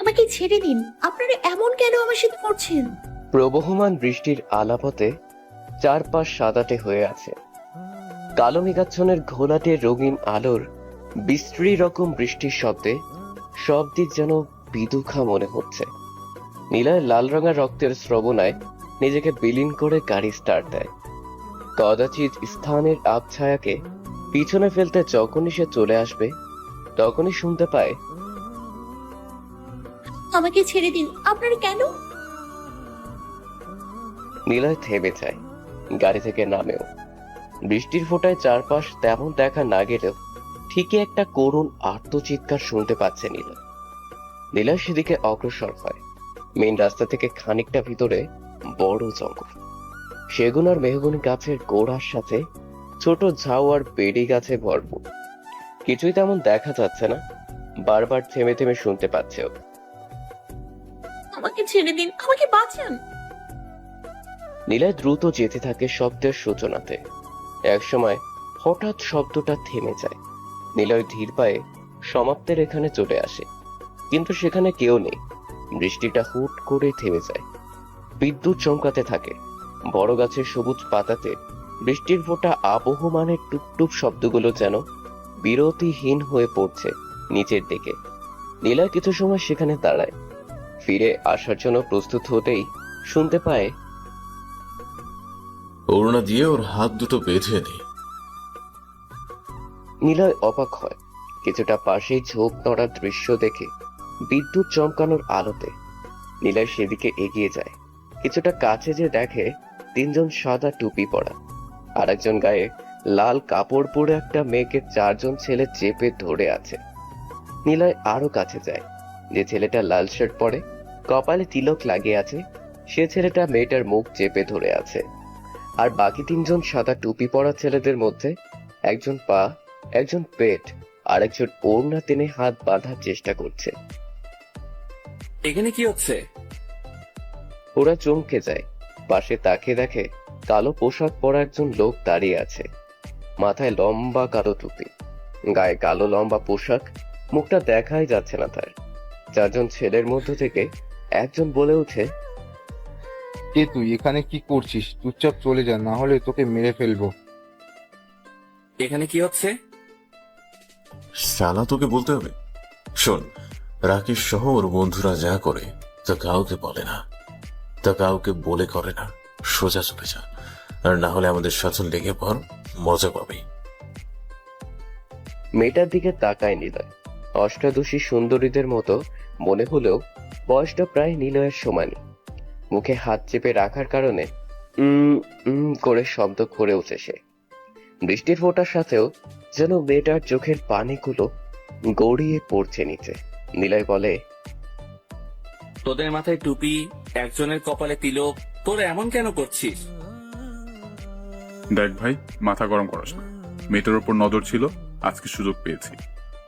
আমাকে ছেড়ে দিন। আপনারা এমন কেন আমার সাথে করছেন? প্রবহমান বৃষ্টির আলাপতে চারপাশ সাদাটে হয়ে আছে। কালো মেঘাচ্ছন্নের ঘোলাটে রঙিন আলোর বিশ্রী রকম বৃষ্টির শব্দে সব দিক যেন বিদুখা মনে হচ্ছে। নীলায় লাল রঙা রক্তের স্রবণায় নিজেকে বিলীন করে গাড়ি স্টার্ট দেয়। কদাচিৎ স্থানের আবছায়াকে পিছনে ফেলতে যখনই সে চলে আসবে, তখনই শুনতে পায়, আমাকে ছেড়ে দিন। আপনারা কেন? নীলয় থেমে যায়, গাড়ি থেকে নামেও। বৃষ্টির ফোঁটায় চারপাশ তেমন দেখা না গেলেও ঠিকই একটা করুণ আর্তচিৎকার শুনতে পাচ্ছে নীলয়। নীলয় সেদিকে অগ্রসর হয়। মেইন রাস্তা থেকে খানিকটা ভিতরে বড় জঙ্গল। সেগুন আর মেহগনি গাছের গোড়ার সাথে ছোট ঝাউ আর বেড়ি গাছে ভরপুর। কিছুই তেমন দেখা যাচ্ছে না, বারবার থেমে থেমে শুনতে পাচ্ছে ও। আমাকে ছেড়ে দিন, আমাকে বাঁচান। নীলয় দ্রুত যেতে থাকে শব্দের সূচনাতে। একসময় হঠাৎ শব্দটা থেমে যায়। নীলয় ধীর পায়ে সমাপ্তের এখানে চলে আসে, কিন্তু সেখানে কেউ নেই। বৃষ্টিটা হুট করে থেমে যায়। বিদ্যুৎ চমকাতে থাকে। বড় গাছের সবুজ পাতাতে বৃষ্টির ফোঁটা আবহমানের টুপটুপ শব্দগুলো যেন বিরতিহীন হয়ে পড়ছে নিচের দিকে। নীলয় কিছু সময় সেখানে দাঁড়ায়। ফিরে আসার জন্য প্রস্তুত হতেই শুনতে পায়, ওড়না দিয়ে ওর হাত দুটো বেঁধে নে। নীলয় অবাক হয়। কিছুটা পাশেই ঝোপ নড়ার দৃশ্য দেখে বিদ্যুৎ চমকানোর আলোতে নীলয় সেদিকে এগিয়ে যায়। কিছুটা কাছে যে দেখে তিনজন সাদা টুপি পরা, আর একজন গায়ে লাল কাপড় পরে একটা মেয়েকে চারজন ছেলে চেপে ধরে আছে। নীলয় আরো কাছে যায়। যে ছেলেটা লাল শার্ট পরে, কপালে তিলক লাগিয়ে আছে, সে ছেলেটা মেয়েটার মুখ চেপে ধরে আছে। আর বাকি তিনজন সাদা টুপি পরা ছেলেদের মধ্যে একজন পা, একজন পেট, আর একজন ওড়না টেনে হাত বাঁধার চেষ্টা করছে। এখানে কি হচ্ছে? ওরা চমকে যায়। পাশে তাকিয়ে দেখে কালো পোশাক পরা একজন লোক দাঁড়িয়ে আছে। মাথায় লম্বা কালো টুপি, গায়ে কালো লম্বা পোশাক, মুখটা দেখাই যাচ্ছে না তার। চারজন ছেলের মধ্য থেকে একজন বলে ওঠে, কে তুই? এখানে কি করছিস? চুপচাপ চলে যা, না হলে তোকে মেরে ফেলবো। এখানে কি হচ্ছে? শালা তোকে বলতে হবে? শোন, রাকেশ সহ ওর বন্ধুরা যা করে তা কাউকে বলে না, তা কাউকে বলে করে না। সোজা চলে যা, আর না হলে আমাদের সাথে লেগে পড়, মজা পাবি। মেয়েটার দিকে তাকায় নীলয়। অষ্টাদশী সুন্দরীদের মতো মনে হলেও বয়সটা প্রায় নীলয়ের সমানই। মুখে হাত চেপে রাখার কারণে করে শব্দ করে উঠে সে। বৃষ্টির ফোঁটার সাথেও যেন মেয়েটার চোখের পানিগুলো গড়িয়ে পড়ছে নিচে। নীলয় বলে, তোদের মাথায় টুপি, একজনের কপালে তিলক, তোরা এমন কেন করছিস? দেখ ভাই, মাথা গরম করাস না। মেয়েটার উপর নজর ছিল, আজকে সুযোগ পেয়েছি।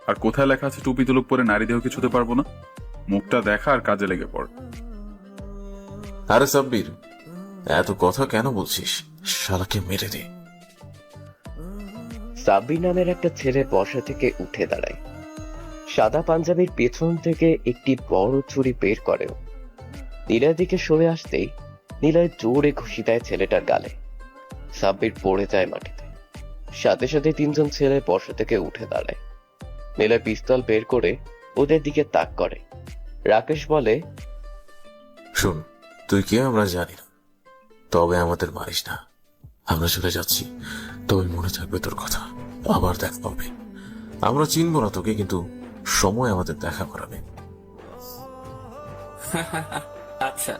আর কোথায় লেখা আছে টুপি তুলুক পরে নারী দেহকে ছুতে পারবো না? মুখটা দেখা আর কাজে লেগে পড়। আরে সাব্বির, এত কথা কেন বলছিস? শালাকে মেরে দে। সাব্বির নামের একটা ছেলে বসা থেকে উঠে দাঁড়ায়। সাদা পাঞ্জাবির পেছন থেকে একটি বড় ছুরি বের করেও। নীলয়ের দিকে সরে আসতেই নীলয় জোরে ঘুষি দেয় ছেলেটার গালে। সাব্বির পড়ে যায় মাটিতে। সাথে সাথে তিনজন ছেলে বসা থেকে উঠে দাঁড়ায়। নীলয় পিস্তল বের করে ওদের দিকে তাক করে। রাকেশ বলে, শোন, তুই কে আমরা জানি না, তবে আমাদের মারিস না। আমরা চলে যাচ্ছি, তবে মনে থাকবে তোর কথা। আবার দেখা পাবে। আমরা চিনবো না তোকে, কিন্তু সময় আমাদের দেখা করাবে। আচ্ছা।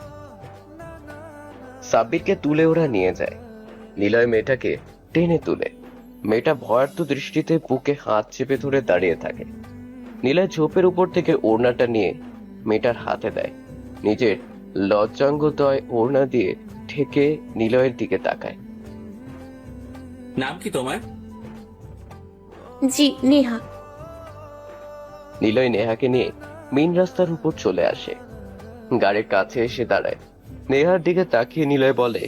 সাব্বিরকে তুলে ওরা নিয়ে যায়। নিলয় মেয়েটাকে টেনে তুলে। মেয়েটা ভয়ার্ত দৃষ্টিতে বুকে হাত চেপে ধরে দাঁড়িয়ে থাকে। নিলয় ঝোপের উপর থেকে ওড়নাটা নিয়ে মেয়েটার হাতে দেয়। নিজের লজ্জাঙ্গদয় ওড়না দিয়ে ঢেকে নিলয়ের দিকে তাকায়। নাম কি তোমার? জি, নেহা। নিলয় নেহাকে নিয়ে মেইন রাস্তার উপর চলে আসে। গাড়ির কাছে এসে দাঁড়ায়। নেহার দিকে তাকিয়ে নিলয় বলে,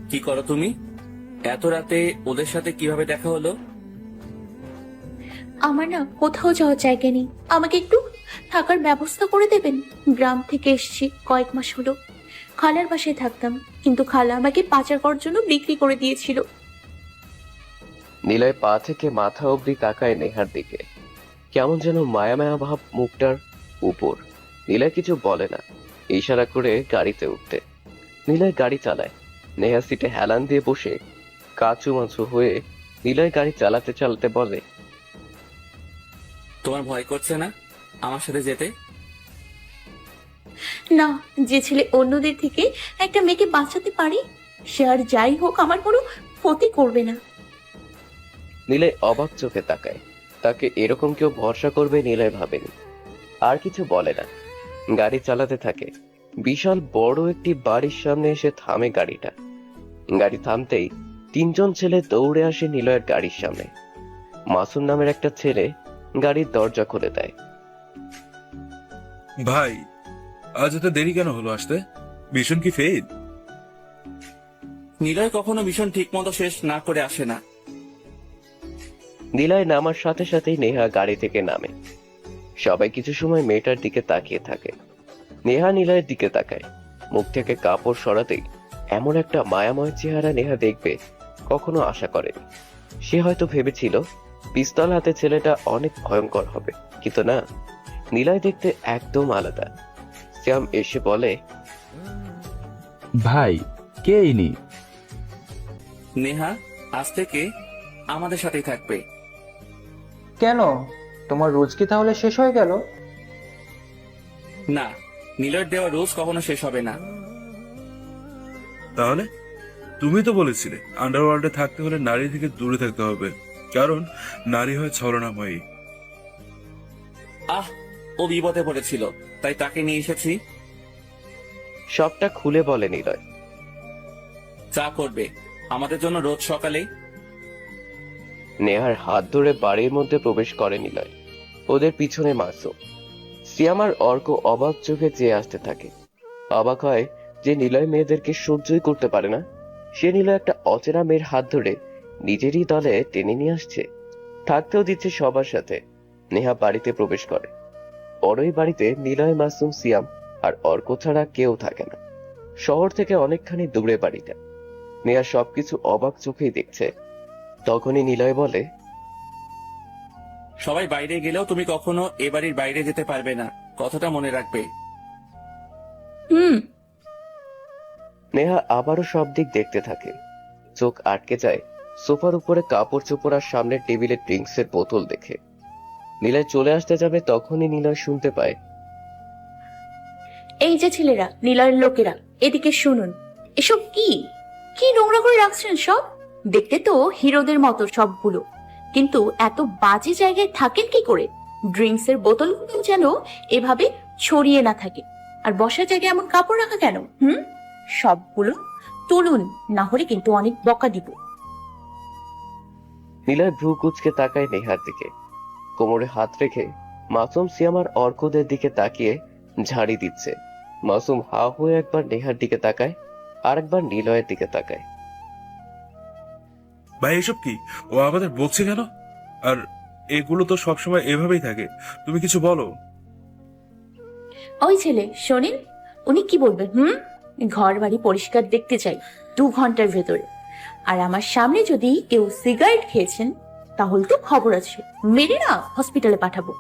কি করো তুমি? এত রাতে ওদের সাথে কিভাবে দেখা হলো? আমার না কোথাও যাওয়ার জায়গা নেই, আমাকে একটু থাকার ব্যবস্থা করে দেবেন? গ্রাম থেকে এসেছি, কয়েক মাস হলো। খালার বাসায় থাকতাম, কিন্তু খালা আমাকে পাচার করার জন্য বিক্রি করে দিয়েছিল। নিলয় পা থেকে মাথা অবধি তাকায় নেহার দিকে। কেমন যেন মায়া মায়া ভাব মুখটার উপর। নিলয় কিছু বলে না, ইশারা করে গাড়িতে উঠতে। নিলয় গাড়ি চালায়। নেহা সিটে হেলান দিয়ে বসে কাচু মাচু হয়ে নিলয় গাড়ি চালাতে চালাতে বলে, তোমার ভয় করছে না আমার সাথে যেতে? না, যে ছেলে অন্যদের থেকে একটা মেয়েকে বাঁচাতে পারে, সে আর যাই হোক আমার কোনো ক্ষতি করবে না। নিলয় অবাক চোখে তাকায়। তাকে এরকম কেউ ভরসা করবে নিলয় ভাবেনি। আর কিছু বলে না, গাড়ি চালাতে থাকে। বিশাল বড় একটি বাড়ির সামনে এসে থামে গাড়িটা। গাড়ি থামতেই তিনজন ছেলে দৌড়ে আসে নিলয়ের গাড়ির সামনে। মাসুম নামের একটা ছেলে গাড়ির দরজা খুলে দেয়। ভাই, আজ এত দেরি কেন হলো আসতে? মিশন কি ফেল? নিলয় কখনো মিশন ঠিক মতো শেষ না করে আসে না। নিলয় নামার সাথে সাথেই নেহা গাড়ি থেকে নামে। সবাই কিছু সময় মেয়েটার দিকে তাকিয়ে থাকে। নেহা নিলয়ের দিকে তাকায়। মুখ থেকে কাপড় সরাতেই এমন একটা মায়াময় চেহারা নেহা দেখবে কখনো আশা করেনি। সে হয়তো ভেবেছিল পিস্তল হাতে ছেলেটা অনেক ভয়ঙ্কর হবে, কিন্তু না, নিলয় দেখতে একদম আলাদা। শ্যাম এসে বলে, ভাই, কে ইনি? নেহা আজ থেকে আমাদের সাথেই থাকবে। কেন? তোমার রোজ কি তাহলে শেষ হয়ে গেল? না, নিলয়ের দেওয়া রোজ কখনো শেষ হবে না। তাহলে তুমি তো বলেছিলে আন্ডারওয়ার্ল্ডে থাকতে হলে নারী থেকে দূরে থাকতে হবে, কারণ নারী হয় ছলনাময়ী। আহ, ও বিপদে পড়েছিল, তাই তাকে নিয়ে এসেছি। সবটা খুলে বলে নিলয়। চা করবে আমাদের জন্য রোজ সকালে। নেহার হাত ধরে বাড়ির মধ্যে প্রবেশ করে নিলয়। ওদের পিছনে মাসুম। সিয়াম আর অর্ক অবাক চোখে চেয়ে আসতে থাকে। অবাক হয় যে নিলয় মেয়েদেরকে সহ্যই করতে পারে না। সে নিলয় একটা অচেনা মেয়ের হাত ধরে নিজেরই দলে টেনে নিয়ে আসছে, থাকতেও দিচ্ছে সবার সাথে। নেহা বাড়িতে প্রবেশ করে। বড়ই বাড়িতে নিলয়, মাসুম, সিয়াম আর অর্ক ছাড়া কেউ থাকে না। শহর থেকে অনেকখানি দূরে বাড়িটা। নেহা সবকিছু অবাক চোখেই দেখছে। তখনই নিলয় বলে, সবাই বাইরে গেলেও তুমি কখনো এ বাড়ির বাইরে যেতে পারবে না, কথাটা মনে রাখবে। হুম। নেহা আবারও সব দিক দেখতে থাকে। চোখ আটকে যায় সোফার উপরে কাপড় চোপড় আর সামনের টেবিলে ড্রিঙ্কসের বোতল দেখে। নিলয় চলে আসতে যাবে, তখনই নিলয় শুনতে পায়, এই যে ছেলেরা, নিলয়ের লোকেরা, এদিকে শুনুন। এসব কি কি নোংরা করে রাখছেন সব? দেখতে তো হিরোদের মতো সবগুলো, কিন্তু এত বাজে জায়গায় থাকেন কি করে? ড্রিঙ্কসের বোতলগুলো যেন এভাবে ছড়িয়ে না থাকে। আর বসার জায়গায় এমন কাপড় রাখা কেন? সবগুলো তুলুন, না হলে কিন্তু অনেক বকা দিব। নিলয় ভ্রু কুচকে তাকায় নেহার দিকে। কোমরে হাত রেখে মাসুম, সিয়াম আর অর্কদের দিকে তাকিয়ে ঝাড়ি দিচ্ছে। মাসুম হা হয়ে একবার নেহার দিকে তাকায়, আর একবার নিলয়ের দিকে তাকায়। ভাই, এসব কি? ও আমাদের বকছে কেন? আর এগুলো তো সবসময় এভাবেই থাকে, তুমি কিছু বলো। ওই ছেলে শোনেন, উনি কি বলবেন? ঘর বাড়ি পরিষ্কার দেখতে চাই 2 ঘন্টার ভেতরে। আর আমার সামনে যদি কেউ সিগারেট খেয়েছেন, তাহলে তো খবর আছে, মেরে না হসপিটালে পাঠাবো।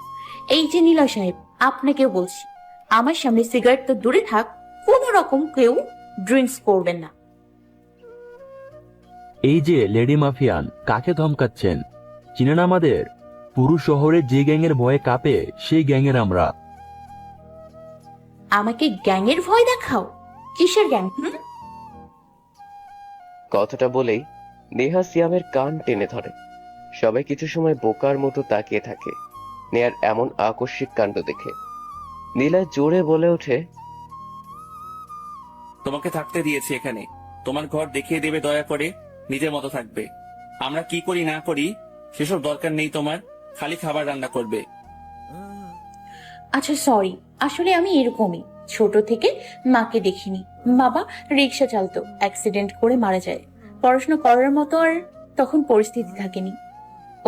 এই যে নিলয় সাহেব, আপনাকেও বলছি, আমার সামনে সিগারেট তো দূরে থাক, কোন রকম কেউ ড্রিঙ্কস করবেন না। এই যে লেডি মাফিয়ান, কাকে ধমকাচ্ছেন? চিনেন আমাদের? পুরো শহরে যে গ্যাংয়ের ভয়ে কাঁপে, সেই গ্যাংয়ের আমরা। আমাকে গ্যাংয়ের ভয় দেখাও? কিসের গ্যাং? কথাটা বলেই নেহা সিয়ামের কান টেনে ধরে। সবাই কিছু সময় বোকার মতো তাকিয়ে থাকে নেহার এমন আকস্মিক কাণ্ড দেখে। নীলয় জোরে বলে ওঠে, তোমাকে থাকতে দিয়েছি এখানে, তোমার ঘর দেখিয়ে দেবে দয়া করে, নিজের মতো থাকবে। আমরা কি করি না করি সেসব দরকার নেই তোমার, খালি খাবার রান্না করবে। আচ্ছা সরি, আসলে আমি এরকমই, ছোট থেকে মাকে দেখিনি। বাবা রিক্সা চালতো, অ্যাক্সিডেন্ট করে মারা যায়। পড়াশোনা করার মতো আর তখন পরিস্থিতি থাকেনি।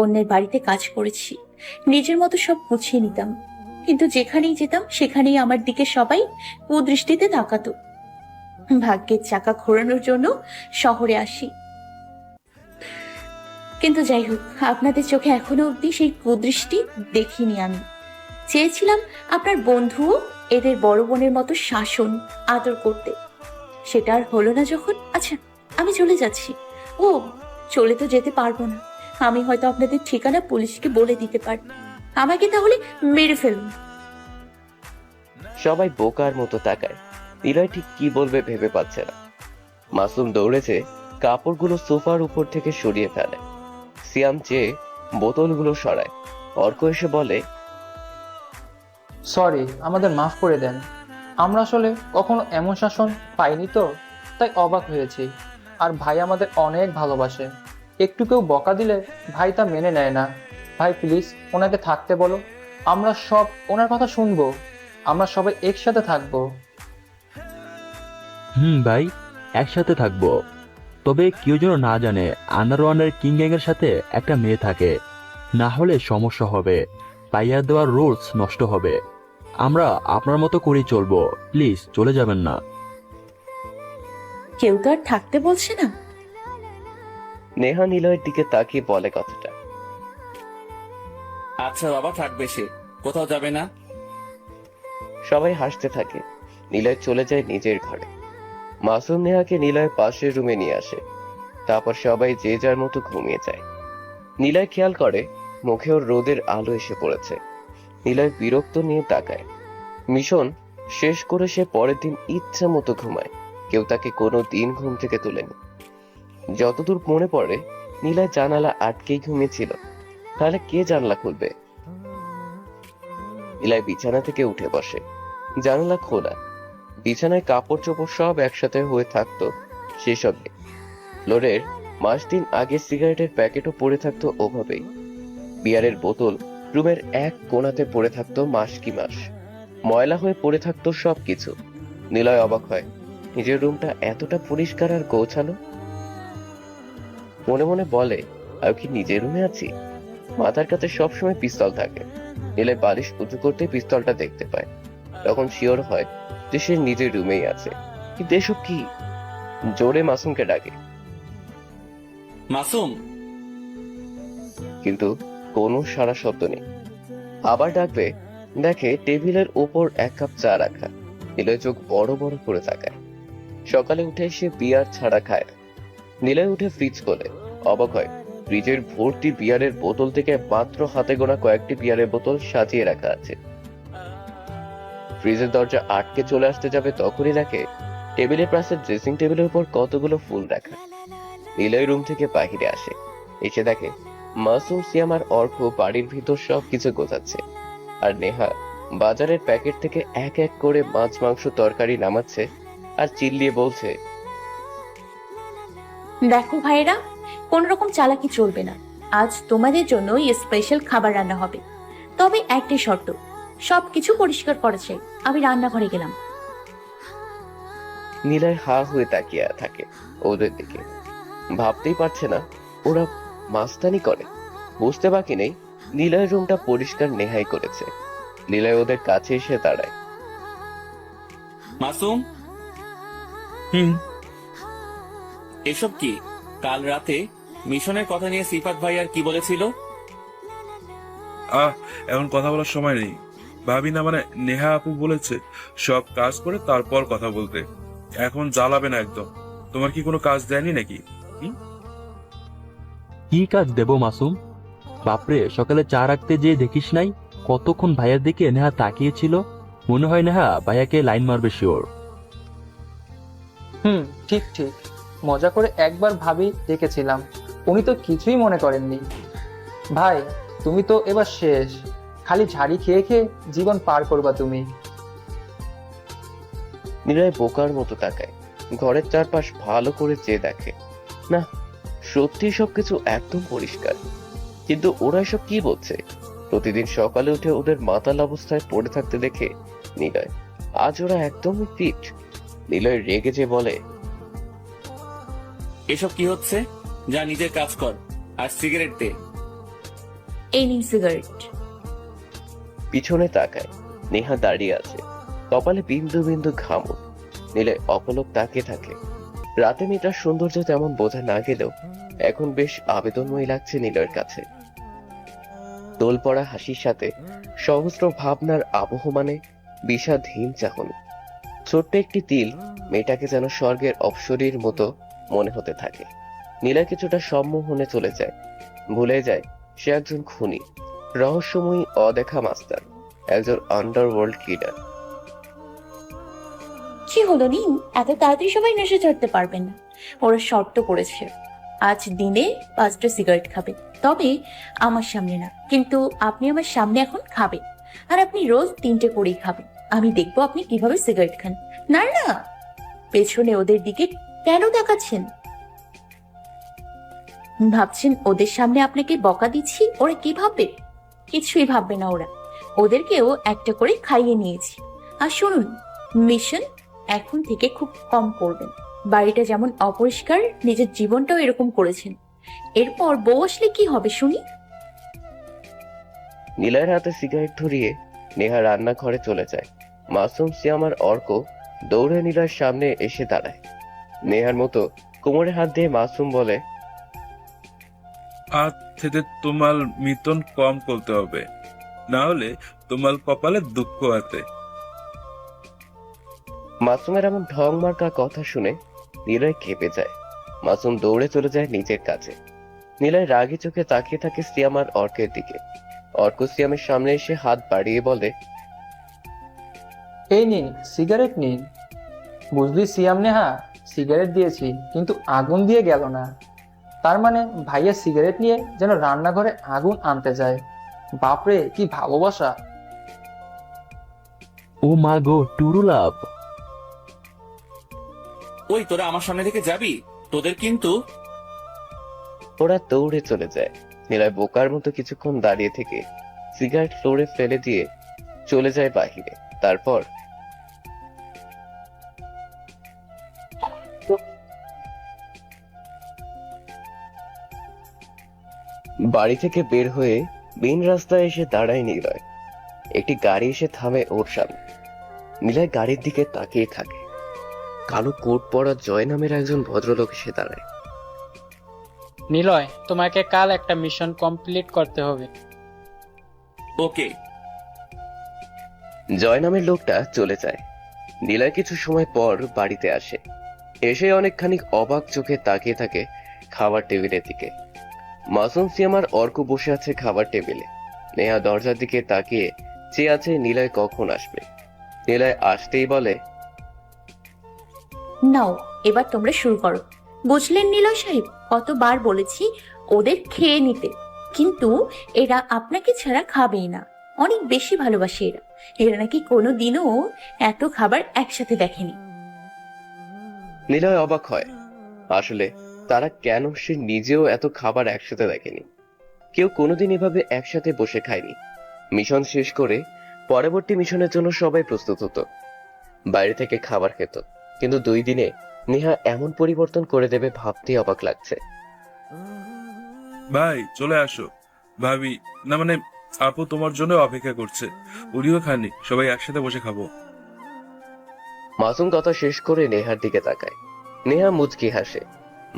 অন্যের বাড়িতে কাজ করেছি, নিজের মতো সব গুছিয়ে নিতাম। কিন্তু যেখানেই যেতাম সেখানেই আমার দিকে সবাই কুদৃষ্টিতে তাকাতো। ভাগ্যের চাকা ঘোরানোর জন্য শহরে আসি। কিন্তু যাই হোক, আপনাদের চোখে এখনো অব্দি সেই কুদৃষ্টি দেখিনি আমি। চেয়েছিলাম আপনার বন্ধুও এদের বড় বোনের মতো শাসন আদর করতে, সেটা আর হলো না যখন। আচ্ছা, আমি চলে যাচ্ছি। ও, চলে তো যেতে পারবো না, আমি হয়তো আপনাদের ঠিকানা পুলিশকে বলে দিতে পারি। আমাকে তাহলে মেরে ফেলুন। সবাই বোকার মতো তাকায়। নিলয় ঠিক কি বলবে ভেবে পাচ্ছে না। মাসুম দৌড়েছে, কাপড়গুলো সোফার উপর থেকে সরিয়ে ফেলে। সিয়াম চেয়ে বোতলগুলো সরায়। অর্ক এসে বলে, সরি, আমাদের মাফ করে দেন। আমরা আসলে কখনো এমন শাসন পাইনি তো, তাই অবাক হয়েছি। আর ভাই আমাদের অনেক ভালোবাসে, একটু কেউ বকা দিলে ভাই তা মেনে নেয় না। ভাই প্লিজ ওনাকে থাকতে বলো, আমরা সব ওনার কথা শুনবো, আমরা সবাই একসাথে থাকবো। ভাই, একসাথে থাকবো। তবে কেউ যেন না জানে আন্ডারওয়ার্ল্ডের কিং গ্যাং এর সাথে একটা মেয়ে থাকে, না হলে সমস্যা হবে, পাইয়া দেওয়ার রুলস নষ্ট হবে। আমরা আপনার মতো করেই চলবো, প্লিজ চলে যাবেন না। কেউ তো আর থাকতে বলছে না। নেহা নিলয়ের দিকে তাকিয়ে বলে কথাটা। আচ্ছা বাবা, থাকবে সে, কোথাও যাবে না। সবাই হাসতে থাকে। নিলয় চলে যায় নিজের ঘরে। মাসুম নেহাকে নিলয়ের পাশের রুমে নিয়ে আসে। তারপর সবাই যে যার মতো ঘুমিয়ে যায়। নিলয় খেয়াল করে মুখে ওর রোদের আলো এসে পড়েছে। নিলয় বিরক্ত নিয়ে তাকায়। মিশন শেষ করে সে পরের দিন ইচ্ছা মতো ঘুমায়। কেউ তাকে কোনো দিন ঘুম থেকে তোলেনি। যতদূর মনে পড়ে, নিলয় জানালা আটকেই ঘুমিয়েছিল। তাহলে কে জানলা খুলবে? নিলয় বিছানা থেকে উঠে বসে। জানালা খোলা। বিছানায় কাপড় চোপড় সব একসাথে হয়ে থাকতো সেসবে। ফ্লোরের মাস দিন আগে সিগারেটের প্যাকেটও পড়ে থাকতো ওভাবেই। বিয়ারের বোতল রুমের এক কোণাতে পড়ে থাকতো মাস কি মাস। ময়লা হয়ে পড়ে থাকতো সবকিছু। নিলয় অবাক হয়, নিজের রুমটা এতটা পরিষ্কার আর গোছানো। মনে মনে বলে, আমি কি নিজের রুমে আছি? মাথার কাছে সবসময় পিস্তল থাকে। নিলয় বালিশ উঁচু করতে পিস্তলটা দেখতে পায়। তখন শিওর হয় যে সে নিজের রুমেই আছে। কিন্তু এসব কি? জোরে মাসুমকে ডাকে, মাসুম। কিন্তু কোনো সাড়া শব্দ নেই। আবার ডাকবে, দেখে টেবিলের ওপর এক কাপ চা রাখা। নিলয় চোখ বড় বড় করে তাকায়। সকালে উঠে সে বিয়ার ছাড়া খায় না। নিলয় উঠে ফ্রিজ খোলে। অবাক হয়, ফ্রিজের ভর্তি বিয়ারের বোতল থেকে মাত্র হাতে গোনা কয়েকটি বিয়ারের বোতল সাজিয়ে রাখা আছে। ফ্রিজের দরজা আটকে চলে আসতে যাবে, তখনই দেখে টেবিলের পাশে ড্রেসিং টেবিলের উপর কতগুলো ফুল রাখা। নিলয় রুম থেকে বাহিরে আসে। এসে দেখে মাসুম, সিয়াম আর অর্ক বাড়ির ভিতর সবকিছু গোছাচ্ছে। আর নেহা বাজারের প্যাকেট থেকে এক এক করে মাছ মাংস তরকারি নামাচ্ছে আর চিল্লিয়ে বলছে, দেখো ভাইরা, কোন রকম চালাকি চলবে না। আজ তোমাদের জন্য স্পেশাল খাবার রান্না হবে। তবে একটাই শর্ত, সবকিছু পরিষ্কার করা চাই। আমি রান্নাঘরে গেলাম। নিলয় হা হয়ে তাকিয়ে থাকে ওদের দিকে। ভাবতেই পারছে না ওরা মাস্তানি করে। বুঝতে বাকি নেই নিলয়ের রুমটা পরিষ্কার নেহাই করেছে। নিলয় ওদের কাছে এসে দাঁড়ায়। মাসুম, এসব কি? কাল রাতে মিশনের কথা নিয়ে সিফাত ভাই আর কি বলেছিল? এখন কথা বলার সময় নেই। ভাবি না মানে নেহা আপু বলেছে সব কাজ করে তারপর কথা বলতে। এখন জ্বালাবে না একদম। তোমার কি কোনো কাজ দেয়নি নাকি? কি কাজ দেব মাসুম? বাপরে, সকালে চা রাখতে যেয়ে দেখিস নাই কতক্ষণ ভাইয়ার দিকে নেহা তাকিয়েছিল। মনে হয় নেহা ভাইয়াকে লাইন মারবে শিওর। ঠিক ঠিক, মজা করে একবার ভাবি দেখেছিলাম, উনি তো কিছুই মনে করেননি। ভাই তুমি তো এবার শেষ, খালি ঝাড়ি খেয়ে খেয়ে জীবন পার করবা তুমি। নিলয় বোকার মতো তাকায়। ঘরের চারপাশ ভালো করে চেয়ে দেখে, না সত্যি সবকিছু একদম পরিষ্কার। কিন্তু ওরা এসব কি বলছে? প্রতিদিন সকালে উঠে ওদের মাতাল অবস্থায় পড়ে থাকতে দেখে নিলয়। আজ ওরা একদমই ফিট। নিলয় রেগে যে বলে, এসব কি হচ্ছে? যা নিজের কাজ কর আর সিগারেট দে। এই নিন সিগারেট। পিছনে তাকায়, নেহা দাঁড়িয়ে আছে, কপালে বিন্দু বিন্দু ঘামুক। নিলয় অপলক তাকিয়ে থাকে। রাতে মেয়েটার সৌন্দর্য তেমন বোঝা না গেলেও এখন বেশ আবেদনময়ী লাগছে নিলয়ের কাছে। দোল পড়া হাসির সাথে সহস্র ভাবনার আবহমানে বিষাদহীন চাহনি। ছোট্ট একটি তিল মেয়েটাকে যেন স্বর্গের অপ্সরীর মতো মনে হতে থাকে। নীলা কিছুটা সম্মোহনে চলে যায়, ভুলে যায় সে একজন খুনি, রহস্যময়ী অদেখা মাস্টার, একজন আন্ডারওয়ার্ল্ড কিলার। কি হলো নিন, এত তাড়াতাড়ি সবাই নেশে চড়তে পারবেন না। ওরা শর্ত করেছে, আজ দিনে 5টা সিগারেট খাবে, তবে আমার সামনে না। কিন্তু আপনি আমার সামনে এখন খাবেন, আর আপনি রোজ 3টে করেই খাবেন। আমি দেখবো আপনি কিভাবে সিগারেট খান। না না, পেছনে ওদের দিকে কেন তাকাচ্ছেন? ভাবছেন ওদের সামনে আপনাকে বকা দিচ্ছি? ওরা কি ভাববে? কিছুই ভাববে না ওরা। ওদেরকেও একটা করে খাইয়ে নিয়েছি। আর শুনুন, মিশন এখন থেকে খুব কম করবেন। বাড়িটা যেমন অপরিষ্কার, নিজের জীবনটাও এরকম করেছেন। এরপর বউ আসলে কি হবে শুনি? নীলার হাতে সিগারেট ধরিয়ে নেহা রান্নাঘরে চলে যায়। মাসুম, সিয়াম আর অর্ক দৌড়ে নীলার সামনে এসে দাঁড়ায়। নেহার মতো কোমরে হাত দিয়ে মাসুম বলে, আজ থেকে তোমার মিতন কম করতে হবে, না হলে তোমার কপালে দুঃখ আছে। মাসুমের এমন ঢং মার্কা কথা শুনে নীলয় খেপে যায়। মাসুম দৌড়ে চলে যায় নিজের কাছে। নীলয় রাগী চোখে তাকিয়ে থাকে সিয়াম আর অর্কের দিকে। অর্ক সিয়ামের সামনে এসে হাত বাড়িয়ে বলে, এই নিন সিগারেট নিন। বুঝলি সিয়াম নেহা, সিগারেট দিয়েছি কিন্তু আগুন দিয়ে গেল না। তার মানে ভাইয়া সিগারেট নিয়ে যেন রান্নাঘরে আগুন আনতে যায়। বাপরে কি ভালোবাসা! ও মা গো, টুরু লাভ। ওই তোরা আমার সামনে থেকে যাবি, তোদের কিন্তু। ওরা দৌড়ে চলে যায়। নীলয় বোকার মতো কিছুক্ষণ দাঁড়িয়ে থেকে সিগারেট ফ্লোরে ফেলে দিয়ে চলে যায় বাহিরে। তারপর বাড়ি থেকে বের হয়ে মেন রাস্তায় এসে দাঁড়ায় নীলয়। একটি গাড়ি এসে থামে ওর সামনে। নীলয় গাড়ির দিকে তাকিয়ে থাকে। কালো কোট পরা জয় নামের একজন ভদ্রলোক এসে দাঁড়ায়। নিলয়, তোমাকে কাল একটা মিশন কমপ্লিট করতে হবে। ওকে। জয় নামের লোকটা চলে যায়। নীলয় কিছু সময় পর বাড়িতে আসে। এসে অনেকখানি অবাক চোখে তাকিয়ে থাকে খাবার টেবিলের দিকে। মাসুম, সিয়াম আর অর্ক বসে আছে খাবার টেবিলে। নেহা দরজার দিকে তাকিয়ে চেয়ে আছে নীলয় কখন আসবে। নীলয় আসতেই বলে, নাও এবার তোমরা শুরু করো। বুঝলেন নিলয় সাহেব, কতবার বলেছি ওদের খেয়ে নিতে, কিন্তু এরা আপনাকে ছাড়া খাবেই না। অনেক বেশি ভালোবাসে এরা। এরা নাকি কোনোদিনও এত খাবার একসাথে দেখেনি। নীলয় অবাক হয়। আসলে তারা কেন সে নিজেও এত খাবার একসাথে দেখেনি। কেউ কোনোদিন এভাবে একসাথে বসে খায়নি। মিশন শেষ করে পরবর্তী মিশনের জন্য সবাই প্রস্তুত হতো, বাইরে থেকে খাবার খেত। কিন্তু 2 দিনে নেহা এমন পরিবর্তন করে দেবে ভাবতেই অবাক লাগছে। ভাই চলে আসো। ভাবি, না মানে আপু তোমার জন্য অপেক্ষা করছে। উনিও খানি, সবাই একসাথে বসে খাবো। মাসুম কথা শেষ করে নেহার দিকে তাকায়। নেহা মুচকি হাসে।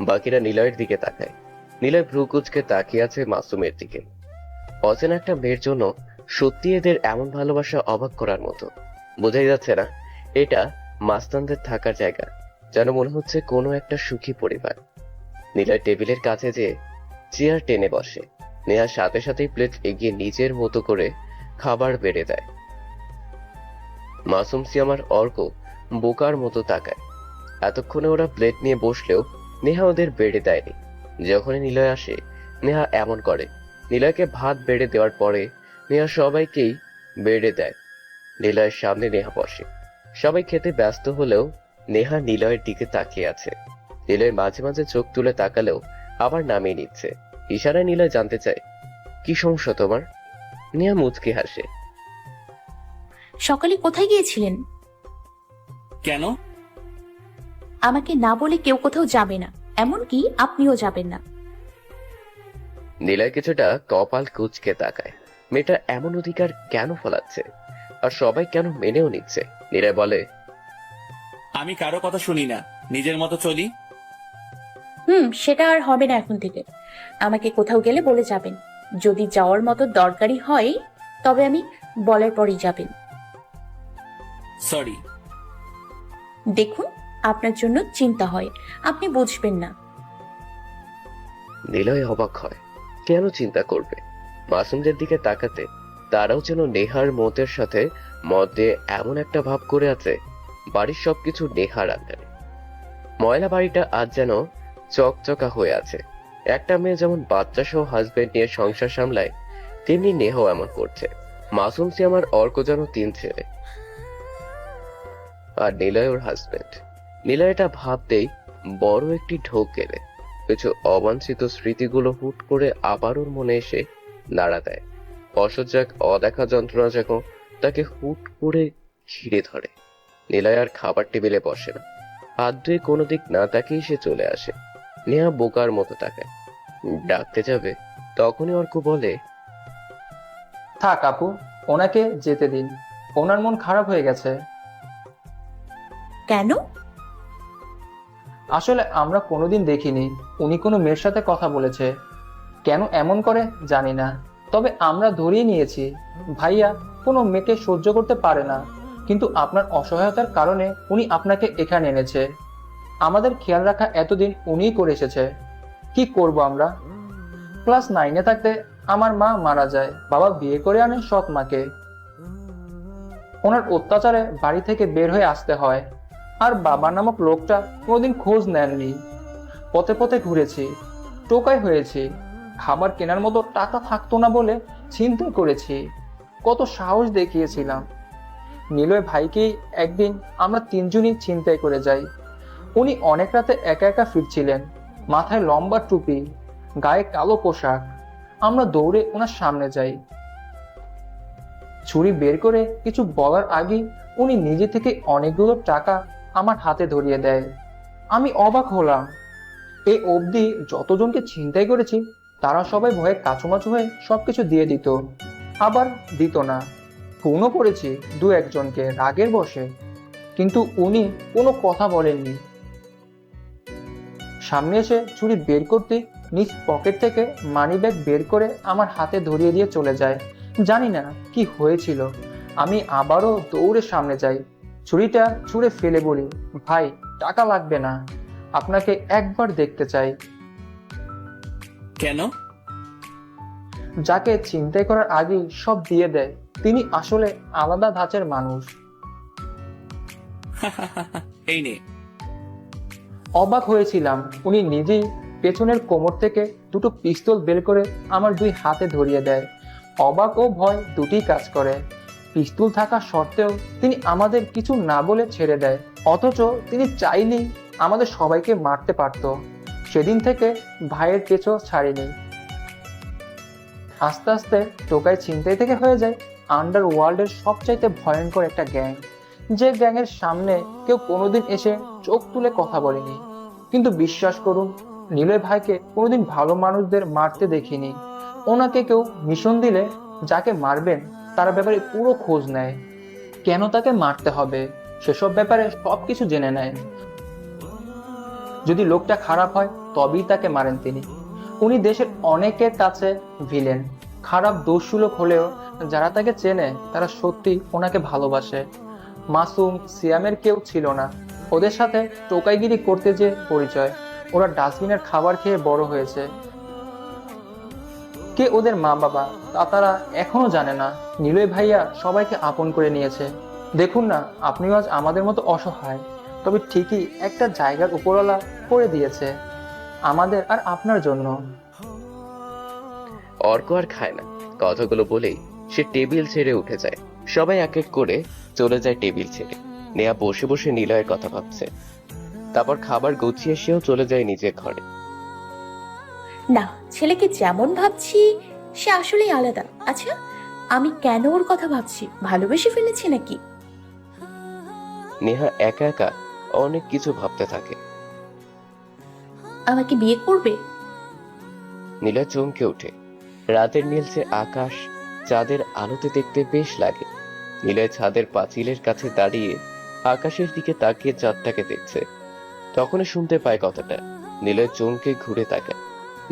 বাকিরা নিলয়ের দিকে তাকায়। নিলয় ভ্রু কুচকে তাকিয়ে আছে মাসুমের দিকে। অচেনা একটা মেয়ের জন্য সত্যি এদের এমন ভালোবাসা অবাক করার মতো। বোঝাই যাচ্ছে না এটা মাস্তানদের থাকার জায়গা, যেন মনে হচ্ছে কোনো একটা সুখী পরিবার। নিলয় টেবিলের কাছে যেয়ে চেয়ার টেনে বসে। নেহার সাথে সাথেই প্লেট এগিয়ে নিজের মতো করে খাবার বেড়ে দেয়। মাসুম, সিয়াম আর অর্ক বোকার মতো তাকায়। এতক্ষণে ওরা প্লেট নিয়ে বসলেও নেহা ওদের বেড়ে দেয়নি। যখনই নিলয় আসে নেহা এমন করে। নিলয়কে ভাত বেড়ে দেওয়ার পরে নেহা সবাইকেই বেড়ে দেয়। নিলয়ের সামনে নেহা বসে। সবাই খেতে ব্যস্ত হলেও নেহা নিলয়ের দিকে তাকিয়ে আছে। নিলয় মাঝে মাঝে চোখ তুলে তাকালেও আবার নামিয়ে নিচ্ছে। ইশারায় নিলয় জানতে চায়, কি সমস্যা তোমার? নেহা মুচকি হাসে। সকালে কোথায় গিয়েছিলেন? কেন? আমাকে না বলে কেউ কোথাও যাবে না, এমনকি আপনিও যাবেন না। নিলয় কিছুটা কপাল কুঁচকে তাকায়। মেয়েটা এমন অধিকার কেন ফলাচ্ছে, আর সবাই কেন মেনেও নিচ্ছে? নীরা বলে, আমি কারো কথা শুনি না, নিজের মতো চলি। সেটা আর হবে না এখন থেকে। আমাকে কোথাও গেলে বলে যাবেন। যদি যাওয়ার মতো দরকারি হয় তবে আমি বলার পরই যাবেন। সরি। দেখুন, আপনার জন্য চিন্তা হয়, আপনি বুঝবেন না। নিলয় অবাক হয়। কেন চিন্তা করবে? মাসুমদের দিকে তাকাতে তারাও যেন নেহার মতের সাথে মত দিয়ে এমন একটা ভাব করে আছে বাড়ির সবকিছু নেহার আন্ডারে। ময়লা বাড়িটা আজ যেন চকচকা হয়ে আছে। একটা মেয়ে যেমন বাচ্চা সহ হাজবেন্ড নিয়ে সংসার সামলায়, তেমনি নেহাও এমন করছে। মাসুম সিয়ামার অর্ক যেন 3 ছেলে, আর নিলয় ওর হাজবেন্ড। নিলয় এটা ভাবতেই বড় একটি ঢোক গেলে কিছু অবাঞ্ছিত স্মৃতিগুলো হুট করে আবার ওর মনে এসে নাড়া দেয়। অসহ্য এক অদেখা যন্ত্রণা যখন তাকে হুট করে ঘিরে ধরে। নিলয় আর খাবার টেবিলে বসে না, হাত ধুয়ে কোনো দিক না তাকিয়ে সে চলে আসে। নেহা বোকার মতো তাকায়, ডাকতে যাবে তখনই অর্ক বলে, থাক আপু, ওনাকে যেতে দিন। ওনার মন খারাপ হয়ে গেছে। কেন? আসলে আমরা কোনোদিন দেখিনি উনি কোনো মেয়ের সাথে কথা বলেছে। কেন এমন করে জানি না, তবে আমরা ধরিয়ে নিয়েছি ভাইয়া কোনো মেয়েকে সহ্য করতে পারে না, কিন্তু আপনার অসহায়তার কারণে উনি আপনাকে এখানে এনেছে। আমাদের খেয়াল রাখা এতদিন উনিই করে এসেছে। কি করব আমরা? ক্লাস 9-এ থাকতে আমার মা মারা যায়, বাবা বিয়ে করে আনে সৎ মাকে। ওনার অত্যাচারে বাড়ি থেকে বের হয়ে আসতে হয়, আর বাবা নামক লোকটা কোনোদিন খোঁজ নেননি। পথে পথে ঘুরেছি, টোকাই হয়েছি, খাবার কেনার মতো টাকা থাকতো না বলে ছিনতাই করেছি। কত সাহস দেখিয়েছিলাম। নিলয় ভাইকেই একদিন আমরা 3 জনই ছিনতাই করে যাই। উনি অনেক রাতে একা একা ফিরছিলেন, মাথায় লম্বা টুপি, গায়ে কালো পোশাক। আমরা দৌড়ে ওনার সামনে যাই। ছুরি বের করে কিছু বলার আগে উনি নিজে থেকে অনেকগুলো টাকা আমার হাতে ধরিয়ে দেয়। আমি অবাক হলাম। এই অবধি যতজনকে ছিনতাই করেছি তারা সবাই ভয়ে কাচুমাচু হয়ে সবকিছু দিয়ে দিত, আবার দিত না। ফোনও করেছি 2-1 জনকে রাগের বশে, কিন্তু উনি কোনো কথা বলেননি। সামনে এসে ছুরি বের করতে নিজ পকেট থেকে মানি ব্যাগ বের করে আমার হাতে ধরিয়ে দিয়ে চলে যায়। জানি না কি হয়েছিল। আমি আবারও দৌড়ে সামনে যাই, ছুরিটা ছুঁড়ে ফেলে বলি, ভাই টাকা লাগবে না, আপনাকে একবার দেখতে চাই। কেন? যাকে ছিনতাই করার আগে সব দিয়ে দেয় তিনি আসলে আলাদা ধাঁচের মানুষ। এই নে। অবাক হয়েছিলাম উনি নিজেই পেছনের কোমর থেকে 2টো পিস্তল বের করে আমার 2 হাতে ধরিয়ে দেয়। অবাক ও ভয় দুটিই কাজ করে। পিস্তল থাকা সত্ত্বেও তিনি আমাদের কিছু না বলে ছেড়ে দেয়, অথচ তিনি চাইলেই আমাদের সবাইকে মারতে পারত। সেদিন থেকে ভাইয়ের পেছও ছাড়িনি। আস্তে আস্তে টোকাই ছিনতাই থেকে হয়ে যায় আন্ডারওয়ার্ল্ডের সবচাইতে ভয়ঙ্কর একটা গ্যাং, যে গ্যাংয়ের সামনে কেউ কোনোদিন এসে চোখ তুলে কথা বলেনি। কিন্তু বিশ্বাস করুন, নিলয় ভাইকে কোনোদিন ভালো মানুষদের মারতে দেখিনি। ওনাকে কেউ মিশন দিলে যাকে মারবেন তার ব্যাপারে পুরো খোঁজ নেয়, কেন তাকে মারতে হবে সেসব ব্যাপারে সবকিছু জেনে নেয়। যদি লোকটা খারাপ হয় তবেই তাকে মারেন তিনি। উনি দেশের অনেকের কাছে ভিলেন, খারাপ দোষসুলভ হলেও যারা তাকে চেনে তারা সত্যি ওনাকে ভালোবাসে। মাসুম সিয়ামের কেউ ছিল না ওদের সাথে টোকাইগিরি করতে যে পরিচয়। ওরা ডাস্টবিনের খাবার খেয়ে বড় হয়েছে। কে ওদের মা বাবা তা তারা এখনো জানে না। নিলয় ভাইয়া সবাইকে আপন করে নিয়েছে। দেখুন না, আপনিও আজ আমাদের মতো অসহায়, তবে ঠিকই একটা জায়গার উপরওয়ালা করে দিয়েছে আমাদের আর আপনার জন্য। অর্ক আর খায় না। কথাগুলো বলেই সে টেবিল ছেড়ে উঠে যায়। সবাই এক এক করে চলে যায় টেবিল ছেড়ে। নেহা বসে বসে নিলয়ের কথা ভাবছে। তারপর খাবার গুছিয়ে সেও চলে যায় নিজের ঘরে। না, ছেলেকে যেমন ভাবছি সে আসলেই আলাদা। আচ্ছা, আমি কেন ওর কথা ভাবছি? ভালোবেসে ফেলেছি নাকি? নেহা একা একা অনেক কিছু ভাবতে থাকে। আমাকে বিয়ে করবে? নীলা চমকে ওঠে। রাতের নীলচে আকাশ, চাঁদের আলোতে দেখতে বেশ লাগে। নিলয় ছাদের পাঁচিলের কাছে দাঁড়িয়ে আকাশের দিকে তাকিয়ে চাঁদটাকে দেখছে। তখনই শুনতে পায় কথাটা। নিলয় চমকে ঘুরে তাকায়,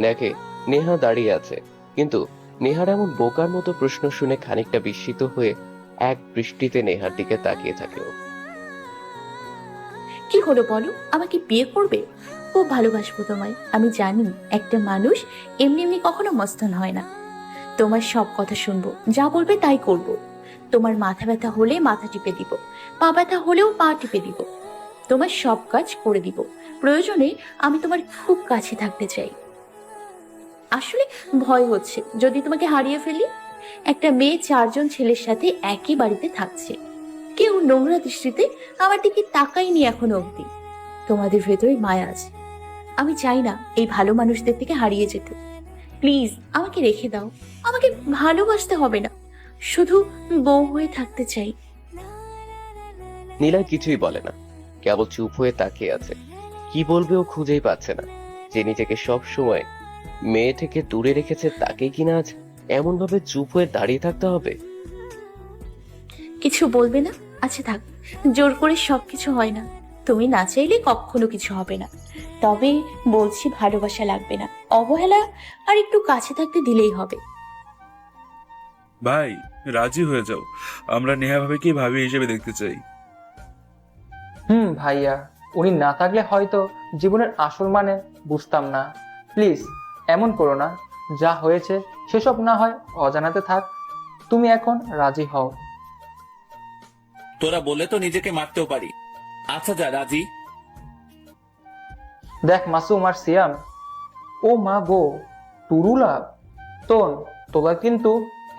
দেখে নেহা দাঁড়িয়ে আছে। কিন্তু নেহার এমন বোকার মতো প্রশ্ন শুনে খানিকটা বিস্মিত হয়ে এক দৃষ্টিতে নেহার দিকে তাকিয়ে থাকে ও। কি হলো বলো, আমাকে বিয়ে করবে? খুব ভালোবাসবো তোমায়। আমি জানি একটা মানুষ এমনি এমনি কখনো মস্তান হয় না। তোমার সব কথা শুনবো, যা বলবে তাই করব। তোমার মাথা ব্যথা হলে মাথা টিপে দিব, পা ব্যথা হলেও পা টিপে দিব। তোমার সব কাজ করে দিব। প্রয়োজনে আমি তোমার খুব কাছে থাকতে চাই। আসলে ভয় হচ্ছে যদি তোমাকে হারিয়ে ফেলি। একটা মেয়ে 4 জন ছেলের সাথে একই বাড়িতে থাকছে, কেউ নোংরা দৃষ্টিতে আমার দিকে তাকায়নি এখনো অব্দি। তোমাদের ভেতরে মায়া আছে। আমি চাই না এই ভালো মানুষদের থেকে হারিয়ে যেতে। প্লিজ আমাকে রেখে দাও। আমাকে ভালোবাসতে হবে না, শুধু বউ হয়ে থাকতে চাই। নীলা কিছুই বলে না, কেবল চুপ হয়ে তাকিয়ে আছে। কি বলবে ও খুঁজেই পাচ্ছে না। যে নিজেকে সব সময় মেয়ে থেকে দূরে রেখেছে তাকে কিনা আজ এমন ভাবে চুপ হয়ে দাঁড়িয়ে থাকতে হবে। কিছু বলবে না? আচ্ছা থাক, জোর করে সবকিছু হয় না। তুমি না চাইলে কখনো কিছু হবে না। তবে বলছি, ভালোবাসা লাগবে না, অবহেলা আর একটু কাছে থাকতে দিলেই হবে। ভাই, রাজি হয়ে যাও। আমরা নেহা ভাবিকে ভাবি হিসেবে দেখতে চাই। ভাইয়া, উনি না থাকলে হয়তো জীবনের আসল মানে বুঝতাম না। প্লিজ এমন করো না। যা হয়েছে সেসব না হয় অজানাতে থাক। তুমি এখন রাজি হও। তোরা বলে তো নিজেকে মারতেও পারি। আচ্ছা যা, রাজি। দেখ মাসুম আর সিয়াম, ও মা গো, টুরুলা তোন, তোরা কিন্তু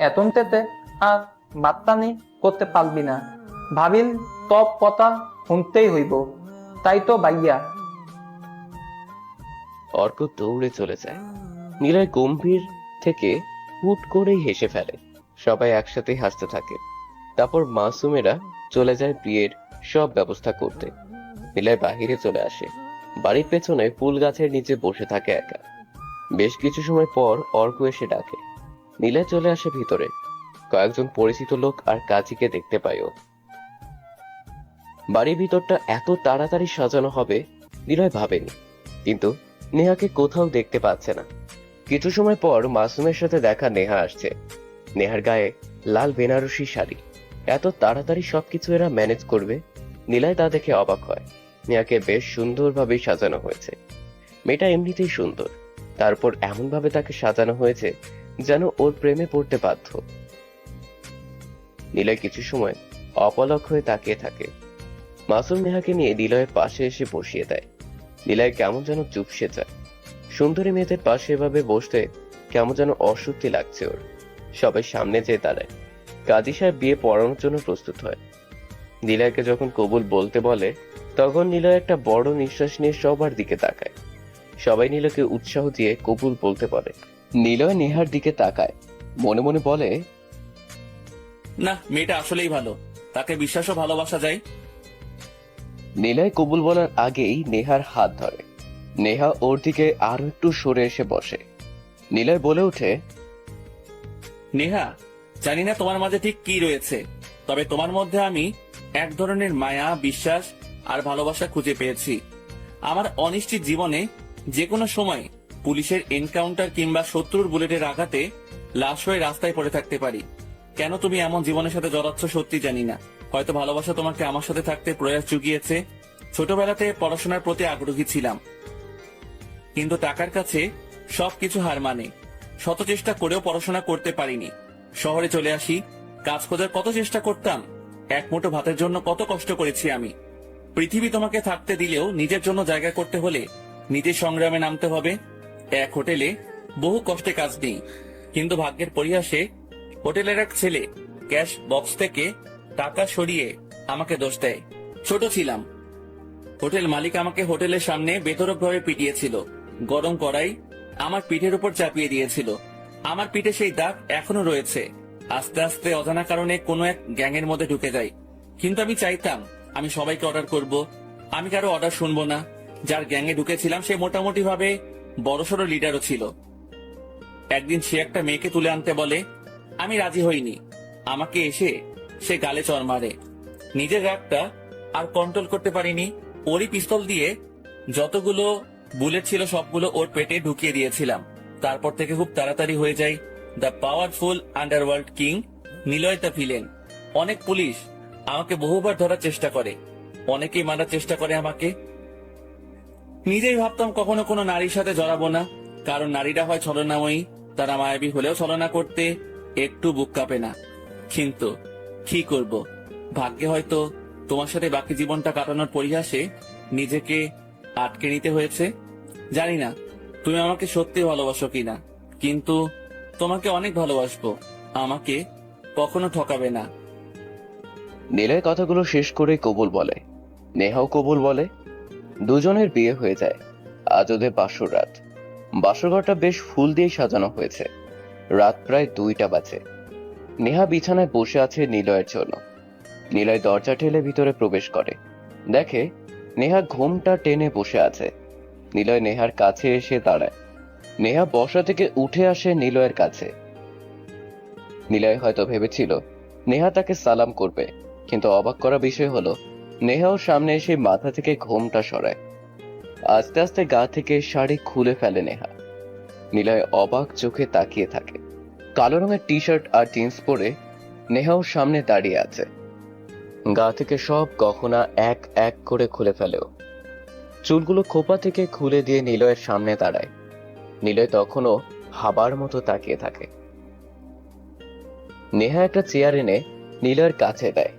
এতনতেতে আর বাত্তানি করতে পারবি না। ভাবিল তপ কথা শুনতেই হইব, তাই তো বাইয়া। অর্ক দৌড়ে চলে যায়। নীলয় গম্ভীর থেকে হুট করেই হেসে ফেলে। সবাই একসাথে হাসতে থাকে। তারপর মাসুমেরা চলে যায় বিয়ের সব ব্যবস্থা করতে। নীলয় বাহিরে চলে আসে। বাড়ির পেছনে ফুল গাছের নিচে বসে থাকে একা। বেশ কিছু সময় পর অর্ক এসে ডাকে। নীলয় চলে আসে ভিতরে। কয়েকজন পরিচিত লোক আর কাজীকে দেখতে পায় ও। বাড়ির ভিতরটা এত তাড়াতাড়ি সাজানো হবে নীলয় ভাবেনি। কিন্তু নেহাকে কোথাও দেখতে পাচ্ছে না। কিছু সময় পর মাসুমের সাথে দেখা নেহা আসছে। নেহার গায়ে লাল বেনারসি শাড়ি। এত তাড়াতাড়ি সবকিছু এরা ম্যানেজ করবে, নীলয় তা দেখে অবাক হয়। নেহাকে বেশ সুন্দরভাবে সাজানো হয়েছে। মেয়েটা এমনিতেই সুন্দর, তারপর এমন ভাবে তাকে সাজানো হয়েছে যেন ওর প্রেমে পড়তে বাধ্য। নীলয় কিছু সময় অপলক হয়ে তাকিয়ে থাকে। মাসুম নেহাকে নিয়ে নীলয়ের পাশে এসে বসিয়ে দেয়। নীলয় কেমন যেন চুপসে যায়। সুন্দরী মেয়েদের পাশে এভাবে বসতে কেমন যেন অস্বস্তি লাগছে ওর। সবাই সামনে যেয়ে দাঁড়ায়। কাজী সাহেব বিয়ে পড়ানোর জন্য প্রস্তুত হয়। নীলয়কে যখন কবুল বলতে বলে তখন নীলয় একটা বড় নিঃশ্বাস নিয়ে সবার দিকে তাকায়। সবাই নীলয়কে উৎসাহ দিয়ে কবুল বলতে বলে। নীলয় নেহার দিকে তাকায়, মনে মনে বলে, না, মেয়েটা আসলেই ভালো, তাকে বিশ্বাস ও ভালোবাসা যায়। নীলয় কবুল বলার আগেই নেহার হাত ধরে। নেহা ওর দিকে আরো একটু সরে এসে বসে। নীলয় বলে ওঠে, নেহা, জানি না তোমার মাঝে ঠিক কি রয়েছে, তবে তোমার মধ্যে আমি এক ধরনের মায়া, বিশ্বাস আর ভালোবাসা খুঁজে পেয়েছি। আমার অনিশ্চিত জীবনে যে কোনো সময় পুলিশের এনকাউন্টার কিংবা শত্রুর বুলেটের আঘাতে লাশ হয়ে রাস্তায় পড়ে থাকতে পারি। কেন তুমি এমন জীবনের সাথে জড়াচ্ছ সত্যি জানি না। হয়তো ভালোবাসা তোমাকে আমার সাথে থাকতে প্রয়াস জুগিয়েছে। ছোটবেলাতে পড়াশোনার প্রতি আগ্রহী ছিলাম, কিন্তু টাকার কাছে সবকিছু হার মানে। শত চেষ্টা করেও পড়াশোনা করতে পারিনি। শহরে চলে আসি, কাজ খোঁজার কত চেষ্টা করতাম। এক মুঠো ভাতের জন্য কত কষ্ট করেছি আমি। পৃথিবী তোমাকে থাকতে দিলেও নিজের জন্য জায়গা করতে হলে নিজের সংগ্রামে নামতে হবে। এক হোটেলে বহু কষ্টে কাজ নেই, কিন্তু ভাগ্যের পরিহাসে হোটেলের এক ছেলে ক্যাশ বক্স থেকে টাকা সরিয়ে আমাকে দোষ দেয়। ছোট ছিলাম, হোটেল মালিক আমাকে হোটেলের সামনে বেধড়কভাবে পিটিয়েছিল। গরম কড়াই আমার পিঠের উপর চাপিয়ে দিয়েছিল। আমার পিঠে সেই দাগ এখনো রয়েছে। আস্তে আস্তে অজানা কারণে কোনো এক গ্যাংয়ের মধ্যে ঢুকে যাই। কিন্তু আমি চাইতাম আমি সবাইকে অর্ডার করব, আমি কারো অর্ডার শুনবো না। যার গ্যাংয়ে ঢুকেছিলাম সে মোটামুটি ভাবে বড়সড় লিডারও ছিল। একদিন সে একটা মেয়েকে তুলে আনতে বলে। আমি রাজি হইনি। আমাকে এসে সে গালে চড় মারে। নিজের রাগটা আর কন্ট্রোল করতে পারিনি। ওরই পিস্তল দিয়ে যতগুলো বুলেট ছিল সবগুলো ওর পেটে ঢুকিয়ে দিয়েছিলাম। তারপর থেকে খুব তাড়াতাড়ি হয়ে যায় the powerful underworld king Niloy the villain. অনেক পুলিশ আমাকে বহুবার ধরার চেষ্টা করে, অনেকেই মারার চেষ্টা করে আমাকে। নিজেই ভাবতাম কখনো কোনো নারীর সাথে জড়াবো না, কারণ নারীরা হয় ছলনাময়ী, তারা মায়াবী হলেও ছলনা করতে একটু বুক কাঁপে না। কিন্তু কি করব, ভাগ্যে হয়তো তোমার সাথে বাকি জীবনটা কাটানোর পরিহাসে নিজেকে আটকে নিতে হয়েছে। জানি না তুমি আমাকে সত্যি ভালোবাসো কিনা, কিন্তু তোমাকে অনেক ভালোবাসবো। আমাকে কখনো ঠকাবে না। নিলয় কথাগুলো শেষ করে কবুল বলে, নেহাও কবুল বলে। দুজনের বিয়ে হয়ে যায়। আজ ওদের বাসর রাত। বাসরঘরটা বেশ ফুল দিয়ে সাজানো হয়েছে। রাত প্রায় 2টা বাজে। নেহা বিছানায় বসে আছে নিলয়ের জন্য। নিলয় দরজা ঠেলে ভিতরে প্রবেশ করে, দেখে নেহা ঘুমটা টেনে বসে আছে। নিলয় নেহার কাছে এসে দাঁড়ায়। নেহা বসা থেকে উঠে আসে নিলয়ের কাছে। নিলয় হয়তো ভেবেছিল নেহা তাকে সালাম করবে, কিন্তু অবাক করা বিষয় হলো নেহাও সামনে এসে মাথা থেকে ঘোমটা সরায়। আস্তে আস্তে গা থেকে শাড়ি খুলে ফেলে নেহা। নিলয় অবাক চোখে তাকিয়ে থাকে। কালো রঙের টি শার্ট আর জিন্স পরে নেহাও সামনে দাঁড়িয়ে আছে। গা থেকে সব গহনা এক এক করে খুলে ফেলেও। চুলগুলো খোপা থেকে খুলে দিয়ে নিলয়ের সামনে দাঁড়ায়। নিলয় তখনও হাবার মতো তাকিয়ে থাকে। নেহা একটা চেয়ার এনে নিলয়ের কাছে দেয়,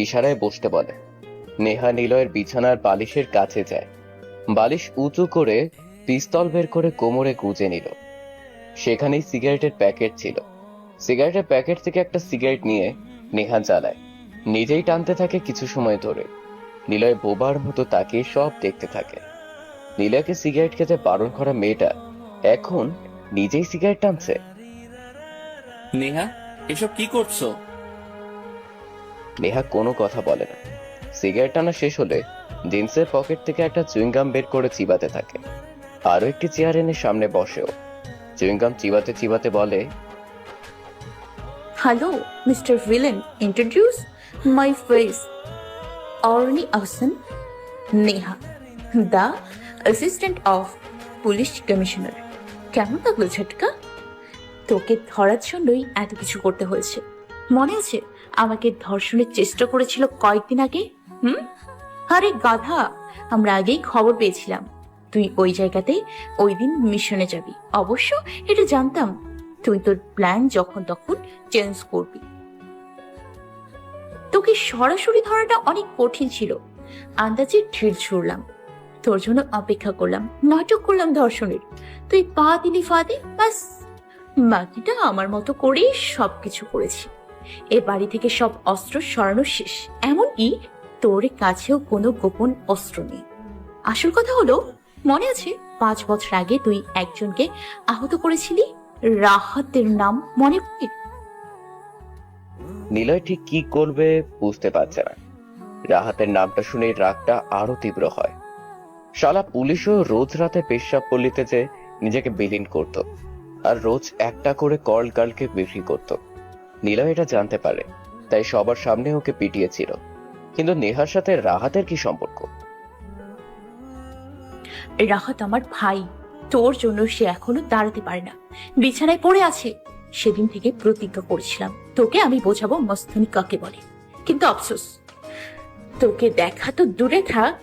ইশারায় বসতে বলে। নেহা নিলয়ের বিছানার বালিশের কাছে যায়। বালিশ উঁচু করে পিস্তল বের করে কোমরে গুজে নিল। সেখানেই সিগারেটের প্যাকেট ছিল। সিগারেটের প্যাকেট থেকে একটা সিগারেট নিয়ে নেহা জ্বালায়, নিজেই টানতে থাকে কিছু সময় ধরে। নিলয় বোবার মতো তাকিয়ে সব দেখতে থাকে। নিলয়কে সিগারেট খেতে বারণ করা মেয়েটা এখন নিজেই সিগারেট টানছে। নেহা, এসব কি করছো? নেহা কোনো কথা বলে না। সিগারেট টানা শেষ হলে জিন্সের পকেট থেকে একটা চুইংগাম বের করে চিবাতে থাকে। আরো একটি চেয়ার এনে সামনে বসেও চুইংগাম চিবাতে চিবাতে বলে, hello mister villain, introduce my face অর্নি Ahsan, Neha, the assistant of police commissioner. কেমন লাগলো ঝটকা? তোকে ধরার জন্যই এত কিছু করতে হয়েছে। মনে আছে আমাকে ধর্ষণের চেষ্টা করেছিল কয়েকদিন আগে? আরে গাধা, আমরা আগেই খবর পেয়েছিলাম তুই ওই জায়গাতে ওই দিন মিশনে যাবি। অবশ্য এটা জানতাম তুই তোর প্ল্যান যখন তখন চেঞ্জ করবি। তোকে সরাসরি ধরাটা অনেক কঠিন ছিল। আন্দাজে ঢিল ছুড়লাম, তোর জন্য অপেক্ষা করলাম, নাটক করলাম ধর্ষণের। তুই পা দিলি ফাঁদে, ব্যাস। বাকিটা আমার মতো করেই সবকিছু করেছি। এ বাড়ি থেকে সব অস্ত্র সরানো শেষ, এমনকি তোর কাছেও কোনো গোপন অস্ত্র নেই। আসল কথা হলো, মনে আছে 5 বছর আগে তুই একজনকে আহত করেছিলি? রাহাতের নাম মনে পড়ে? নিলয় ঠিক কি করবে বুঝতে পারছে না। রাহাতের নামটা শুনে রাগটা আরো তীব্র হয়। শালা পুলিশও রোজ রাতে পেশাব পল্লীতে যে নিজেকে বিলীন করত, আর রোজ একটা করে কল গার্লকে বিক্রি করত। নিলয় এটা জানতে পারে, তাই সবার সামনে ওকে পিটিয়েছিল। কিন্তু নেহার সাথে রাহাতের কি সম্পর্ক? রাহাত আমার ভাই, তোর জন্য সে এখনো দাঁড়াতে পারে না, বিছানায় পড়ে আছে। সেদিন থেকে প্রতিজ্ঞা করেছিলাম তোকে আমি বোঝাবো মস্তানি কাকে বলে, কিন্তু আফসোস তোকে দেখা তো দূরে থাক,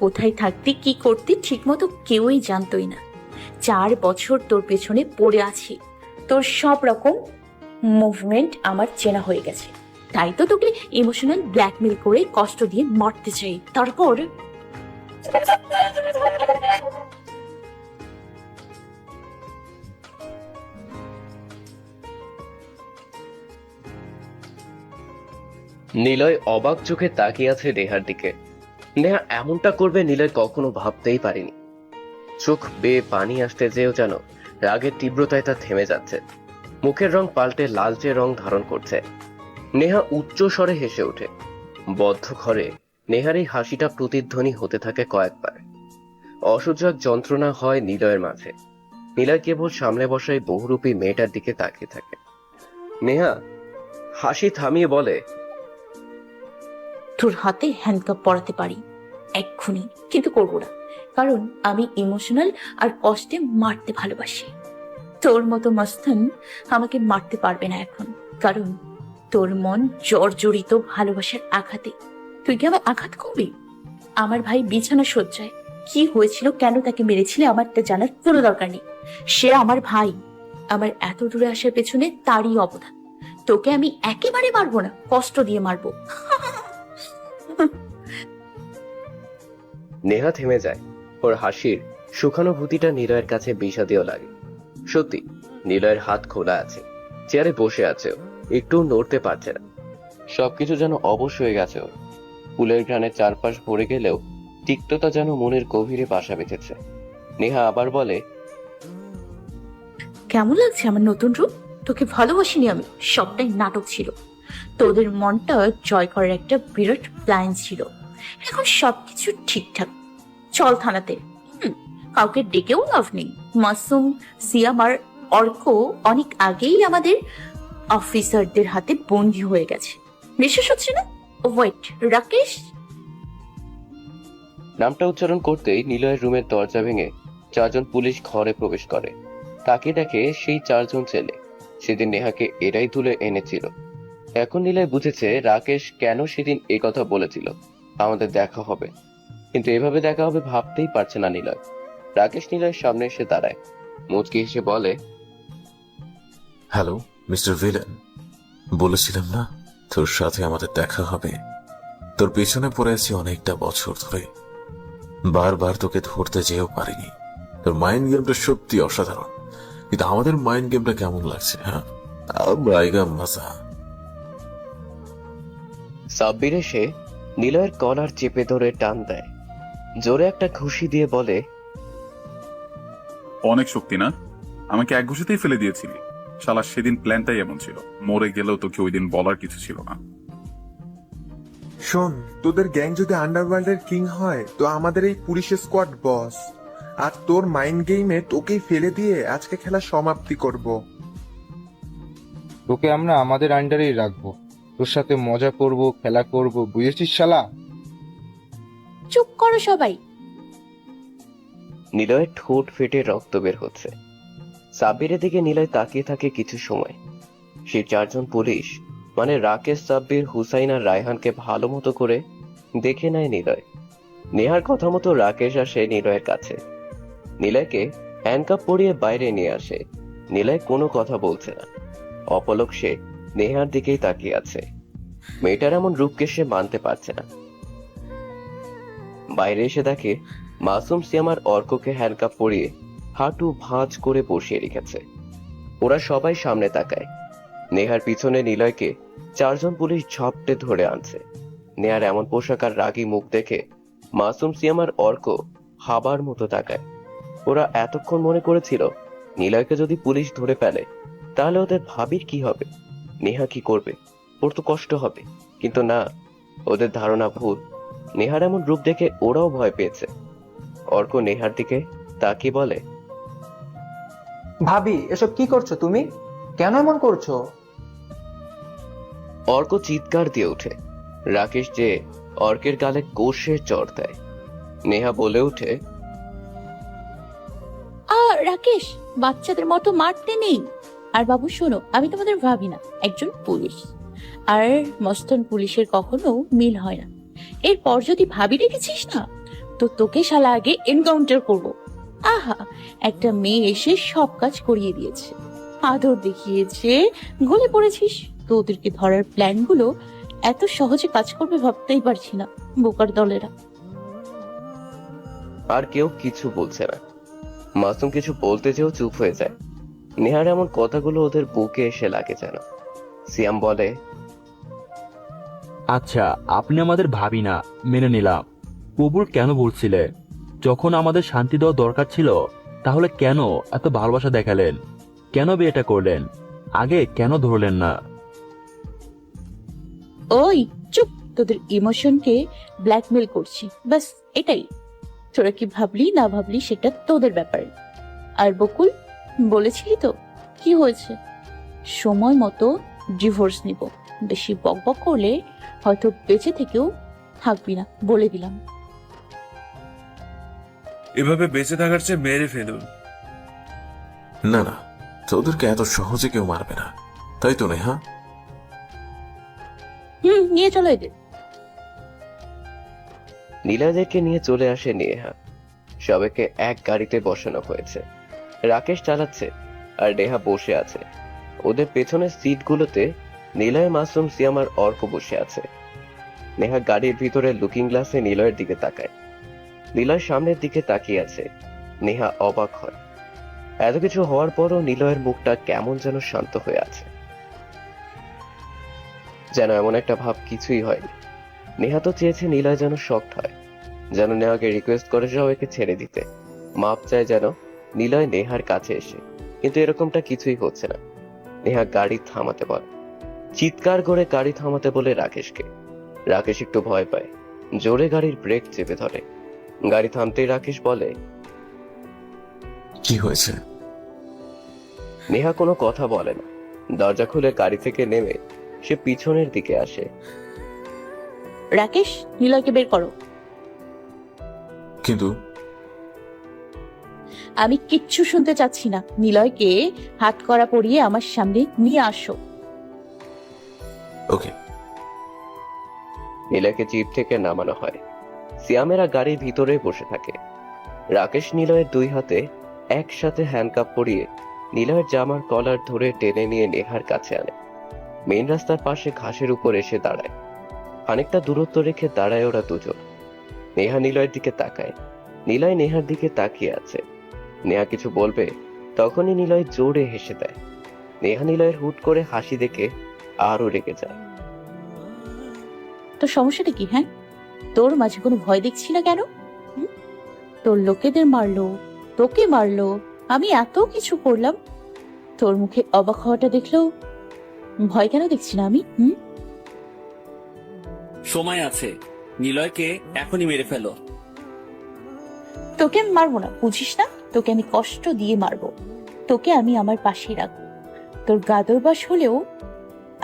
কোথায় থাকতি কি করতি ঠিক মতো কেউই জানতই না। 4 বছর তোর পেছনে পড়ে আছি, তোর সব রকম মুভমেন্ট আমার চেনা হয়ে গেছে। তাই তো তোকে ইমোশনাল ব্ল্যাকমেল করে কষ্ট দিয়ে মারতে চাই। তারপর নিলয় অবাক চোখে তাকিয়ে আছে নেহার দিকে। নেহা এমনটা করবে নিলয় কখনো ভাবতেই পারেনি। চোখ বেয়ে পানি আসতে যেও যেন রাগের তীব্রতায় তা থেমে যাচ্ছে। মুখের রং পাল্টে লালচে রং ধারণ করছে। নেহা উচ্চ স্বরে হেসে ওঠে। বদ্ধ ঘরে নেহার এই হাসিটা প্রতিধ্বনি হতে থাকে কয়েকবার। অসহ্য এক যন্ত্রণা হয় নিলয়ের মাঝে। নিলয় কেবল সামনে বসা এই বহুরূপী মেয়েটার দিকে তাকিয়ে থাকে। নেহা হাসি থামিয়ে বলে, তোর হাতে হ্যান্ডকাপ পরাতে পারি এক্ষুনি, কিন্তু করবো না, কারণ আমি ইমোশনাল আর কষ্টে মারতে ভালোবাসি। তোর মতো মস্তান আমাকে মারতে পারবে না এখন, কারণ তোর মন জর্জরিত ভালোবাসার আঘাতে। তুই কি আমার আঘাত করবি? আমার ভাই বিছানা সজ্জায় কি হয়েছিল, কেন তাকে মেরেছিলে, আমার তা জানার কোনো দরকার নেই। সে আমার ভাই, আমার এত দূরে আসার পেছনে তারই অবদান। তোকে আমি একেবারে মারবো না, কষ্ট দিয়ে মারবো। নেহা থেমে যায়। ওর হাসির সুখানুভূতিটা নিলয়ের কাছে বিষাদেও লাগে। সত্যি নিলয়ের হাত খোলা আছে, চেয়ারে বসে আছে, একটু নড়তে পারছে না। সবকিছু যেন অবশ হয়ে গেছে ওর। ফুলের ঘ্রাণে চারপাশ ভরে গেলেও তিক্ততা যেন মনের গভীরে বাসা বেঁধেছে। নেহা আবার বলে, কেমন লাগছে আমার নতুন রূপ? তোকে ভালোবাসিনি আমি, সবটাই নাটক ছিল। তোদের মনটা জয় করার একটা বিরাট প্ল্যান ছিল। এখন সবকিছু ঠিকঠাক। চল থানাতে। কাউকে ডেকেও লাভ নেই। মাসুম, সিয়াম আর অর্ক অনেক আগেই আমাদের অফিসারদের হাতে বন্দী হয়ে গেছে। বিশ্বাস হচ্ছে না? ওয়েট, রাকেশ। নামটা উচ্চারণ করতেই নিলয়ের রুমের দরজা ভেঙে 4 জন পুলিশ ঘরে প্রবেশ করে। তাকে দেখে সেই 4 জন ছেলে সেদিন নেহাকে এরাই তুলে এনেছিল। এখন নিলয় বুঝেছে রাকেশ কেন সেদিন এই কথা বলেছিল, আমাদের দেখা হবে। কিন্তু এভাবে দেখা হবে ভাবতেই পারছে না নিলয়। রাকেশ নিলয়ের সামনে এসে দাঁড়ায়, মুচকি হেসে বলে, হ্যালো মিস্টার ভিলেন, বলেছিলাম না তোর সাথে আমাদের দেখা হবে। তোর পেছনে পড়ে আছি অনেকটা বছর ধরে, বারবার তোকে ধরতে যেও পারিনি। তোর মাইন্ড গেমটা সত্যি অসাধারণ, কিন্তু আমাদের মাইন্ড গেমটা কেমন লাগছে? হ্যাঁ, আইগা মজা। সাব্বির এসে নিলয়ের কলার চেপে ধরে টান দেয়, জোরে একটা ঘুষি দিয়ে বলে, অনেক শক্তি না? আমাকে এক ঘুষিতেই ফেলে দিয়েছিলি। শালা সেদিন প্ল্যানটাই এমন ছিল, মরে গেলেও তোকে ওই দিন বলার কিছু ছিল না। শোন, তোদের গ্যাং যদি আন্ডারওয়ার্ল্ডের কিং হয় তো আমাদের এই পুলিশ স্কোয়াড বস। আর তোর মাইন্ড গেমে তোকেই ফেলে দিয়ে আজকে খেলা সমাপ্তি করব। তোকে আমরা আমাদের আন্ডারেই রাখবো, তোর সাথে মজা করব, খেলা করব, বুঝেছিস শালা? চুপ করো সবাই। নিলয়ের ঠোঁট ফেটে রক্ত বের হচ্ছে। সাব্বিরের দিকে নিলয় তাকিয়ে থাকে কিছু সময়। সেই 4 জন পুলিশ মানে রাকেশ, সাব্বির, হুসাইন আর রায়হানকে ভালো মতো করে দেখে নেয় নিলয়। নেহার কথা মতো রাকেশ আসে নিলয়ের কাছে, নিলয়কে হ্যান্ডকাপ পরিয়ে বাইরে নিয়ে আসে। নিলয় কোনো কথা বলছে না, অপলক সে নেহার দিকেই তাকিয়ে আছে। মেয়েটার এমন রূপকে সে মানতে পারছে না। বাইরে এসে দেখে মাসুম, সিয়াম আর অর্ককে হ্যান্ডকাপ পরিয়ে হাঁটু ভাঁজ করে বসিয়ে রেখেছে। ওরা সবাই সামনে তাকায়। নেহার পিছনে নিলয়কে 4 জন পুলিশ ঝপটে ধরে আনছে। নেহার এমন পোশাক আর রাগী মুখ দেখে মাসুম, সিয়াম আর অর্ক হাবার মতো তাকায়। ওরা এতক্ষণ মনে করেছিল নিলয়কে যদি পুলিশ ধরে ফেলে তাহলে ওদের ভাবির কি হবে, নেহা কি করবে, ওর তো কষ্ট হবে। কিন্তু না, ওদের ধারণা ভুল। নেহার এমন রূপ দেখে ওরাও ভয় পেয়েছে। অর্ক নেহার দিকে তাকিয়ে বলে, ভাবি, এসব কি করছো তুমি? কেন এমন করছো? অর্ক চিৎকার দিয়ে ওঠে। রাকেশ যে অর্কের গালে কষে চড় দেয়। নেহা বলে ওঠে, রাকেশ, বাচ্চাদের মতো মারতে নেই। আর বাবু শোনো, আমি তোমাদের ভাবি না, একজন পুলিশ। আর মস্তান পুলিশের কখনো মিল হয় না। এরপর যদি ভাবি রেখেছিস না, তো তোকে শালা আগে এনকাউন্টার করব। আহা, একটা মেয়ে এসে সব কাজ করিয়ে দিয়েছে, আদর দেখিয়েছে, গলে পড়েছিস। তো ওদেরকে ধরার প্ল্যান গুলো এত সহজে কাজ করবে ভাবতেই পারছি না, বোকার দলেরা। আর কেউ কিছু বলছে না। মাসুম কিছু বলতে চেয়েও চুপ হয়ে যায়। নেহার এমন কথাগুলো ওদের বুকে এসে লাগে যেন। সিয়াম বলে, আচ্ছা, আপনি আমাদের ভাবি না, মেনে নিলাম। কবুল কেন বলছিলে? যখন আমাদের শান্তি দেওয়া দরকার ছিল, তাহলে কেন এত ভালোবাসা দেখালেন? কেন বিয়েটা করলেন? আগে কেন ধরলেন না? ওই চুপ, তোদের ইমোশনকে ব্ল্যাকমেল করছি, বাস এটাই। তোরা কি ভাবলি না ভাবলি সেটা তোদের ব্যাপার। আর বকুল, বলেছিলি তো কি হয়েছে? সময় মতো ডিভোর্স নিব। বেশি বকবক করলে হয়তো বেঁচে থেকেও থাকবি না, বলে দিলাম। এভাবে বেঁচে থাকার চেয়ে মেরে ফেলুন। না না, তোদেরকে এত সহজে কেউ মারবে না, তাই তো নেহা? নিয়ে চলো এদের। নীলাদেরকে নিয়ে চলে আসে নেহা। সবাইকে এক গাড়িতে বসানো হয়েছে। রাকেশ চালাচ্ছে আর নেহা বসে আছে। ওদের পেছনের সিটগুলোতে নিলয়, মাসুম, সিয়াম আর অর্ক বসে আছে। নেহা গাড়ির ভিতরে লুকিং গ্লাসে নিলয়ের দিকে তাকায়। নিলয় সামনের দিকে তাকিয়ে আছে। নেহা অবাক হয়। এত কিছু হওয়ার পরও নিলয়ের মুখটা কেমন যেন শান্ত হয়ে আছে, যেন এমন একটা ভাব কিছুই হয়নি। নেহা তো চেয়েছে নিলয় যেন শক্ট হয়, যেন নেহাকে রিকোয়েস্ট করে সবাইকে ছেড়ে দিতে, মাপ চায় যেন নিলয় নেহার কাছে এসে। কিন্তু এরকমটা কিছুই হচ্ছে না। নেহা গাড়ি থামাতে বলে, চিৎকার করে গাড়ি থামাতে বলে রাকেশকে। রাকেশ একটু ভয় পায়, জোরে গাড়ির ব্রেক চেপে ধরে। গাড়ি থামতেই রাকেশ বলে, কি হয়েছে? নেহা কোনো কথা বলে না। দরজা খুলে গাড়ি থেকে নেমে সে পিছনের দিকে আসে। রাকেশ, নিলয়কে বের করো। কিন্তু আমি কিচ্ছু শুনতে চাচ্ছি না। নিলয়কে হাত করা পরিয়ে আমার সামনে নিয়ে আসো। ওকে। নিলয়কে জিপ থেকে নামানো হয়। সিয়ামেরা গাড়ির ভিতরে বসে থাকে। রাকেশ নিলয়ের দুই হাতে একসাথে হ্যান্ডকাপ পরিয়ে নিলয়ের জামার কলার ধরে টেনে নিয়ে নেহার কাছে আনে। মেইন রাস্তার পাশে ঘাসের উপর এসে দাঁড়ায়। খানিকটা দূরত্ব রেখে দাঁড়ায় ওরা দুজন। নেহা নিলয়ের দিকে তাকায়। নিলয় নেহার দিকে তাকিয়ে আছে। নেহা কিছু বলবে, তখনই নিলয় জোরে হেসে দেয়। নেহা নিলয়ের হুট করে হাসি দেখে আরো রেগে যায়। তোর সমস্যাটা কি? হ্যাঁ, তোর মাঝে কোনো ভয় দেখছি না কেন? তোর লোকেদের মারলো, তোকে মারলো, আমি এত কিছু করলাম, তোর মুখে অবাক হওয়াটা দেখলেও ভয় কেন দেখছি না আমি? সময় আছে, নিলয়কে এখনই মেরে ফেলো। তোকে আমি মারবো না, বুঝিস না? তোকে আমি কষ্ট দিয়ে মারবো। তোকে আমি আমার পাশেই রাখবো। তোর গাদরবাস হলেও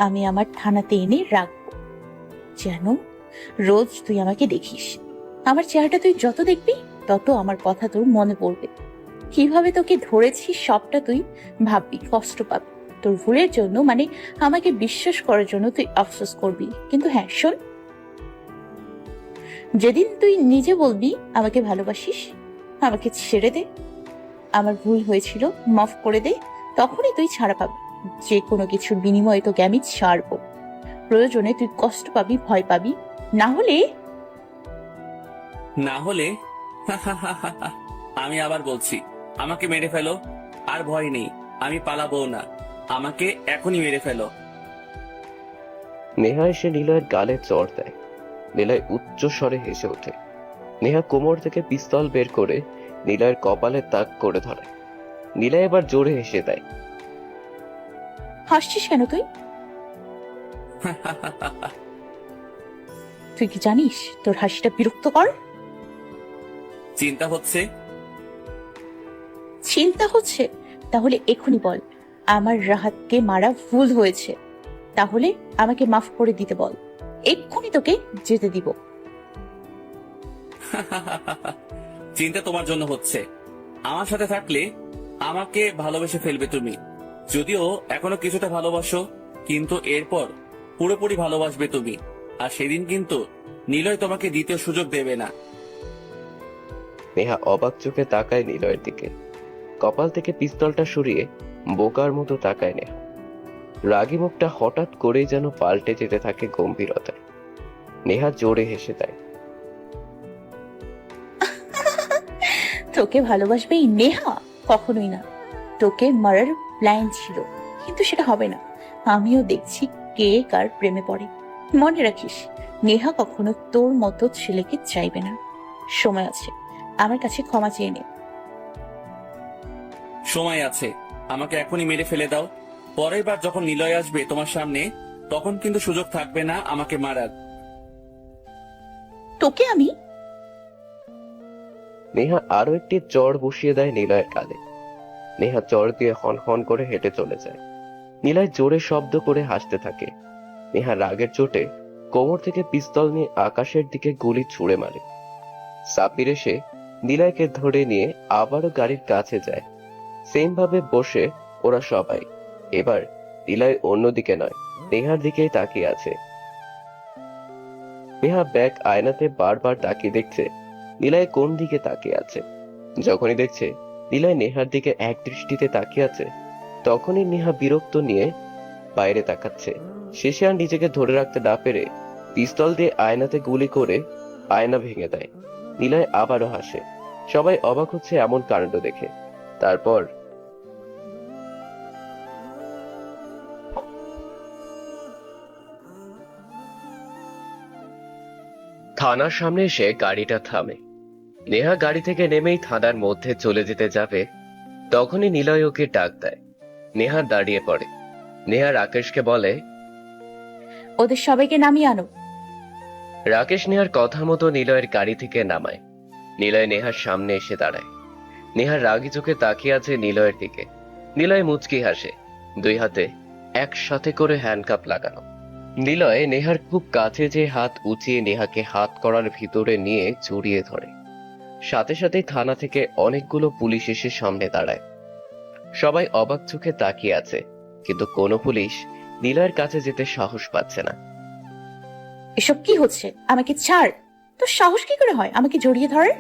আমি আমার থানাতে এনে রাখবো, যেন রোজ তুই আমাকে দেখিস। আমার চেহারাটা তুই যত দেখবি তত আমার কথা তোর মনে পড়বে। কিভাবে তোকে ধরেছি সবটা তুই ভাববি, কষ্ট পাবি। তোর ভুলের জন্য, মানে আমাকে বিশ্বাস করার জন্য তুই আফসোস করবি। কিন্তু হ্যাঁ শোন, যেদিন তুই নিজে বলবি আমাকে ভালোবাসিস, আমাকে ছেড়ে দে, আমার ভুল হয়েছিল, মাফ করে দে, তখনই তুই ছাড়া পাবি। যে কোনো কিছুর বিনিময়ে তোকে আমি ছাড়বো। প্রয়োজনে তুই কষ্ট পাবি, ভয় পাবি, না হলে আমি আবার বলছি, আমাকে মেরে ফেলো, আর ভয় নেই, আমি পালাবো না, আমাকে এখনই মেরে ফেলো। নেহা এসে নিলয়ের গালে চড় দেয়। নিলয় উচ্চ স্বরে হেসে ওঠে। নেহা কোমর থেকে পিস্তল বের করে নিলয়ের কপালে তাক করে ধরে। নিলয় এবার জোরে হেসে দেয়। হাসছিস কেন তুই? তুই কি জানিস তোর হাসিটা বিরক্ত কর? চিন্তা হচ্ছে? চিন্তা হচ্ছে? তাহলে এখনই বল আমার রাহাতকে মারা ভুল হয়েছে। তাহলে আমাকে মাফ করে দিতে বল, এক্ষুনি তোকে যেতে দিব। চিন্তা তোমার জন্য হচ্ছে। আমার সাথে থাকলে আমাকে ভালোবেসে ফেলবে তুমি। যদিও এখনো কিছুটা ভালোবাসো, কিন্তু এরপর পুরোপুরি ভালোবাসবে তুমি। আর সেদিন কিন্তু নিলয় তোমাকে দ্বিতীয় সুযোগ দেবে না। নেহা অবাক চোখে তাকায় নিলয়ের দিকে। কপাল থেকে পিস্তলটা সরিয়ে বোকার মতো তাকায় নেহা। রাগী মুখটা হঠাৎ করেই যেন পাল্টে যেতে থাকে গম্ভীরতায়। নেহা জোরে হেসে দেয়। তোকে ভালোবাসবে এই নেহা? কখনোই না। তোকে মারার প্ল্যান ছিল, কিন্তু সেটা হবে না। আমিও দেখছি কে কার প্রেমে পড়ে। মনে রাখিস, নেহা কখনো তোর মতো ছেলেকে চাইবে না। সময় আছে, আমার কাছে ক্ষমা চেয়ে নে। সময় আছে, আমাকে এখনই মেরে ফেলে দাও। পরের বার যখন নিলয় আসবে তোমার সামনে, তখন কিন্তু সুযোগ থাকবে না আমাকে মারার। তোকে আমি। নেহা আরো একটি চড় বসিয়ে দেয় নিলয়ের কাঁধে। নেহা চড় দিয়ে হন হন করে হেঁটে চলে যায়। নিলয় জোরে শব্দ করে হাসতে থাকে। নেহা রাগের চোটে কোমর থেকে পিস্তল নিয়ে আকাশের দিকে গুলি ছুঁড়ে মারে। সাপির এসে নিলয়কে ধরে নিয়ে আবারও গাড়ির কাছে যায়। সেম ভাবে বসে ওরা সবাই। এবার নিলয় অন্যদিকে নয়, নেহার দিকেই তাকিয়ে আছে। নেহা ব্যাগ আয়নাতে বারবার তাকিয়ে দেখছে নিলয় কোন দিকে তাকিয়ে আছে। যখনই দেখছে নিলয় নেহার দিকে এক দৃষ্টিতে তাকিয়ে আছে, তখনই নেহা বিরক্ত নিয়ে বাইরে তাকাচ্ছে। শেষে আর নিজেকে ধরে রাখতে না পেরে পিস্তল দিয়ে আয়নাতে গুলি করে আয়না ভেঙে দেয়। নিলয় আবারও হাসে। সবাই অবাক হচ্ছে এমন কাণ্ড দেখে। তারপর থানার সামনে এসে গাড়িটা থামে। নেহা গাড়ি থেকে নেমেই থানার মধ্যে চলে যেতে যাবে, তখনই নিলয় ওকে ডাক দেয়। নেহা দাঁড়িয়ে পড়ে। নেহা রাকেশকে বলে, ওদের সবাইকে নামিয়ে আনো। রাকেশ নেহার কথা মতো নিলয়ের গাড়ি থেকে নামায়। নিলয় নেহার সামনে এসে দাঁড়ায়। নেহার রাগি চোখে তাকিয়ে আছে নিলয়ের দিকে। নিলয় মুচকি হাসে, দুই হাতে একসাথে করে হ্যান্ডকাপ লাগানো। নিলয় নেহার খুব কাছে যে হাত উঁচিয়ে নেহাকে হাত করার ভিতরে নিয়ে জড়িয়ে ধরে। সাথে সাথেই থানা থেকে অনেকগুলো পুলিশ এসে সামনে দাঁড়ায়। সবাই অবাক চোখে তাকিয়ে আছে, কিন্তু কোনো পুলিশ নিলয়ের কাছে যেতে সাহস পাচ্ছে না। এসব কি হচ্ছে? আমাকে ছাড়। তোর সাহস কি করে হয় আমাকে জড়িয়ে ধরার?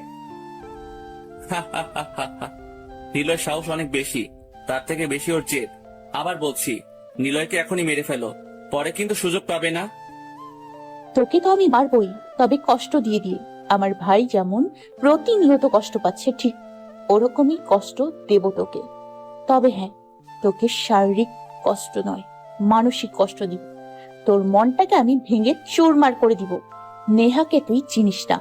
নিলয়ের সাহস অনেক বেশি, তার থেকে বেশি ওর জেদ। আবার বলছি, নিলয়কে এখনই মেরে ফেলো, পরে কিন্তু সুযোগ পাবে না। তোকে তো আমি মারবই, তবে কষ্ট দিয়ে দিয়ে। আমার ভাই যেমন প্রতিনিয়ত কষ্ট পাচ্ছে, ঠিক ওরকমই কষ্ট দেব তোকে। তবে হ্যাঁ, তোকে শারীরিক কষ্ট নয়, মানসিক কষ্ট দিব। তোর মনটাকে আমি ভেঙে চুরমার করে দিব। নেহাকে তুই চিনিস না।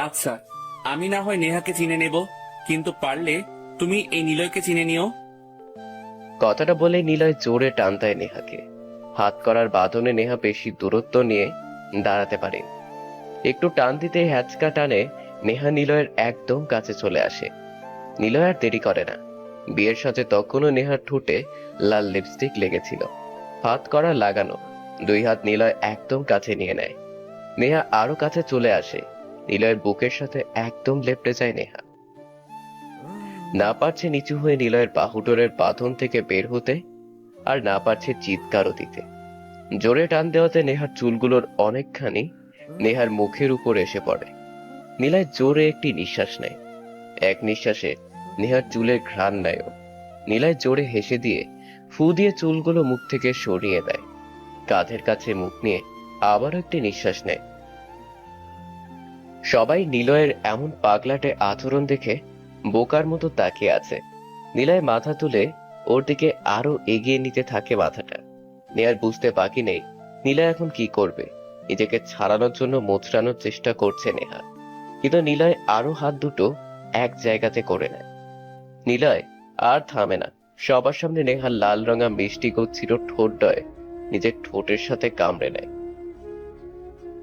আচ্ছা, আমি না হয় নেহাকে চিনে নেব, কিন্তু পারলে তুমি এই নিলয়কে চিনে নিও। কথাটা বলে নিলয় জোরে টান দেয় নেহাকে। হাত করার বাঁধনে নেহা বেশি দূরত্ব নিয়ে দাঁড়াতে পারে। একটু টান দিতে হ্যাচকা টানে নেহা নিলয়ের একদম কাছে চলে আসে। নিলয় আর দেরি করে না। বিয়ের সাথে তখনও নেহার ঠোঁটে লাল লিপস্টিক লেগেছিল। হাত করা লাগানো, দুই হাত নিলয় একদম কাছে নিয়ে নেয়। নেহা আরো কাছে চলে আসে। নিলয়ের বুকের সাথে একদম লেপটে যায় নেহা। না পারছে নিচু হয়ে নিলয়ের বাহুডোরের বাঁধন থেকে বের হতে, আর না পারছে চিৎকারও দিতে। জোরে টান দেওয়াতে নেহার চুলগুলোর অনেকখানি নেহার মুখের উপর এসে পড়ে। নিলয় জোরে একটি নিঃশ্বাস নেয়। এক নিঃশ্বাসে নেহার চুলের ঘ্রাণ নেয়। নিলয় জোরে হেসে দিয়ে ফু দিয়ে চুলগুলো মুখ থেকে সরিয়ে দেয়। কাঁধের কাছে মুখ নিয়ে আবার একটি নিঃশ্বাস নেয়। সবাই নিলয়ের এমন পাগলাটে আচরণ দেখে বোকার মতো তাকিয়ে আছে। নিলয় মাথা তুলে ওর দিকে আরো এগিয়ে নিতে থাকে মাথাটা। নেহার বুঝতে বাকি নেই নিলয় এখন কি করবে। নিজেকে ছাড়ানোর জন্য মোচড়ানোর চেষ্টা করছে নেহা, কিন্তু নিলয় আরো হাত দুটো এক জায়গাতে করে নেয়। নিলয় আর থামে না। সবার সামনে নেহার লাল রঙা মিষ্টি গচ্ছির ঠোঁটডয় নিজের ঠোঁটের সাথে কামড়ে নেয়।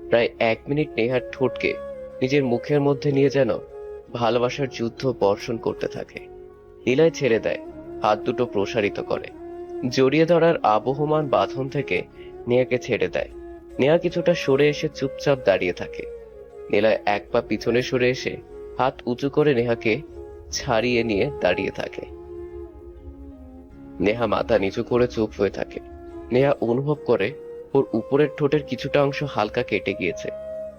প্রায় 1 মিনিট নেহার ঠোঁটকে নিজের মুখের মধ্যে নিয়ে যেন ভালোবাসার যুদ্ধ বর্ষণ করতে থাকে। নিলয় ছেড়ে দেয়, হাত দুটো প্রসারিত করে। জড়িয়ে ধরার আবহমান বাঁধন থেকে নেহাকে ছেড়ে দেয়। নেহা কিছুটা সরে এসে চুপচাপ দাঁড়িয়ে থাকে। নিলয় এক পা পিছনে সরে এসে হাত উঁচু করে নেহাকে ছাড়িয়ে নিয়ে দাঁড়িয়ে থাকে। নেহা মাথা নিচু করে চুপ হয়ে থাকে। নেহা অনুভব করে ওর উপরের ঠোঁটের কিছুটা অংশ হালকা কেটে গিয়েছে,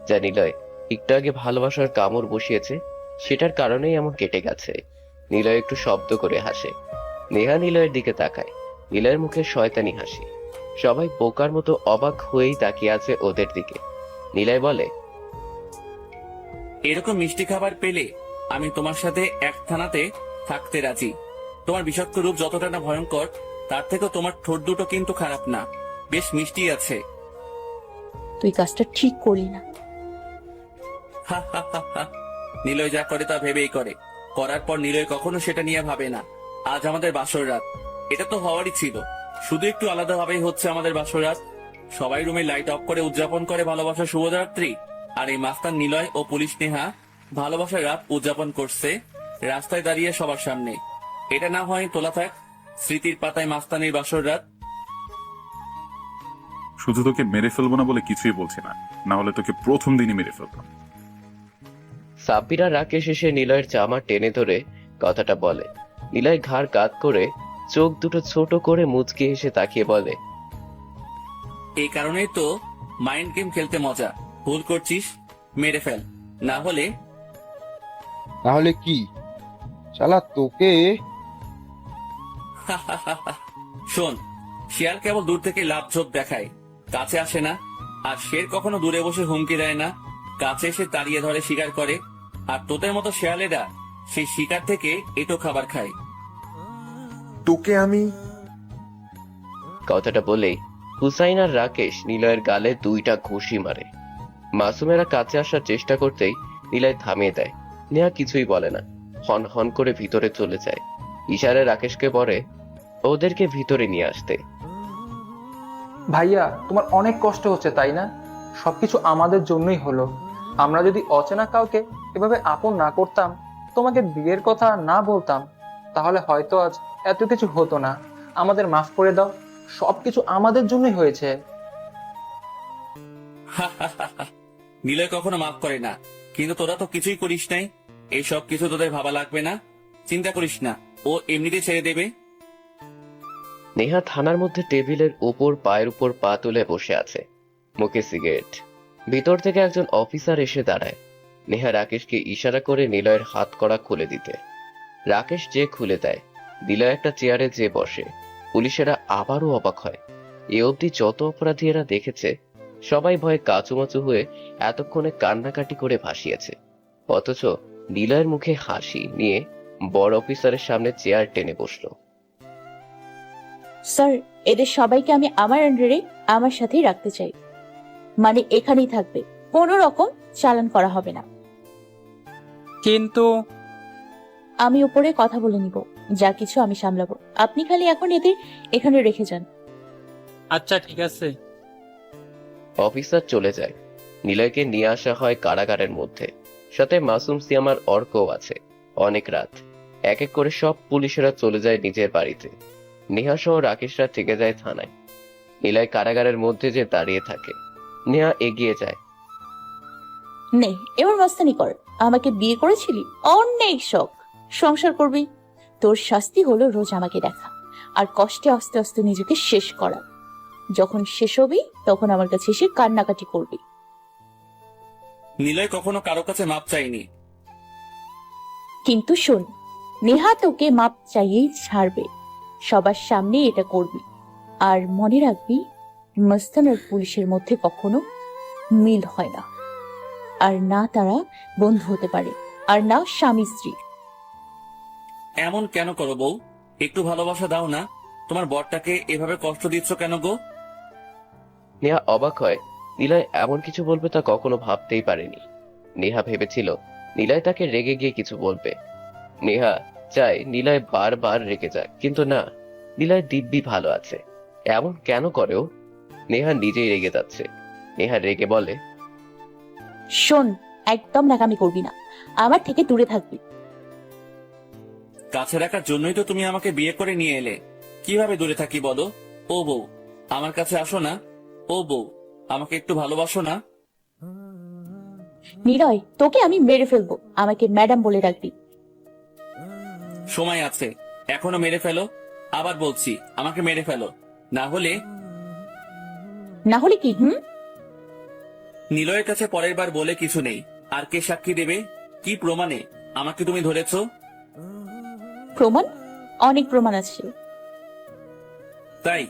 যা নিলয় একটু আগে ভালোবাসার কামড় বসিয়েছে সেটার কারণেই এমন কেটে গেছে। নিলয় একটু শব্দ করে হাসে। নেহা নিলয়ের দিকে তাকায়। নিলয়ের মুখে শয়তানি হাসি। সবাই বোকার মতো অবাক হয়েই তাকিয়ে আছে ওদের দিকে। নিলয় বলে, এরকম মিষ্টি খাবার পেলে আমি তোমার সাথে এক থানাতে থাকতে রাজি। তোমার বিষাক্ত রূপ যতটা না ভয়ঙ্কর, তার থেকেও তোমার ঠোঁট দুটো কিন্তু খারাপ না, বেশ মিষ্টি আছে। তুই কাজটা ঠিক করলি না। নিলয় যা করে তা ভেবেই করে, করার পর নিলয় কখনো সেটা নিয়ে ভাবে না। আজ আমাদের বাসর রাত, এটা তো হওয়ারই ছিল, শুধু একটু আলাদা ভাবেই হচ্ছে আমাদের বাসর রাত। সবাই রুমে লাইট অফ করে উদযাপন করে ভালোবাসার শুভরাত্রি। আর এই মাস্তান নিলয় ও পুলিশ নেহা ভালোবাসার রাত উদযাপন করছে রাস্তায় দাঁড়িয়ে সবার সামনে। এটা না হয় তোলা থাক, স্মৃতির পাতায় মাস্তানির বাসর রাত। শুধু তোকে মেরে ফেলবো না বলে কিছুই বলছি না, না হলে তোকে প্রথম দিনই মেরে ফেলতাম। সাব্বির আর রাকেশ এসে নিলয়ের জামা টেনে ধরে কথাটা বলে। নিলয় ঘাড় কাত করে চোখ দুটো ছোট করে মুচকি হেসে তাকিয়ে বলে, এই কারণেই তো মাইন্ড গেম খেলতে মজা। ভুল করছিস, মেরে ফেল, না হলে তাহলে কি? শালা তোকে। শোন, শিয়াল কেবল দূর থেকে লাভ ঝোপ দেখায়, কাছে আসে না। আর শের কখনো দূরে বসে হুমকি দেয় না, কাছে এসে তাড়িয়ে ধরে শিকার করে। আর তোদের মতো শেয়ালেরা সেই শিকার থেকে এটো খাবার খায়। তোকে আমি কথাটা বলেই হুসাইন আর রাকেশ নিলয়ের গালে 2টা ঘুষি মারে। মাসুমেরা কাছে আসার চেষ্টা করতেই নিলয় থামিয়ে দেয়। নেহা কিছুই বলে না, হন হন করে ভিতরে চলে যায়। ইশারায় রাকেশকে বলে ওদেরকে ভিতরে নিয়ে আসতে। ভাইয়া, তোমার অনেক কষ্ট হচ্ছে তাই না? সবকিছু আমাদের জন্যই হলো। আমরা যদি অচেনা কাউকে এভাবে আপন না করতাম, তোমাকে বিয়ের কথা না বলতাম, তাহলে হয়তো আজ এত কিছু হতো না। আমাদের মাফ করে দাও, সবকিছু আমাদের জন্যই হয়েছে। নিলয় কখনো মাফ করে না, কিন্তু তোরা তো কিছুই করিস নাই। এই সব কিছু তোদের ভাবা লাগবে না, চিন্তা করিস না, ও এমনিতে ছেড়ে দেবে। নেহা থানার মধ্যে টেবিলের উপর পায়ের উপর পা তুলে বসে আছে, মুখে সিগারেট। ভিতর থেকে একজন অফিসার এসে দাঁড়ায়। নেহা রাকেশকে ইশারা করে নিলয়ের হাত কড়া খুলে দিতে। রাকেশ যে খুলে দেয়, নিলয় একটা চেয়ারে যে বসে। পুলিশেরা আবারও অবাক হয়। এ অবধি যত অপরাধী এরা দেখেছে, সবাই ভয়ে কাচুমাচু হয়ে এতক্ষণে কান্নাকাটি করে ভাসিয়েছে। অথচ নিলয়ের মুখে হাসি নিয়ে বড় অফিসারের সামনে চেয়ার টেনে বসলো। স্যার, এদের সবাইকে আমি আমার আন্ডারে আমার সাথেই রাখতে চাই। মানে এখানেই থাকবে, কোনো রকম চালান করা হবে না। কিন্তু আমি উপরে কথা বলে নিব, যা কিছু আমি সামলাবো। আপনি খালি এখন এদের এখানে রেখে যান। আচ্ছা, ঠিক আছে। অফিসার চলে যায়। নিলয়কে নিয়ে আসা হয় কারাগারের মধ্যে। সাথে মাসুম, সিয়াম আর অর্কও আছে। অনেক রাত। এক এক করে সব পুলিশেরা চলে যায় নিজের বাড়িতে। নেহা সহ রাকেশরা থেকে যায় থানায়। নিলয় কারাগারের মধ্যে যে দাঁড়িয়ে থাকে। নেহা এগিয়ে যায়। নে, এবার মাস্তানি কর। আমাকে বিয়ে করেছিলি, অনেক শখ, সংসার করবি। তোর শাস্তি হলো রোজ আমাকে দেখা আর কষ্টে আস্তে আস্তে নিজেকে শেষ করা। যখন শেষ হবি তখন আমার কাছে এসে কান্নাকাটি করবি। নিলয় কখনো কারো কাছে মাপ চাইনি। কিন্তু শোন, নেহা তোকে মাপ চাইয়েই ছাড়বে। সবার সামনে এটা করবি। আর মনে রাখবি, মস্তান আর পুলিশের মধ্যে কখনো মিল হয় না। আর না তারা বন্ধু হতে পারে, আর না স্বামী স্ত্রী। এমন কেন করো বউ? একটু ভালোবাসা দাও না। তোমার বরটাকে এভাবে কষ্ট দিচ্ছ কেন গো? নেহা অবাক হয়। নিলয় এমন কিছু বলবে তা কখনো ভাবতেই পারেনি। নেহা ভেবেছিল নিলয় তাকে রেগে গিয়ে কিছু বলবে। নেহা চায় নিলয় বারবার রেগে যাক, কিন্তু না, নিলয় দিব্যি ভালো আছে। এমন কেন করেও? নেহা নিজেই রেগে যাচ্ছে। নেহা রেগে বলে, শোন, একদম নাকামি করবি না, আমার থেকে দূরে থাকবি। কাছে রাখার জন্যই তো তুমি আমাকে বিয়ে করে নিয়ে এলে। কিভাবে দূরে থাকি বলো? ও বউ, আমার কাছে আসো না। ও বউ, আমাকে একটু ভালোবাসো না। নিলয়, তোকে আমি মেরে ফেলবো, আমাকে ম্যাডাম বলে রাখবি। সময় আছে, এখনো মেরে ফেলো। আবার বলছি, আমাকে মেরে ফেলো, না হলে না হলে কি? নিলয়ের কাছে পরের বার বলে কিছু নেই। আর কে সাক্ষী দেবে? কি প্রমাণে আমাকে তুমি ধরেছো? প্রমাণ? অনেক প্রমাণ আছে। তাই?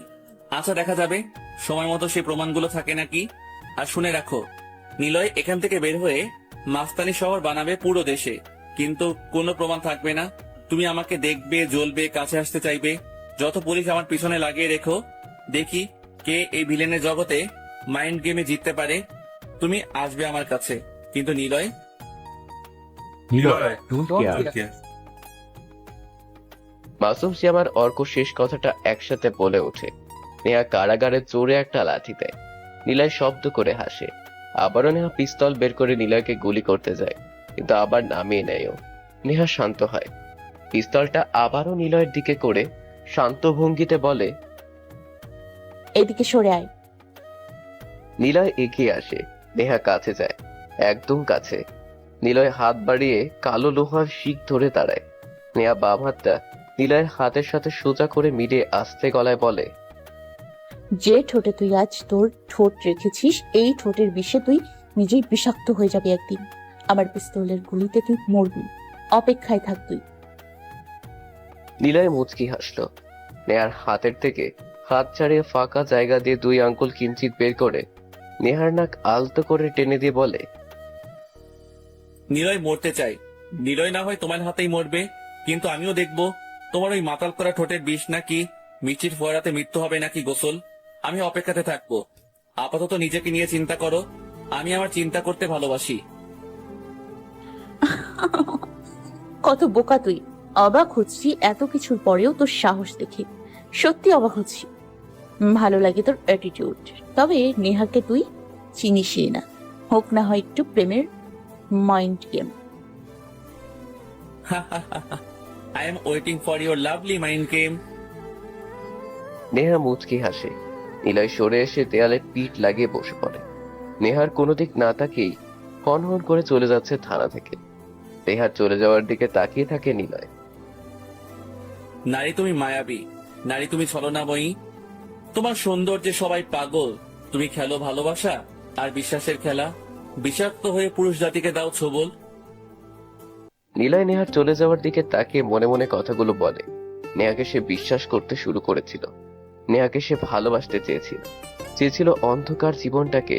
আচ্ছা, দেখা যাবে সময় মতো সেই প্রমাণগুলো থাকে নাকি। আর শুনে রাখো, নিলয় এখান থেকে বের হয়ে মাস্তানি শহর বানাবে পুরো দেশে, কিন্তু কোনো প্রমাণ থাকবে না। তুমি আমাকে দেখবে, জ্বলবে, কাছে আসতে চাইবে। যত পুলিশ আমার পিছনে লাগিয়ে রেখো, দেখি কে এই ভিলেনের জগতে মাইন্ড গেমে জিততে পারে। তুমি আসবে আমার কাছে, কিন্তু Niloy Niloy, Don't don't care. care. Masum, সিয়াম আর অর্ক শেষ কথাটা একসাথে বলে ওঠে। নেহা কারাগারে জোরে একটা লাথি দেয়। নিলয় শব্দ করে হাসে। আবারও নেহা পিস্তল বের করে নিলয়কে গুলি করতে যায়, কিন্তু আবার নামিয়ে নেয়ও। নেহা শান্ত হয়। পিস্তলটা আবারও নিলয়ের দিকে করে শান্ত ভঙ্গিতে বলে, এদিকে সরে আয়। নিলয় এগিয়ে আসে। নেহা কাছে যায়, একদম কাছে। নিলয় হাত বাড়িয়ে কালো লোহার শিক ধরে দাঁড়ায়। নেহা বাম হাতটা নিলয়ের হাতের সাথে সোজা করে মিলিয়ে আস্তে গলায় বলে, যে ঠোঁটে তুই আজ তোর ঠোঁট রেখেছিস, এই ঠোঁটের বিষে তুই নিজেই বিষাক্ত হয়ে যাবি একদিন। আমার পিস্তলের গুলিতে তুই মরবি। অপেক্ষায় থাক তুই। নিলয় মুচকি হাসলো। নেহার হাতের থেকে হাত ছাড়িয়ে ফাঁকা জায়গা দিয়ে 2 আঙ্গুল কিঞ্চিত বের করে নেহার নাক আলতো করে টেনে দিয়ে বলে, নিলয় মরতে চাই। নিলয় না হয় তোমার হাতেই মরবে, কিন্তু আমিও দেখবো তোমার ওই মাতাল করা ঠোঁটের বিষ নাকি মিষ্টির ফোয়ারাতে মৃত্যু হবে নাকি গোসল। আমি অপেক্ষাতে থাকবো। আপাতত নিজেকে নিয়ে চিন্তা করো। আমি আমার চিন্তা করতে ভালোবাসি। কত বোকা তুই! অবাক হচ্ছি এত কিছুর পরেও তোর সাহস দেখে। সত্যি অবাক হচ্ছি। ভালো লাগে তোর অ্যাটিটিউড। তবে নেহাকে তুই চিনিসই না। হোক না হয় একটু প্রেমের mind game. I am waiting for your lovely mind game. Neha মুচকি হাসে। নিলয় সরে এসে দেয়ালে পিঠ লাগিয়ে বসে পড়ে। নেহার কোনো দিক না তাকিয়েই হন হন করে চলে যাচ্ছে থানা থেকে। নেহার চলে যাওয়ার দিকে তাকিয়ে থাকে নিলয়। নারী তুমি মায়াবী, নারী তুমি ছলনাময়ী। তোমার সৌন্দর্যে সবাই পাগল। তুমি খেলো ভালোবাসা আর বিশ্বাসের খেলা। বিষাক্ত হয়ে পুরুষ জাতিকে দাও ছোবল। নিলয় নেহার চলে যাওয়ার দিকে তাকিয়ে মনে মনে কথাগুলো বলে। নেহাকে সে বিশ্বাস করতে শুরু করেছিল। নেহাকে সে ভালোবাসতে চেয়েছিল অন্ধকার জীবনটাকে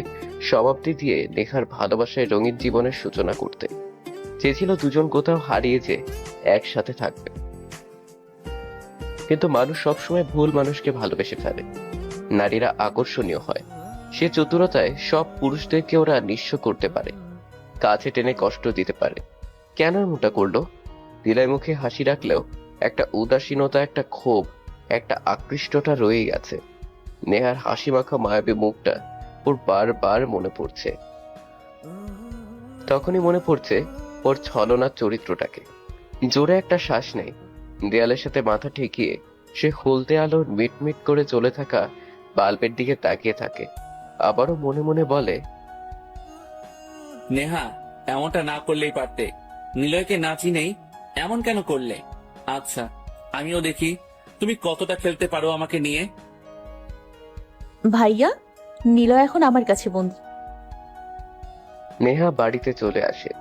সমাপ্তি দিয়ে নেহার ভালোবাসায় রঙিন জীবনের সূচনা করতে। চেয়েছিল দুজন কোথাও হারিয়ে যে একসাথে থাকবে। কিন্তু মানুষ সবসময় ভুল মানুষকে ভালোবেসে ফেলে। নারীরা আকর্ষণীয় হয়। সে চতুরতায় সব পুরুষদেরকে ওরা নিঃস্ব করতে পারে, কাছে টেনে কষ্ট দিতে পারে। কেন এমনটা করলো? দিলাই মুখে হাসি রাখলেও একটা উদাসীনতা, একটা ক্ষোভ, একটা আকৃষ্টতা রয়ে গেছে। নেহার হাসি মাখা মায়াবী মুখটা ওর বারবার মনে পড়ছে। তখনই মনে পড়ছে ওর ছলনার চরিত্রটাকে। জোরে একটা শ্বাস নেয়। দেয়ালের সাথে মাথা ঠেকিয়ে সে হলদে আলোর মিটমিট করে চলে থাকা বাল্বের দিকে তাকিয়ে থাকে। আবারও মনে মনে বলে, নেহা, এমনটা না করলেই পারতে। নিলয়কে না চিনেই এমন কেন করলে? আচ্ছা, আমিও দেখি তুমি কতটা খেলতে পারো আমাকে নিয়ে। ভাইয়া, নিলয় এখন আমার কাছে বন্দী। নেহা বাড়িতে চলে আসে।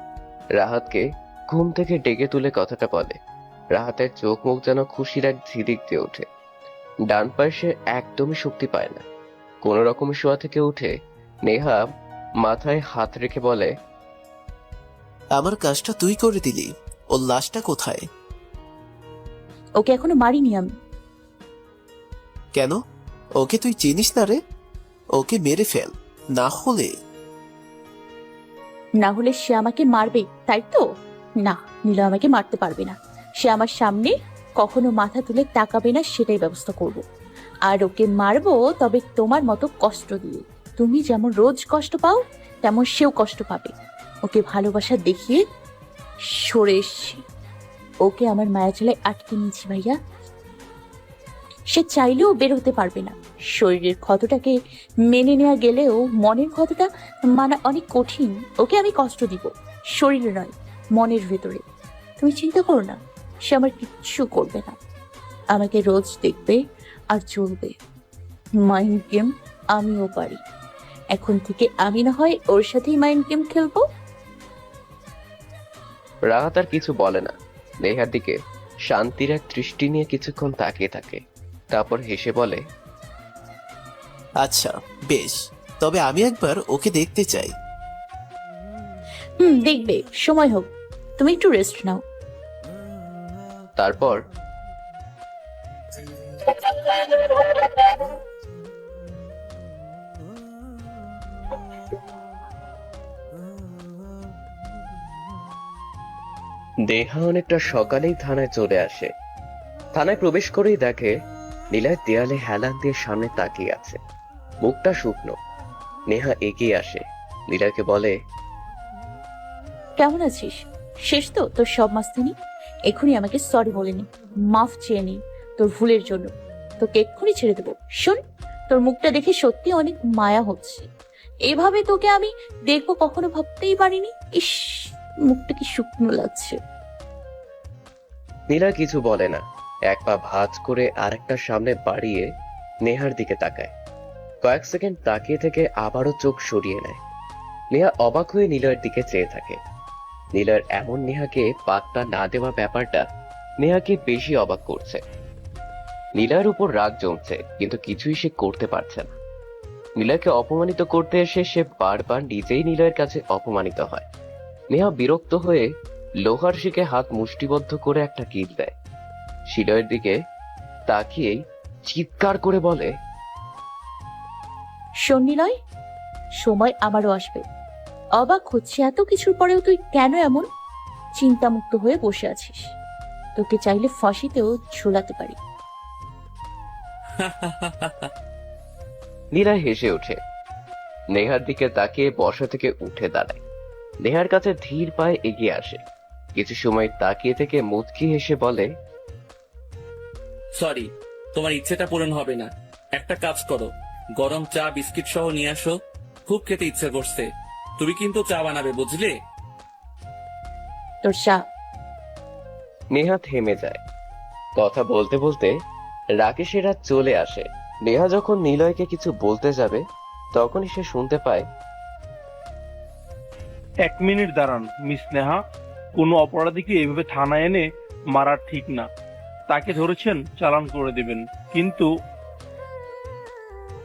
রাহাতকে ঘুম থেকে ডেকে তুলে কথাটা বলে। রাহাতের চোখ মুখ যেন খুশির এক ঝিলিক দিয়ে ওঠে। ডান পায়ে সে একদমই শক্তি পায় না। কোন রকমের শোয়া থেকে উঠে নেহা মাথায় হাত রেখে বলে, আমার কাজটা তুই করে দিলি। ওর লাশটা কোথায়? ওকে এখনো মারিনি আমি। কেন? ওকে তুই চিনিস না রে? ওকে মেরে ফেল, না হলে সে আমাকে মারবে, তাই তো? না, নিলয় আমাকে মারতে পারবে না। সে আমার সামনে কখনো মাথা তুলে তাকাবে না, সেটাই ব্যবস্থা করব। আর ওকে মারবো, তবে তোমার মতো কষ্ট দিয়ে। তুমি যেমন রোজ কষ্ট পাও, তেমন সেও কষ্ট পাবে। ওকে ভালোবাসা দেখিয়ে সরে এসছি। ওকে আমার মায়াজালায় আটকে নিয়েছি ভাইয়া। সে চাইলেও বের হতে পারবে না। শরীরের ক্ষতটাকে মেনে নেওয়া গেলেও মনের ক্ষতটা মানা অনেক কঠিন। ওকে আমি কষ্ট দিব, শরীরে নয়, মনের ভেতরে। তুমি চিন্তা করো না, সে আমার কিচ্ছু করবে না। আমাকে রোজ দেখবে আর চলবে। মাইন্ড গেম আমিও পারি। এখন থেকে আমি না হয় ওর সাথেই মাইন্ড গেম খেলবো। রাহাত আর কিছু বলে না। নেহার দিকে শান্তির এক দৃষ্টি নিয়ে কিছুক্ষণ তাকিয়ে থাকে। তারপর হেসে বলে, আচ্ছা বেশ, তবে আমি একবার ওকে দেখতে চাই। দেখবে, সময় হোক। তুমি একটু রেস্ট নাও। তারপর নেহা অনেকটা সকালেই থানায় চলে আসে। থানায় প্রবেশ করেই দেখে নীলয় দেয়ালে হেলান দিয়ে সামনে তাকিয়ে আছে, মুখটা শুকনো। নেহা এগিয়ে আসে, নীলয়কে বলে, কেমন আছিস? শেষ তো তোর সব মাস্তানি? এখনই আমাকে সরি বলে নি, মাফ চেয়ে নি। তোর ভুলের জন্য। তোকে এক্ষুনি ছেড়ে দেবো। শোন, তোর মুখটা দেখে সত্যি অনেক মায়া হচ্ছে। এভাবে তোকে আমি দেখবো কখনো ভাবতেই পারিনি। ইস, মুখটা কি শুকনো লাগছে। নীলা কিছু বলে না, এক পা ভাঁজ করে আরেকটা সামনে বাড়িয়ে নেহার দিকে তাকায়। কয়েক সেকেন্ড তাকিয়ে থেকে আবারও চোখ সরিয়ে নেয়। নেহা অবাক হয়ে নীলার দিকে চেয়ে থাকে। নীলার এমন নেহাকে পাত্তা না দেওয়া ব্যাপারটা নেহাকে বেশি অবাক করছে। নীলার উপর রাগ জমছে, কিন্তু কিছুই সে করতে পারছে না। নীলাকে অপমানিত করতে এসে সে বারবার নিজেই নীলার কাছে অপমানিত হয়। নেহা বিরক্ত হয়ে লোহার শিকে হাত মুষ্টিবদ্ধ করে একটা কিল দেয়। শিলয়ের দিকে তাকিয়েই চিৎকার করে বলে, শোন নিলয়, সময় আমারও আসবে। অবাক হচ্ছে এত কিছুর পরেও তুই কেন এমন চিন্তামুক্ত হয়ে বসে আছিস। তোকে চাইলে ফাঁসিতেও ঝোলাতে পারি। নীলা হেসে ওঠে। নেহার দিকে তাকিয়ে বসা থেকে উঠে দাঁড়ায়। নেহার কাছে ধীর পায়ে এগিয়ে আসে। কিছু সময় তাকিয়ে থেকে মুচকি হেসে বলে, সরি, তোমার ইচ্ছেটা পূরণ হবে না। একটা কাজ করো, গরম চা বিস্কিট সহ নিয়ে আসো, খুব খেতে ইচ্ছে করছে। তুমি কিন্তু চা বানাবে, বুঝলে? তোর চা। নেহা থেমে যায়। কথা বলতে বলতে রাকেশেরা চলে আসে। নেহা যখন নিলয়কে কিছু বলতে যাবে তখনই সে শুনতে পায়, 1 মিনিট দাঁড়ান মিস নেহা, কোনো অপরাধীকে এভাবে থানায় এনে মারা ঠিক না। তাকে ধরেছেন, চালান করে দেবেন। কিন্তু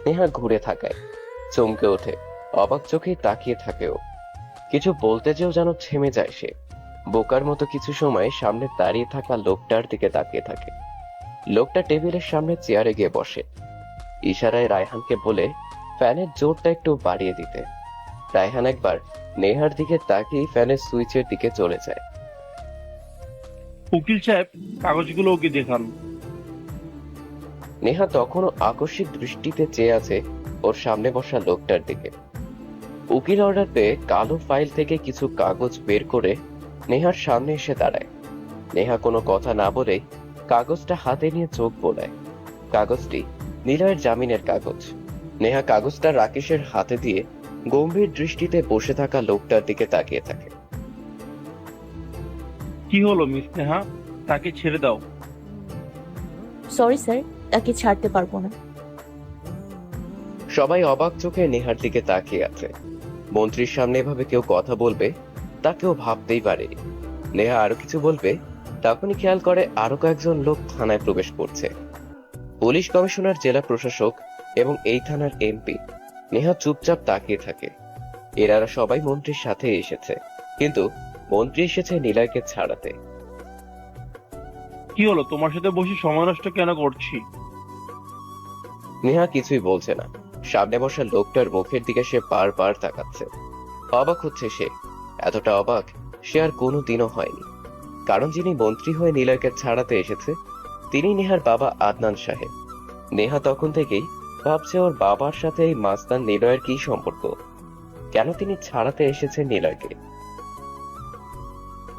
নেহা ঘুরে থাকায় চমকে ওঠে, অবাক চোখে তাকিয়ে থাকেও। কিছু বলতে যেও যেন থেমে যায় সে। বোকার মতো কিছু সময় সামনে দাঁড়িয়ে থাকা লোকটার দিকে তাকিয়ে থাকে। লোকটা টেবিলের সামনে চেয়ারে গিয়ে বসে। ইশারায় রায়হানকে বলে ফ্যানের জোরটা একটু বাড়িয়ে দিতে। রায়হান একবার নেহার দিকে তাকিয়ে ফ্যানের সুইচের দিকে চলে যায়। উকিল সাহেব, কাগজগুলো ওকে দেখান। নেহা তখনও আকস্মিক দৃষ্টিতে চেয়ে আছে ওর সামনে বসা লোকটার দিকে। উকিল অর্ডার পেয়ে কালো ফাইল থেকে কিছু কাগজ বের করে নেহার সামনে এসে দাঁড়ায়। নেহা কোনো কথা না বলেই কাগজটা হাতে নিয়ে চোখ বোলায়। কাগজটি নিলয়ের জামিনের কাগজ। নেহা কাগজটা রাকেশের হাতে দিয়ে গম্ভীর দৃষ্টিতে বসে থাকা লোকটার দিকে তাকিয়ে থাকে। কি হলো মিস নেহা, তাকে ছেড়ে দাও। সরি স্যার, তাকে ছাড়তে পারবো না। সবাই অবাক চোখে নেহার দিকে তাকিয়ে আছে। মন্ত্রীর সামনে এভাবে কেউ কথা বলবে তা কেউ ভাবতেই পারেনি। নেহা আরো কিছু বলবে, তখনই খেয়াল করে আরো কয়েকজন লোক থানায় প্রবেশ করছে। পুলিশ কমিশনার, জেলা প্রশাসক এবং এই থানার এমপি। নেহা চুপচাপ তাকিয়ে থাকে। এরা সবাই মন্ত্রীর সাথে এসেছে, কিন্তু মন্ত্রী এসেছে নিলয়কে ছাড়াতে। কি হলো, তোমার সাথে বসে সময় নষ্ট কেন করছি? নেহা কিছুই বলছে না। সামনে বসা লোকটার মুখের দিকে সে বারবার তাকাচ্ছে। অবাক হচ্ছে সে। এতটা অবাক সে আর কোনোদিনও হয়নি। কারণ যিনি মন্ত্রী হয়ে নিলয়কে ছাড়াতে এসেছে তিনি নেহার বাবা আদনান সাহেব। নেহা তখন থেকেই ভাবছে ওর বাবার সাথে এই মাস্তান নিলয়ের কি সম্পর্ক, কেন তিনি ছাড়াতে এসেছেন নিলয়কে।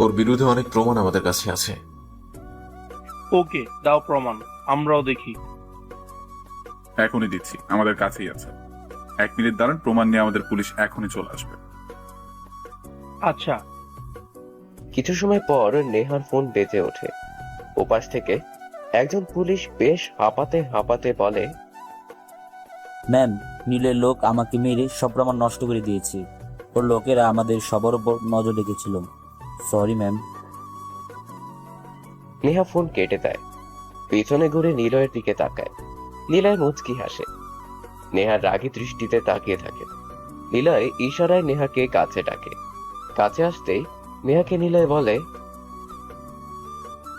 ওর বিরুদ্ধে অনেক প্রমাণ আমাদের কাছে আছে। ওকে দাও প্রমাণ, আমরাও দেখি। এখনই দিচ্ছি, আমাদের কাছেই আছে। 1 মিনিট দাঁড়ান, প্রমাণ নিয়ে আমাদের পুলিশ এখনই চলে আসবে। আচ্ছা। কিছু সময় পর নেহার ফোন বেজে ওঠে। ওপাশ থেকে একজন পুলিশ বেশ হাঁপাতে হাঁপাতে বলে, ম্যাম, নীলের লোক আমাকে মেরে সব প্রমাণ নষ্ট করে দিয়েছে। ওর লোকেরা আমাদের সবার উপর নজর রেখেছিল। Sorry ma'am. নেহা ফোন কেটে দেয়। পিছনে ঘুরে নিলয়ের দিকে তাকায়। নিলয় মুচকি হাসে। নেহার রাগী দৃষ্টিতে তাকিয়ে থাকে। নিলয় ইশারায় নেহাকে কাছে ডাকে। কাছে আসতেই নেহাকে নিলয় বলে,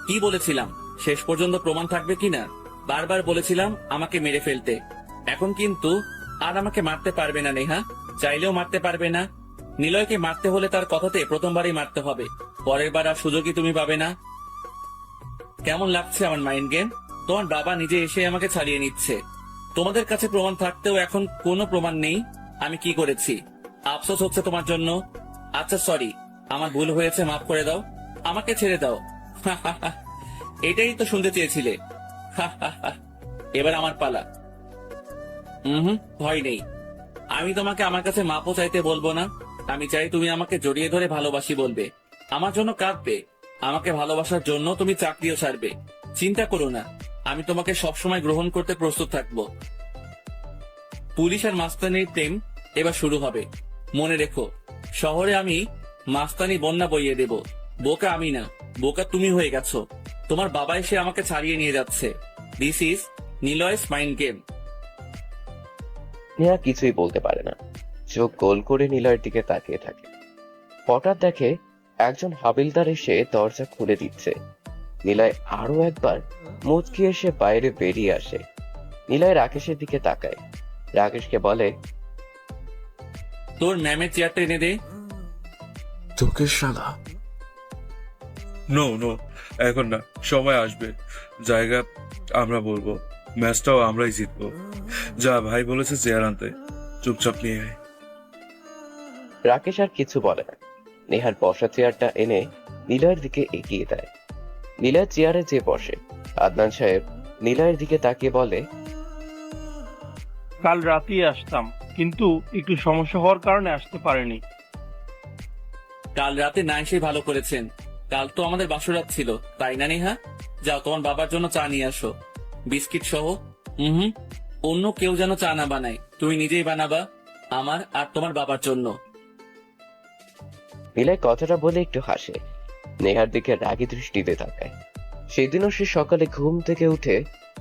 কি বলেছিলাম শেষ পর্যন্ত প্রমাণ থাকবে কিনা? বারবার বলেছিলাম আমাকে মেরে ফেলতে। এখন কিন্তু আর আমাকে মারতে পারবে না নেহা, চাইলেও মারতে পারবে না। নিলয়কে মারতে হলে তার কথাতে প্রথমবারই মারতে হবে, পরের বার আর সুযোগই তুমি পাবে না। কেমন লাগছে আমার মাইন্ড গেম? তোমার বাবা নিজে এসে আমাকে ছাড়িয়ে নিচ্ছে। তোমাদের কাছে প্রমাণ থাকতেও এখন কোনো প্রমাণ নেই। আমি কি করেছি? আফসোস হচ্ছে তোমার জন্য। আচ্ছা সরি, আমার ভুল হয়েছে, মাফ করে দাও, আমাকে ছেড়ে দাও। এটাই তো শুনতে চেয়েছিলে। এবার আমার পালা। ভয় নেই। আমি তোমাকে আমার কাছে মাপও চাইতে বলবো না। আমি চাই তুমি আমাকে জড়িয়ে ধরে ভালোবাসি বলবে, আমার জন্য কাঁদবে, আমাকে ভালোবাসার জন্য তুমি চাকরিও ছাড়বে। চিন্তা করো না, আমি তোমাকে সবসময় গ্রহণ করতে প্রস্তুত থাকবো। পুলিশ আর মাস্তানির প্রেম এবার শুরু হবে। মনে রেখো, শহরে আমি মাস্তানি বন্যা বইয়ে দেব। বোকা আমি না, বোকা তুমি হয়ে গেছো। তোমার বাবা এসে আমাকে ছাড়িয়ে নিয়ে যাচ্ছে। This is Niloy's mind game. Neha কিছুই বলতে পারে না, চোখ গোল করে নিলয়ের দিকে তাকিয়ে থাকে। হঠাৎ দেখে একজন হাবিলদার এসে দরজা খুলে দিচ্ছে। নিলয় আরো একবার মুচকি এসে বাইরে বেরিয়ে আসে। নিলয় রাকেশের দিকে তাকায়, রাকেশকে বলে, তোর ম্যামের চেয়ারটা এনে দে। তোকে শালা। নো নো, এখন না, সময় আসবে, জায়গা আমরা বলবো, ম্যাচটাও আমরাই জিতবো। যা ভাই বলেছে চেয়ার আনতে, চুপচাপ নিয়ে আয়। রাকেশ আর কিছু বলে না। নেহার বসা চেয়ারটা এনে নিলয়ের দিকে এগিয়ে দেয়। নিলয় চেয়ারে যে বসে। আদনান সাহেব নিলয়ের দিকে তাকিয়ে বলে, কাল রাতেই আসতাম, কিন্তু একটু সমস্যা হওয়ার কারণে আসতে পারিনি। কাল রাতে না এসে ভালো করেছেন। কাল তো আমাদের বাসরাত ছিল, তাই না নেহা? যাও তোমার বাবার জন্য চা নিয়ে আসো, বিস্কিট সহ। অন্য কেউ যেন চা না বানায়, তুমি নিজেই বানাবা, আমার আর তোমার বাবার জন্য। নিলয় কথাটা বলে একটু হাসে, নেহার দিকে রাগী দৃষ্টিতে তাকায়। সেদিনও সে সকালে ঘুম থেকে উঠে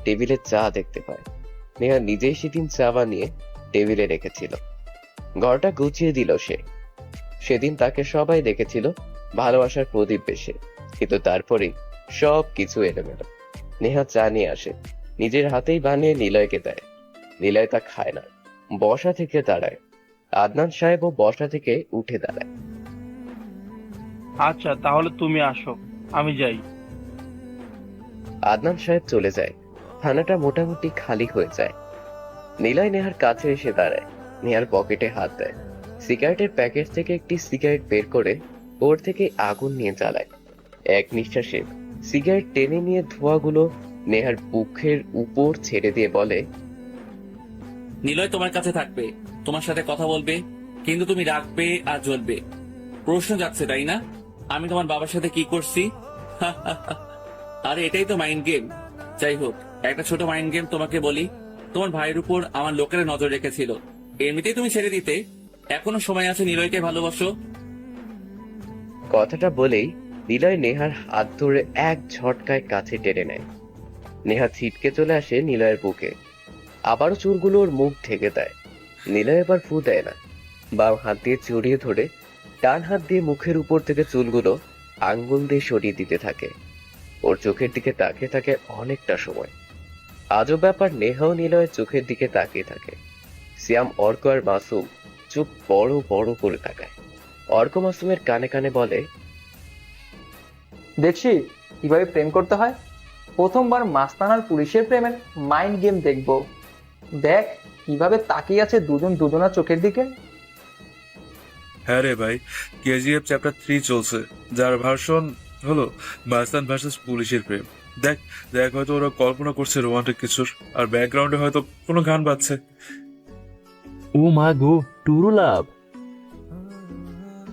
টেবিলে চা দেখতে পায়। নেহা নিজেই সেদিন চা বানিয়ে টেবিলে রেখেছিল। ঘরটা গুছিয়ে দিল সে। সেদিন তাকে সবাই দেখেছিল ভালোবাসার প্রদীপ বেশে, কিন্তু তারপরেই সব কিছু এলোমেলো। নেহা চা নিয়ে আসে, নিজের হাতেই বানিয়ে নিলয়কে দেয়। নিলয় তা খায় না, বসা থেকে দাঁড়ায়। আদনান সাহেবও বসা থেকে উঠে দাঁড়ায়। আচ্ছা, তাহলে তুমি আসো, আমি যাই। আদনান সাহেব চলে যায়। থানাটা মোটামুটি খালি হয়ে যায়। নিলয় নেহার কাছে এসে দাঁড়ায়, নেহার পকেটে হাত দেয়। সিগারেটের প্যাকেট থেকে একটি সিগারেট বের করে ওর থেকে আগুন নিয়ে জ্বালায়। এক নিঃশ্বাসে সিগারেট টেনে নিয়ে ধোঁয়াগুলো নেহার বুকের উপর ছেড়ে দিয়ে বলে, নিলয় তোমার কাছে থাকবে, তোমার সাথে কথা বলবে, কিন্তু তুমি রাখবে আর জ্বলবে। প্রশ্ন যাচ্ছে তাই না, আমি তোমার বাবার সাথে কি করছি? আরে এটাই তো মাইন্ড গেম। যাই হোক, একটা ছোট মাইন্ড গেম তোমাকে বলি। তোমার ভাইয়ের উপর আমার লোকেরা নজর রেখেছিল, এমনিতেই তুমি ছেড়ে দিতে। এখনো সময় আছে, নিলয়কে ভালোবাসো। কথাটা বলেই নিলয় নেহার হাত ধরে এক ঝটকায় কাছে টেনে নেয়। নেহা ছিটকে চলে আসে নিলয়ের বুকে, আবারও চুলগুলো ওর মুখ ঢেকে দেয়। নিলয় এবার ফু দেয় না, বাম হাত দিয়ে জড়িয়ে ধরে ডান হাত দিয়ে মুখের উপর থেকে চুলগুলো আঙ্গুল দিয়ে সরিয়ে দিতে থাকে। ওর চোখের দিকে তাকিয়ে থাকে অনেকটা সময়। আজব ব্যাপার, নেহাও নিলয়ের চোখের দিকে তাকিয়ে থাকে। সিয়াম, অর্ক আর মাসুম চোখ বড় বড় করে তাকায়। অর্ক মাসুমের কানে কানে বলে, দেখছি কিভাবে প্রেম করতে হয়। প্রথমবার মাস্তানার পুলিশের প্রেমের মাইন্ড গেম দেখবো। দেখ কিভাবে তাকিয়ে আছে দুজন দুজনার চোখের দিকে। হ্যাঁ রে ভাই, কেজিএফ চ্যাপ্টার 3 চলছে, যার ভার্সন হলো মাস্তান ভার্সেস পুলিশের প্রেম। দেখ দেখ, হয়তো ওরা কল্পনা করছে রোমান্টিক কিছুর, আর ব্যাকগ্রাউন্ডে হয়তো কোনো গান বাজছে। ও মা গো, টুরু লাভ।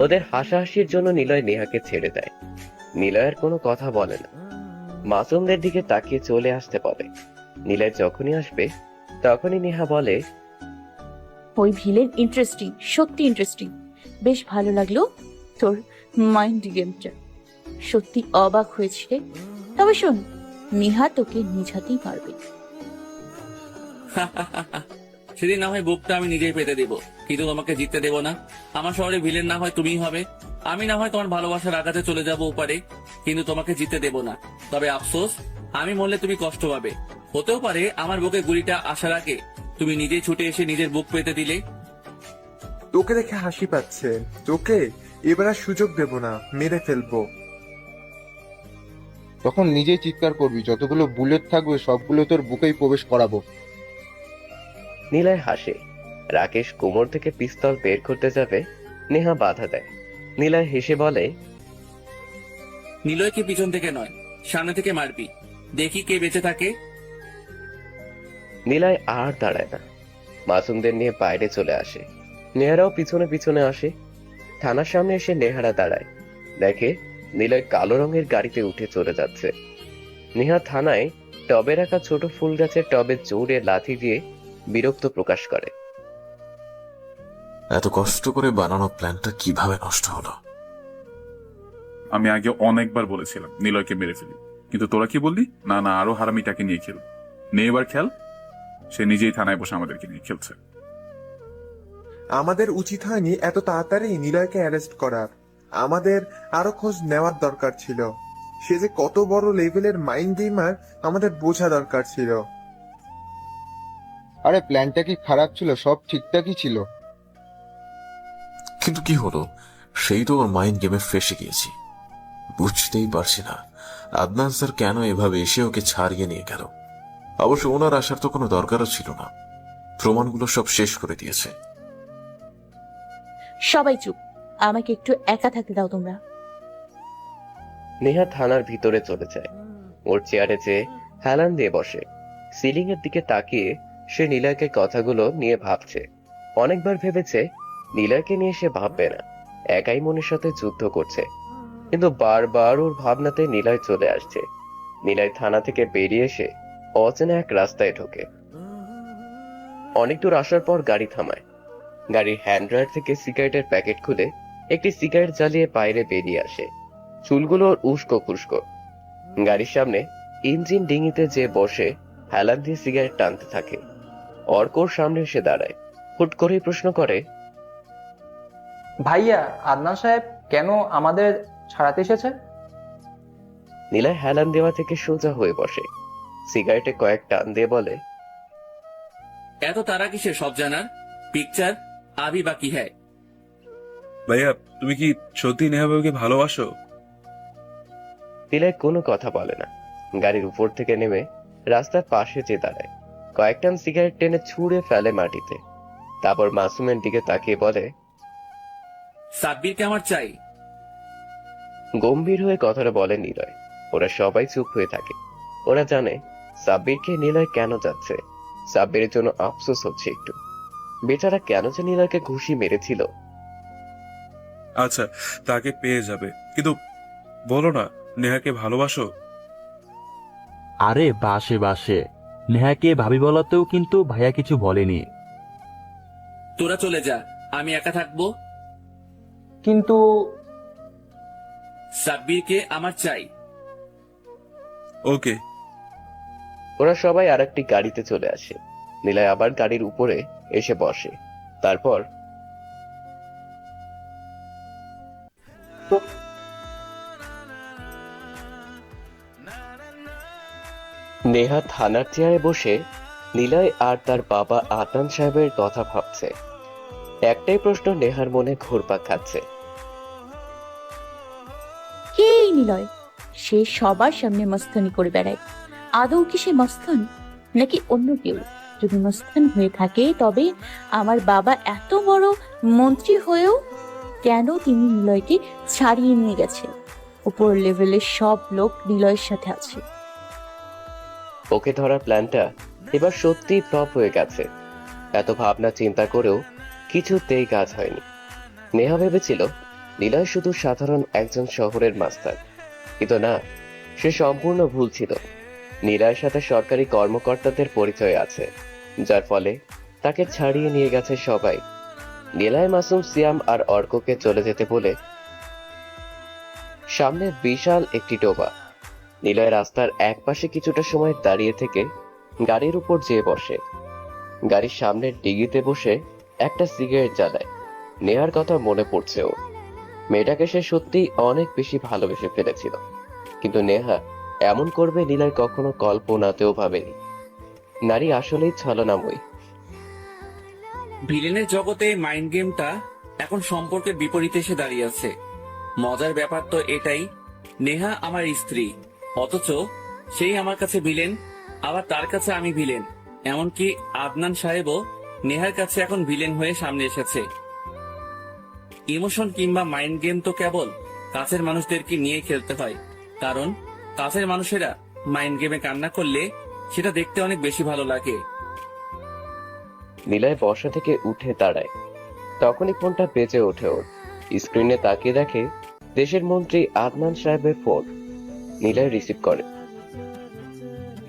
ওদের হাসাহাসির জন্য নিলয় নেহাকে ছেড়ে দেয়। নিলয়ের কোনো কথা বলে না, মাসুমদের দিকে তাকিয়ে চলে আসতে বলে। নিলয় যখনই আসবে তখনই নেহা বলে, ওই ভিলেন ইন্টারেস্টিং, সত্যি ইন্টারেস্টিং। বেশ ভালো লাগলো তোর মাইন্ড গেমটা, সত্যি অবাক হয়েছে রে। তবে শোন, নেহা তোকে নিজ হাতেই পারবে। সেদিন না হয় বুকটা আমি নিজেই পেতে দেব, কিন্তু তোমাকে জিততে দেব না। আমার শহরে ভিলেন না হয় তুমিই হবে, আমি না হয় তোমার ভালোবাসার আঘাতে চলে যাবো ওপারে, কিন্তু তোমাকে জিততে দেব না। তবে আফসোস, আমি মরলে তুমি কষ্ট পাবে। হতেও পারে আমার বুকে গুলিটা আসার আগে তুমি নিজেই ছুটে এসে নিজের বুক পেতে দিলে। তোকে দেখে হাসি পাচ্ছে, তোকে এবার আর সুযোগ দেব না, মেরে ফেলবো। তখন নিজেই চিৎকার করবি, যতগুলো বুলেট থাকবে সবগুলো তোর বুকেই প্রবেশ করাবো। নিলয় হাসে। রাকেশ কোমর থেকে পিস্তল বের করতে যাবে, নেহা বাধা দেয়। নিলয় হেসে বলে, নিলয়কে পিছন থেকে নয়, সামনে থেকে মারবি, দেখি কে বেঁচে থাকে। নীলয় আর দাঁড়ায় না, মাসুমদের নিয়ে বাইরে চলে আসে। নেহারাও পিছনে পিছনে আসে। থানার সামনে এসে নেহারা দাঁড়ায়, দেখে নীলয় কালো রঙের গাড়িতে উঠে চলে যাচ্ছে। নেহা থানায় টবে রাখা ছোট ফুল গাছের টবে জোরে লাথি দিয়ে বিরক্ত প্রকাশ করে। এত কষ্ট করে বানানো প্ল্যানটা কিভাবে নষ্ট হলো? আমি আগে অনেকবার বলেছিলাম নিলয়কে মেরে ফেলি, কিন্তু তোরা কি বললি? না না, আরো হারামিটাকে নিয়ে খেল। নে এবার খেল। সে নিজেই থানায় বসে আমাদেরকে নিয়ে খেলছে। আমাদের উচিত হয়নি এত তাড়াতাড়ি নিলয়কে অ্যারেস্ট করার। আমাদের আরো খোঁজ নেওয়ার দরকার ছিল। সে যে কত বড় লেভেলের মাইন্ড গেমার আমাদের বোঝা দরকার ছিল। আরে প্ল্যানটা কি খারাপ ছিল? সব ঠিকঠাকই ছিল। কিন্তু কি হলো? সেই তো ওর মাইন্ড গেমে ফেসে গিয়েছি। বুঝতেই পারছি না আদনান স্যার কেন এভাবে এসে ওকে ছাড়িয়ে নিয়ে গেল। অবশ্য ওনার আসার তো কোনো দরকারও ছিল না, প্রমাণগুলো সব শেষ করে দিয়েছে। সবাই চুপ, আমাকে একটু একা থাকতে দাও তোমরা। নেহা থানার ভিতরে চলে যায়। ওর চেয়ারে যেয়ে হেলান দিয়ে বসে। সিলিং এর দিকে তাকিয়ে সে নিলয়কে কথাগুলো নিয়ে ভাবছে। অনেকবার ভেবেছে নিলয়কে নিয়ে সে ভাববে না, একাই মনের সাথে যুদ্ধ করছে, কিন্তু বারবার ওর ভাবনাতে নিলয় চলে আসছে। নিলয় থানা থেকে বেরিয়ে এসে অচেনা এক রাস্তায় ঢোকে। অনেক দূর আসার পর গাড়ি থামায়। গাড়ির হ্যান্ড ড্রায়ার থেকে সিগারেটের প্যাকেট খুলে একটি সিগারেট জ্বালিয়ে বাইরে বেরিয়ে আসে। চুলগুলো ওর উস্কো খুস্কো। গাড়ির সামনে ইঞ্জিন ডিঙিতে যে বসে হেলান দিয়ে সিগারেট টানতে থাকে। অর্কর সামনে এসে দাঁড়ায়, হুট করেই প্রশ্ন করে, ভাইয়া, আদনান সাহেব কেন আমাদের ছাড়াতে এসেছে? নিলয় হেলান দেওয়া থেকে সোজা হয়ে বসে, সিগারেটে কয়েক টান দিয়ে বলে, এত তারা কিসের সব জানার? পিকচার আবি বাকি হ্যায়। ভাইয়া, তুমি কি সত্যি নেহা বাবুকে ভালোবাসো? নিলয় কোনো কথা বলে না। গাড়ির উপর থেকে নেমে রাস্তার পাশে যেয়ে দাঁড়ায়, কয়েক টান সিগারেট টেনে ছুঁড়ে ফেলে মাটিতে। তারপর মাসুমের দিকে তাকিয়ে বলে, সাব্বিরকে আমার চাই। গম্ভীর হয়ে কথাটা বলে নিলয়। ওরা সবাই চুপ হয়ে থাকে। ওরা জানে সাব্বিরকে নিলয় কেন যাচ্ছে। সাব্বিরের জন্য আফসোস হচ্ছে একটু। বেচারা কেন যে নিলয়কে ঘুষি মেরেছিল। আচ্ছা, তাকে পেয়ে যাবে, কিন্তু বলো না নেহাকে ভালোবাসো? আরে বাসে বাসে, নেহাকে ভাবি বলাতেও কিন্তু ভাইয়া কিছু বলেনি। তোরা চলে যা, আমি একা থাকবো। কিন্তু সাব্বিরকে আমার চাই। ওকে। ওরা সবাই আরেকটি গাড়িতে চলে আসে। নিলয় আবার গাড়ির উপরে এসে বসে। তারপর নেহা থানার চেয়ারে বসে নিলয় আর তার বাবা আদনান সাহেবের কথা ভাবছে। একটাই প্রশ্ন নেহার মনে ঘুরপাক খাচ্ছে, কে এই নিলয়? সে সবার সামনে মস্তানি করে বেড়ায়। আদৌ কি সে মস্তান নাকি অন্য কেউ? যদি মস্তান হয়ে থাকে তবে আমার বাবা এত বড় মন্ত্রী হয়েও কেন তিনি নিলয়কে ছাড়িয়ে নিয়ে গেছে? উপর লেভেলের সব লোক নিলয়ের সাথে আছে। ওকে ধরার প্ল্যানটা এবার সত্যিই ফ্লপ হয়ে গেছে। এত ভাবনা চিন্তা করেও কিছুতেই কাজ হয়নি। নেহা ভেবেছিল নিলয় শুধু সাধারণ একজন শহরের মাস্টার, কিন্তু না, সে সম্পূর্ণ ভুল ছিল। নিলয়ের সাথে সরকারি কর্মকর্তাদের পরিচয় আছে, যার ফলে তাকে ছাড়িয়ে নিয়ে গেছে সবাই। নিলয় মাসুম, সিয়াম আর অর্ককে চলে যেতে বলে সামনে বিশাল একটি ডোবা। নিলয় রাস্তার এক পাশে কিছুটা সময় দাঁড়িয়ে থেকে গাড়ির উপর যেয়ে বসে। গাড়ির সামনের ডিগিতে বসে একটা সিগারেট জ্বালায়। নেহার কথা মনে পড়ছে ও। মেয়েটাকে সে সত্যি অনেক বেশি ভালোবেসে ফেলেছিল, কিন্তু নেহা এমন করবে নিলয় কখনো কল্পনাতেও ভাবেনি। নারী আসলেই ছলনাময়ী। ভিলেনের জগতে মাইন্ড গেমটা এখন সম্পর্কের বিপরীতে এসে দাঁড়িয়ে আছে। মজার ব্যাপার তো এটাই, নেহা আমার স্ত্রী, অথচ সেই আমার কাছে ভিলেন, আবার তার কাছে আমি ভিলেন। এমনকি আদনান সাহেবও নেহার কাছে এখন ভিলেন হয়ে সামনে এসেছে। ইমোশন কিংবা মাইন্ড গেম তো কেবল কাছের মানুষদেরকে নিয়ে খেলতে হয়, কারণ কাছের মানুষেরা মাইন্ড গেমে কান্না করলে সেটা দেখতে অনেক বেশি ভালো লাগে। নিলয় বসা থেকে উঠে দাঁড়ায়। তখনই ফোনটা বেজে ওঠে ওর। স্ক্রিনে তাকিয়ে দেখে দেশের মন্ত্রী আদনান সাহেবের ফোন। নিলয় রিসিভ করে।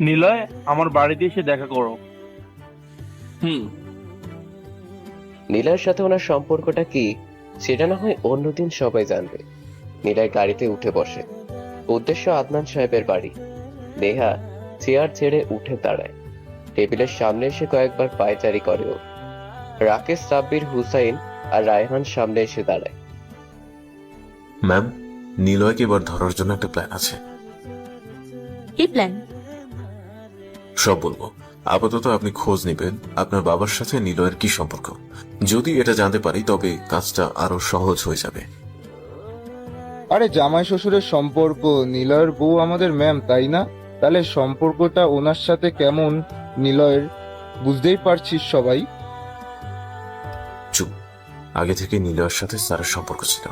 নিলয়, আমার বাড়িতে এসে দেখা করো। হুম। নিলয়ের সাথে ওনার সম্পর্কটা কি সেটা না হয় অন্যদিন সবাই জানবে। নিলয় গাড়িতে উঠে বসে। উদ্দেশ্য আদনান সাহেবের বাড়ি। নেহা চেয়ার ছেড়ে উঠে দাঁড়ায়। টেবিলের সামনে এসে কয়েকবার পায়চারি করে ও। রাকেশ, সাব্বির, হুসাইন আর রায়হান সামনে এসে দাঁড়ায়। ম্যাম, নিলয়কে এবার ধরার জন্য একটা প্ল্যান আছে। কি প্ল্যান? সব বলবো। আপাতত আপনি খোঁজ নেবেন আপনার বাবার সাথে নিলয়ের কি সম্পর্ক। যদি এটা জানতে পারি তবে কাজটা আরো সহজ হয়ে যাবে। আরে জামাই শ্বশুরের সম্পর্ক, নিলয়ের বউ আমাদের ম্যাম, তাই না? তাহলে সম্পর্কটা ওনার সাথে কেমন নিলয়ের বুঝতেই পারছিস সবাই। চুপ। আগে থেকে নিলয়ের সাথে স্যারের সম্পর্ক ছিল,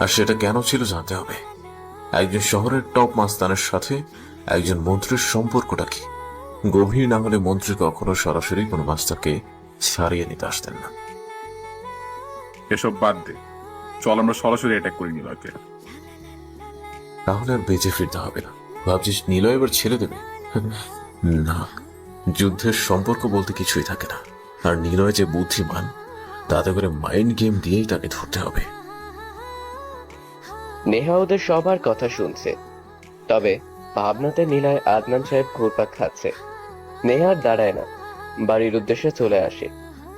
আর সেটা কেন ছিল জানতে হবে। একজন শহরের টপ মাস্তানের সাথে একজন মন্ত্রীর সম্পর্কটা কি? গভীর না হলে মন্ত্রী কখনো সরাসরি কোনো মাস্টারকে ছাড়িয়ে নিতে আসতেন না। এসব বাদ দে, চল আমরা সরাসরি অ্যাটাক করি নিলয়কে। তাহলে আর বেঁচে ফিরতে হবে না। ভাবছিস নিলয় এবার ছেড়ে দেবে? না, যুদ্ধের সম্পর্ক বলতে কিছুই থাকে না। আর নিলয় যে বুদ্ধিমান, তাতে করে মাইন্ড গেম দিয়েই তাকে ধরতে হবে। নেহা ওদের সবার কথা শুনছে, তবে ভাবনাতে নিলয় আদনান সাহেব ঘুরপাক খাচ্ছে। নেহা আর দাঁড়ায় না, বাড়ির উদ্দেশ্যে চলে আসে।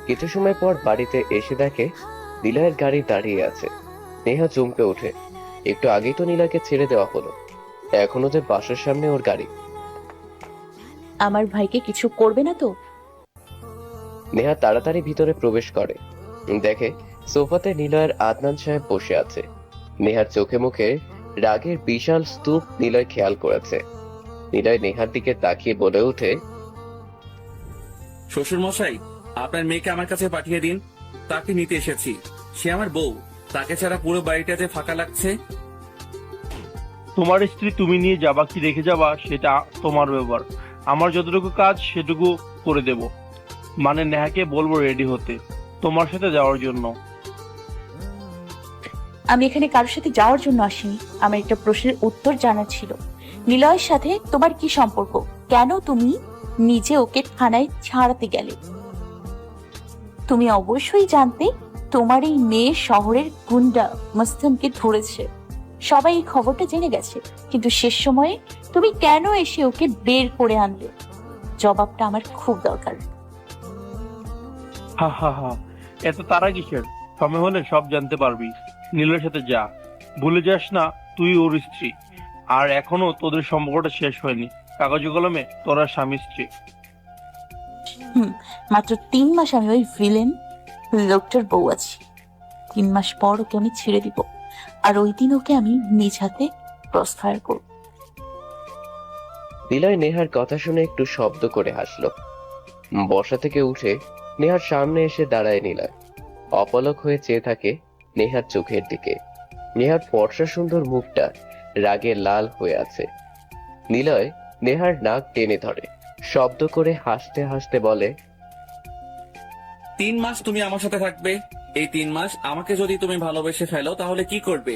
কিছু সময় পর বাড়িতে এসে দেখে নিলয়ের গাড়ি দাঁড়িয়ে আছে। নেহা চমকে ওঠে। একটু আগেই তো নিলয়কে ছেড়ে দেওয়া হলো, এখন ওদের বাসার সামনে ওর গাড়ি। আমার ভাইকে কিছু করবে না তো? নেহা তাড়াতাড়ি ভিতরে প্রবেশ করে। দেখে সোফাতে নিলয়ের আদনান সাহেব বসে আছে। নেহার চোখে মুখে রাগের বিশাল স্তূপ নিলয় খেয়াল করেছে। নিলয় নেহার দিকে তাকিয়ে বলে ওঠে, শ্বশুর মশাই, আপনার মেয়েকে আমার কাছে পাঠিয়ে দিন। তাকে নিতে এসেছি। সে আমার বউ। তাকে ছাড়া পুরো বাড়িটা যে ফাঁকা লাগছে। তোমার স্ত্রী তুমি নিয়ে যাবা কি রেখে যাবা সেটা তোমার ব্যাপার। আমার যতটুকু কাজ সেটুকু করে দেব। মানে নেহাকে বলবো রেডি হতে তোমার সাথে যাওয়ার জন্য। আমি এখানে কারোর সাথে যাওয়ার জন্য আসিনি। আমার একটা প্রশ্নের উত্তর জানার ছিল। নিলয়ের সাথে তোমার কি সম্পর্ক? কেন তুমি নিজে ওকে থানায় ছাড়াতে গেলে? তুমি অবশ্যই জানতে তোমার এই মেয়ে শহরের গুন্ডা মস্তানকে ধরেছে। সবাই এই খবরটা জেনে গেছে, কিন্তু শেষ সময়ে তুমি কেন এসে ওকে বের করে আনলে? জবাবটা আমার খুব দরকার। হা হা হা, এত তারা কিসের? সময় হলে সব জানতে পারবি। নীলের সাথে যা, ভুলে যাস না তুই ওর স্ত্রী। আর এখনো তোদের সম্পর্কটা শেষ হয়নি। কাগজে কলমে তোরা স্বামী স্ত্রী। মাত্র 3 মাস আমি ওই ভিলেন লোকটার বউ আছি। 3 মাস পর ওকে আমি ছেড়ে দিব, আর ওই দিন ওকে আমি নিজ হাতে ক্রস ফায়ার করব। নিলয় নেহার কথা শুনে একটু শব্দ করে হাসলো। বসা থেকে উঠে নেহার সামনে এসে দাঁড়ায় নিলয়। অপলক হয়ে চেয়ে থাকে নেহার চোখের দিকে। নেহার ফর্সা সুন্দর মুখটা রাগে লাল হয়ে আছে। নিলয় নেহার নাক টেনে ধরে, শব্দ করে হাসতে হাসতে বলে, 3 মাস তুমি আমার সাথে থাকবে। এই 3 মাস আমাকে যদি তুমি ভালোবেসে ফেলো তাহলে কি করবে?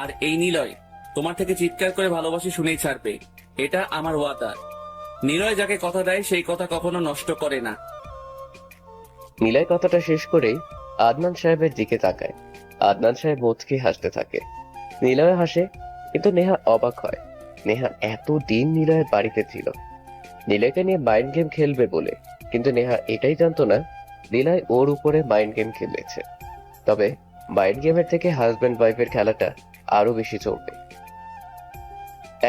আর এই নিলয় তোমার থেকে চিৎকার করে ভালোবাসি শুনেই ছাড়বে। এটা আমার ওয়াদা। নিলয় যাকে কথা দেয় সেই কথা কখনো নষ্ট করে না। নিলয় কথাটা শেষ করেই আদনান সাহেবের দিকে তাকায়। আদনান সাহেব মুচকি হাসতে থাকে। নিলয় হাসে, কিন্তু নেহা অবাক হয়। নেহা এতদিন নিলয়ের বাড়িতে ছিল নিলয়কে নিয়ে মাইন্ড গেম খেলবে বলে, কিন্তু নেহা এটাই জানতো না নিলয় ওর উপরে মাইন্ড গেম খেলেছে। তবে মাইন্ড গেমের থেকে হাজব্যান্ড ওয়াইফের খেলাটা আরো বেশি চলবে।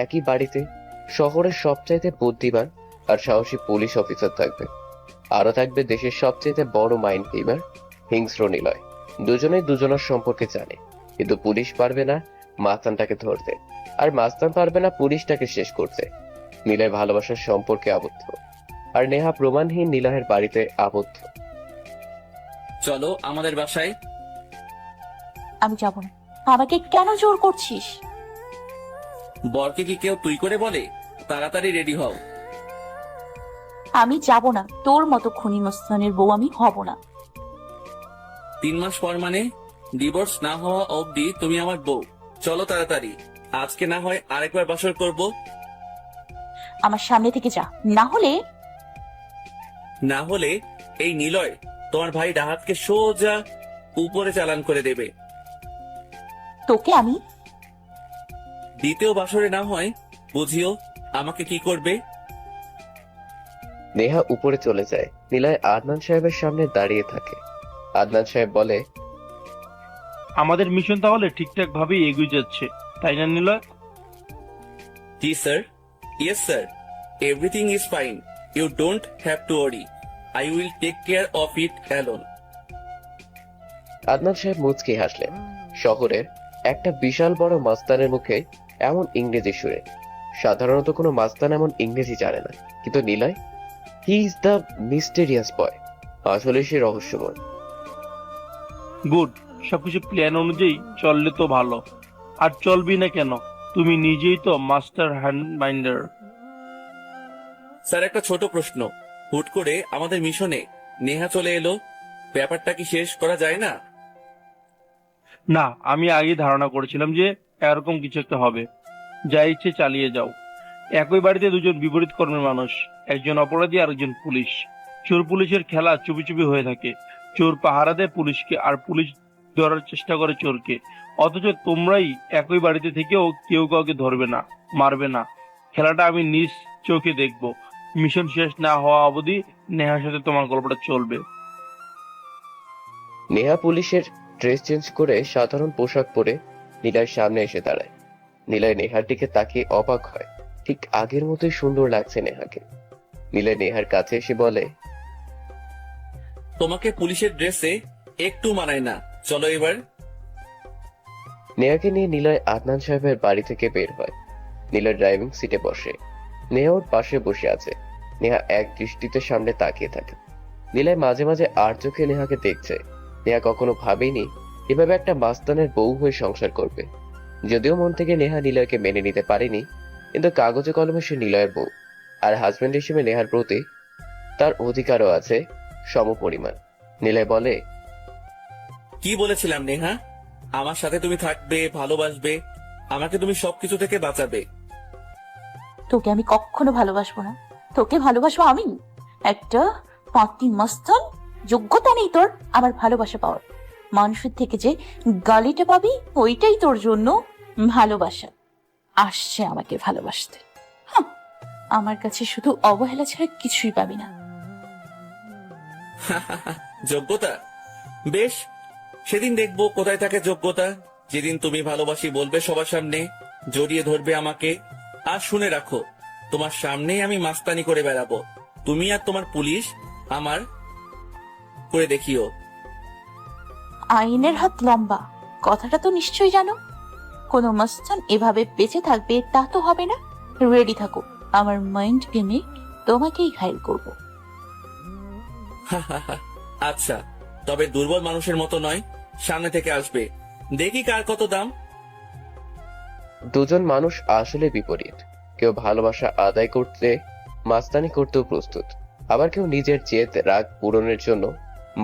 একই বাড়িতে শহরের সবচাইতে বুদ্ধিমান আর সাহসী পুলিশ অফিসার থাকবে, আরো থাকবে দেশের সবচেয়ে বড় মাইন্ড গেমার হিংস্র নিলয়। দুজনেই দুজনের সম্পর্কে জানে, কিন্তু পুলিশ পারবে না মাস্তানটাকে ধরতে, আর মাস্তান পারবে না পুলিশটাকে শেষ করতে। নিলয় ভালোবাসার সম্পর্কে আবদ্ধ, আর নেহা প্রমাণহীন নিলয়ের বাড়িতে আবদ্ধ। চলো আমাদের বাসায়। আমি যাব না। আমাকে কেন জোর করছিস? বরকে কি কেউ তুই করে বলে? তাড়াতাড়ি রেডি হও। আমি যাব না, তোর মতো খুনি মস্তানের বউ আমি হব না। 3 মাস পর মানে ডিভোর্স না হওয়া অবধি তুমি আমার বউ। চলো তাড়াতাড়ি, আজকে না হয় আরেকবার বাসর করব। আমার সামনে থেকে যা, না হলে এই নিলয় তোমার ভাই ডাহাতকে সোজা উপরে চালান করে দেবে। তোকে আমি দ্বিতীয় বাসরে না হয় বুঝিও আমাকে কি করবে। নেহা উপরে চলে যায়। নিলয় আদনান সাহেবের সামনে দাঁড়িয়ে থাকে। আদনান সাহেব বলে, আমাদের মিশন তাহলে ঠিকঠাক ভাবেই এগিয়ে যাচ্ছে, তাই না নিলয়? জি sir, yes sir, everything is fine, you don't have to worry, I will take care of it alone. Adnan সাহেব মুচকি হাসলেন। শহরের একটা বিশাল বড় মাস্তানের মুখে এমন ইংরেজি সুরে। সাধারণত কোনো মাস্তান এমন ইংরেজি জানে না, কিন্তু Niloy, he is the mysterious boy. আসলে সে রহস্যময়। গুড, সবকিছু প্ল্যান অনুযায়ী চললে তো ভালো। আর চলবি না কেন? তুমি নিজেই তো মাস্টার হ্যান্ড মাইন্ডার। স্যার, একটা ছোট প্রশ্ন, হুট করে আমাদের মিশনে নেহা চলে এলো, ব্যাপারটা কি শেষ করা যায় না? না, আমি আগেই ধারণা করেছিলাম যে এরকম কিছু একটা হবে। যা ইচ্ছে চালিয়ে যাও। একই বাড়িতে দুজন বিপরীত কর্মের মানুষ, একজন অপরাধী আর একজন পুলিশ। চোর পুলিশের খেলা চুপি চুপি হয়ে থাকে। চোর পাহারা দেয় পুলিশকে, আর পুলিশ ধরার চেষ্টা করে চোরকে। অথচ তোমরাই একই বাড়িতে থেকেও কেউ কাউকে ধরবে না, মারবে না। খেলাটা আমি নিজ চোখে দেখব। মিশন শেষ না হওয়া অবধি নেহার সাথে তোমার গল্পটা চলবে। নেহা পুলিশের ড্রেস চেঞ্জ করে সাধারণ পোশাক পরে নীলার সামনে এসে দাঁড়ায়। নীলয় নেহার দিকে তাকিয়ে অবাক হয়। ঠিক আগের মতোই সুন্দর লাগছে নেহাকে। নীলয় নেহার কাছে এসে বলে, তোমাকে পুলিশের ড্রেসে একটু মানায় না, চলো এবার। নেহাকে নিয়ে নীলয় আদনান সাহেবের বাড়ি থেকে বের হয়। নীলয় ড্রাইভিং সিটে বসে। নেহা ওর পাশে বসে আছে। নেহা এক দৃষ্টিতে সামনে তাকিয়ে থাকে। নীলয় মাঝে মাঝে আর চোখে নেহাকে দেখছে। নেহা কখনো ভাবেনি এভাবে একটা মাস্তানের বউ হয়ে সংসার করবে। যদিও মন থেকে নেহা নিলয়কে মেনে নিতে পারেনি, কিন্তু কাগজে কলমে সে নিলয়ের বউ, আর হাজবেন্ড হিসেবে নেহার প্রতি তার অধিকারও আছে সমপরিমাণ। নিলয় বলে, কি বলেছিলাম নেহা? আমার সাথে তুমি থাকবে, ভালোবাসবে, আমাকে তুমি সবকিছু থেকে বাঁচাবে। তোকে আমি কখনো ভালোবাসবো না। তোকে ভালোবাসবো আমি? একটা পাতি মস্তান? যোগ্যতা নেই তোর আমার ভালোবাসা পাওয়ার। মানুষের থেকে যে গালিটা পাবি ওইটাই তোর জন্য ভালোবাসা। আসছে আমাকে ভালোবাসতে। আমার কাছে শুধু অবহেলা ছাড়া কিছুই পাবি না। যোগ্যতা? বেশ, সেদিন দেখবো কোথায় থাকে যোগ্যতা। যেদিন তুমি ভালোবাসি বলবে সবার সামনে, জড়িয়ে ধরবে আমাকে। আর শুনে রাখো, তোমার সামনেই আমি মাস্তানি করে বেড়াবো। তুমি আর তোমার পুলিশ আমার করে দেখিও। আইনের হাত লম্বা, কথাটা তো নিশ্চয়ই জানো। কোনো মস্তান এভাবে বেঁচে থাকবে তা তো হবে না। রেডি থাকো, আমার মাইন্ড গেমে তোমাকেই ঘায়েল করব। আচ্ছা, তবে দুর্বল মানুষের মতো নয়, সামনে থেকে আসবে, দেখি কার কত দাম। দুজন মানুষ আসলে বিপরীত। কেউ ভালোবাসা আদায় করতে মাস্তানি করতেও প্রস্তুত, আবার কেউ নিজের জেদ রাগ পূরণের জন্য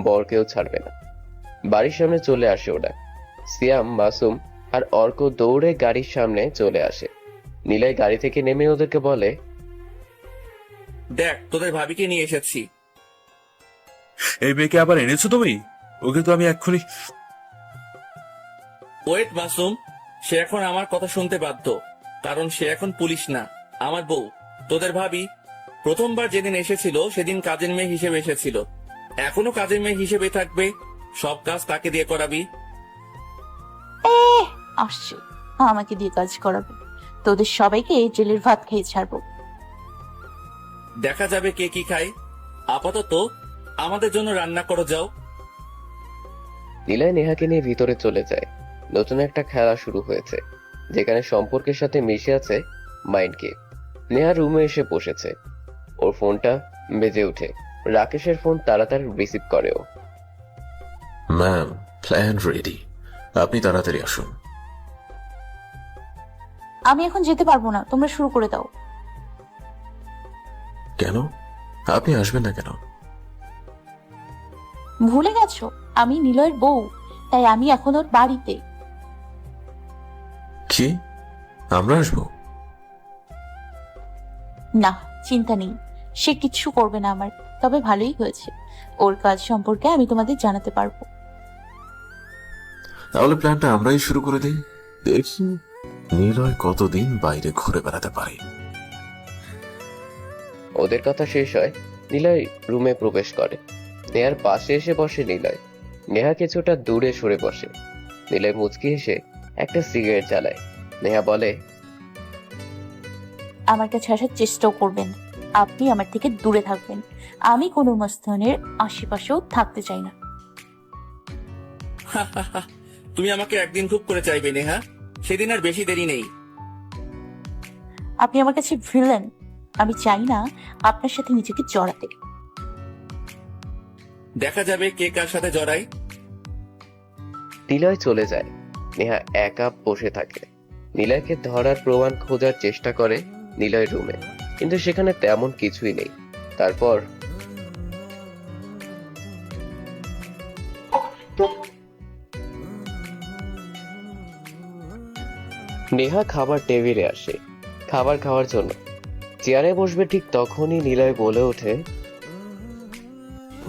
বরকেও ছাড়বে না। বাড়ির সামনে চলে আসে ওরা। সিয়াম, মাসুম আর অর্ক দৌড়ে গাড়ির সামনে চলে আসে। নীলয় গাড়ি থেকে নেমে ওদেরকে বলে, দেখ, তোদের ভাবিকে নিয়ে এসেছি। এই মেয়েকে আবার এনেছো তুমি? ওকে তো আমি এক্ষুনি। ওয়েট মাসুম, সে এখন আমার কথা শুনতে বাধ্য, কারণ সে এখন পুলিশ না, আমার বউ। তোদের ভাবি প্রথমবার যেদিন এসেছিল সেদিন কাজের মেয়ে হিসেবে এসেছিল, এখনো কাজের মেয়ে হিসেবে থাকবে। সব কাজ তাকে দিয়ে করাবি। আসছে আমাকে দিয়ে কাজ করাবে। তোদের সবাইকে জেলের ভাত খেয়ে ছাড়বো। দেখা যাবে কে কি খায়। আপাতত আমাদের জন্য রান্না করো, যাও। নীলয় নেহাকে নিয়ে ভিতরে চলে যায়। নতুন একটা খেলা শুরু হয়েছে, যেখানে সম্পর্কের সাথে মিশে আছে মাইন্ড গেম। নেহা রুমে এসে বসেছে। ওর ফোনটা বেজে ওঠে। রাকেশের ফোন তাড়াতাড়ি রিসিভ করেও। ম্যাম, প্ল্যান রেডি, আপনি তাড়াতাড়ি আসুন। আমি এখন যেতে পারবো না, তোমরা শুরু করে দাও। কেন? আপনি আসবেন না কেন? ভুলে গেছো আমি নিলয়ের বউ, তাই আমি এখন ওর বাড়িতে। কি আমরা আসবো? না, চিন্তা নেই, সে কিচ্ছু করবে না আমার। তবে ভালোই হয়েছে, ওর কাজ সম্পর্কে আমি তোমাদের জানাতে পারবো। তাহলে প্ল্যানটা আমরাই শুরু করে দিই, দেখি নিলয় কতদিন বাইরে ঘুরে বেড়াতে পারে। ওদের কথা শেষ হয়, নিলয় রুমে প্রবেশ করে। নেহার পাশে এসে বসে নিলয়। নেহা কিছুটা দূরে সরে বসে। নিলয় মুচকি হেসে একটা সিগারেট জ্বালায়। নেহা বলে, আমার কাছে আসার চেষ্টাও করবেন না। আপনি আমার থেকে দূরে থাকবেন। আমি কোনো অনুষ্ঠানের আশেপাশেও থাকতে চাই না। তুমি আমাকে একদিন খুব করে চাইবে নেহা, সেদিন আর বেশি দেরি নেই। আপনি আমার কাছে ভিলেন। আমি চাই না আপনার সাথে নিজেকে জড়াতে। দেখা যাবে কে কার সাথে জড়াই। নিলয় চলে যায়। নেহা একা বসে থাকে। নিলয়কে ধরার প্রমাণ খোঁজার চেষ্টা করে নিলয় রুমে, কিন্তু সেখানে তেমন কিছুই নেই। তারপর নেহা খাবার টেবিলে আসে খাবার খাওয়ার জন্য। চেয়ারে বসবে ঠিক তখনই নিলয় বলে ওঠে,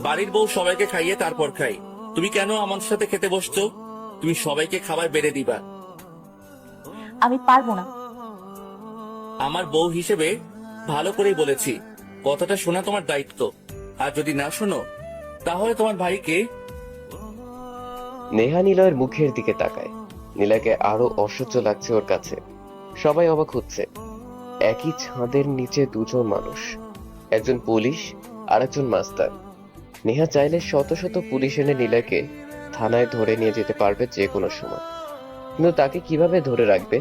বাড়ির বউ সবাইকে খাইয়ে তারপর খাই, তুমি কেন আমার সাথে খেতে বসছো? তুমি সবাইকে খাবার বেড়ে দিবা। আমি পারবো না। আমার বউ হিসেবে ভালো করেই বলেছি, কথাটা শোনা তোমার দায়িত্ব। আর যদি না শোনো তাহলে তোমার ভাইকে। নেহা নিলয়ের মুখের দিকে তাকায়। নিলয়কে আরো অসহ্য লাগছে ওর কাছে। সবাই অবাক হচ্ছে, একই ছাদের নিচে দুজন মানুষ, একজন পুলিশ আর একজন মাস্টার। নেহা চাইলে শত শত পুলিশ এনে নিলয়কে থানায় ধরে নিয়ে যেতে পারবে যে কোনো সময়, কিন্তু তাকে কিভাবে ধরে রাখবে?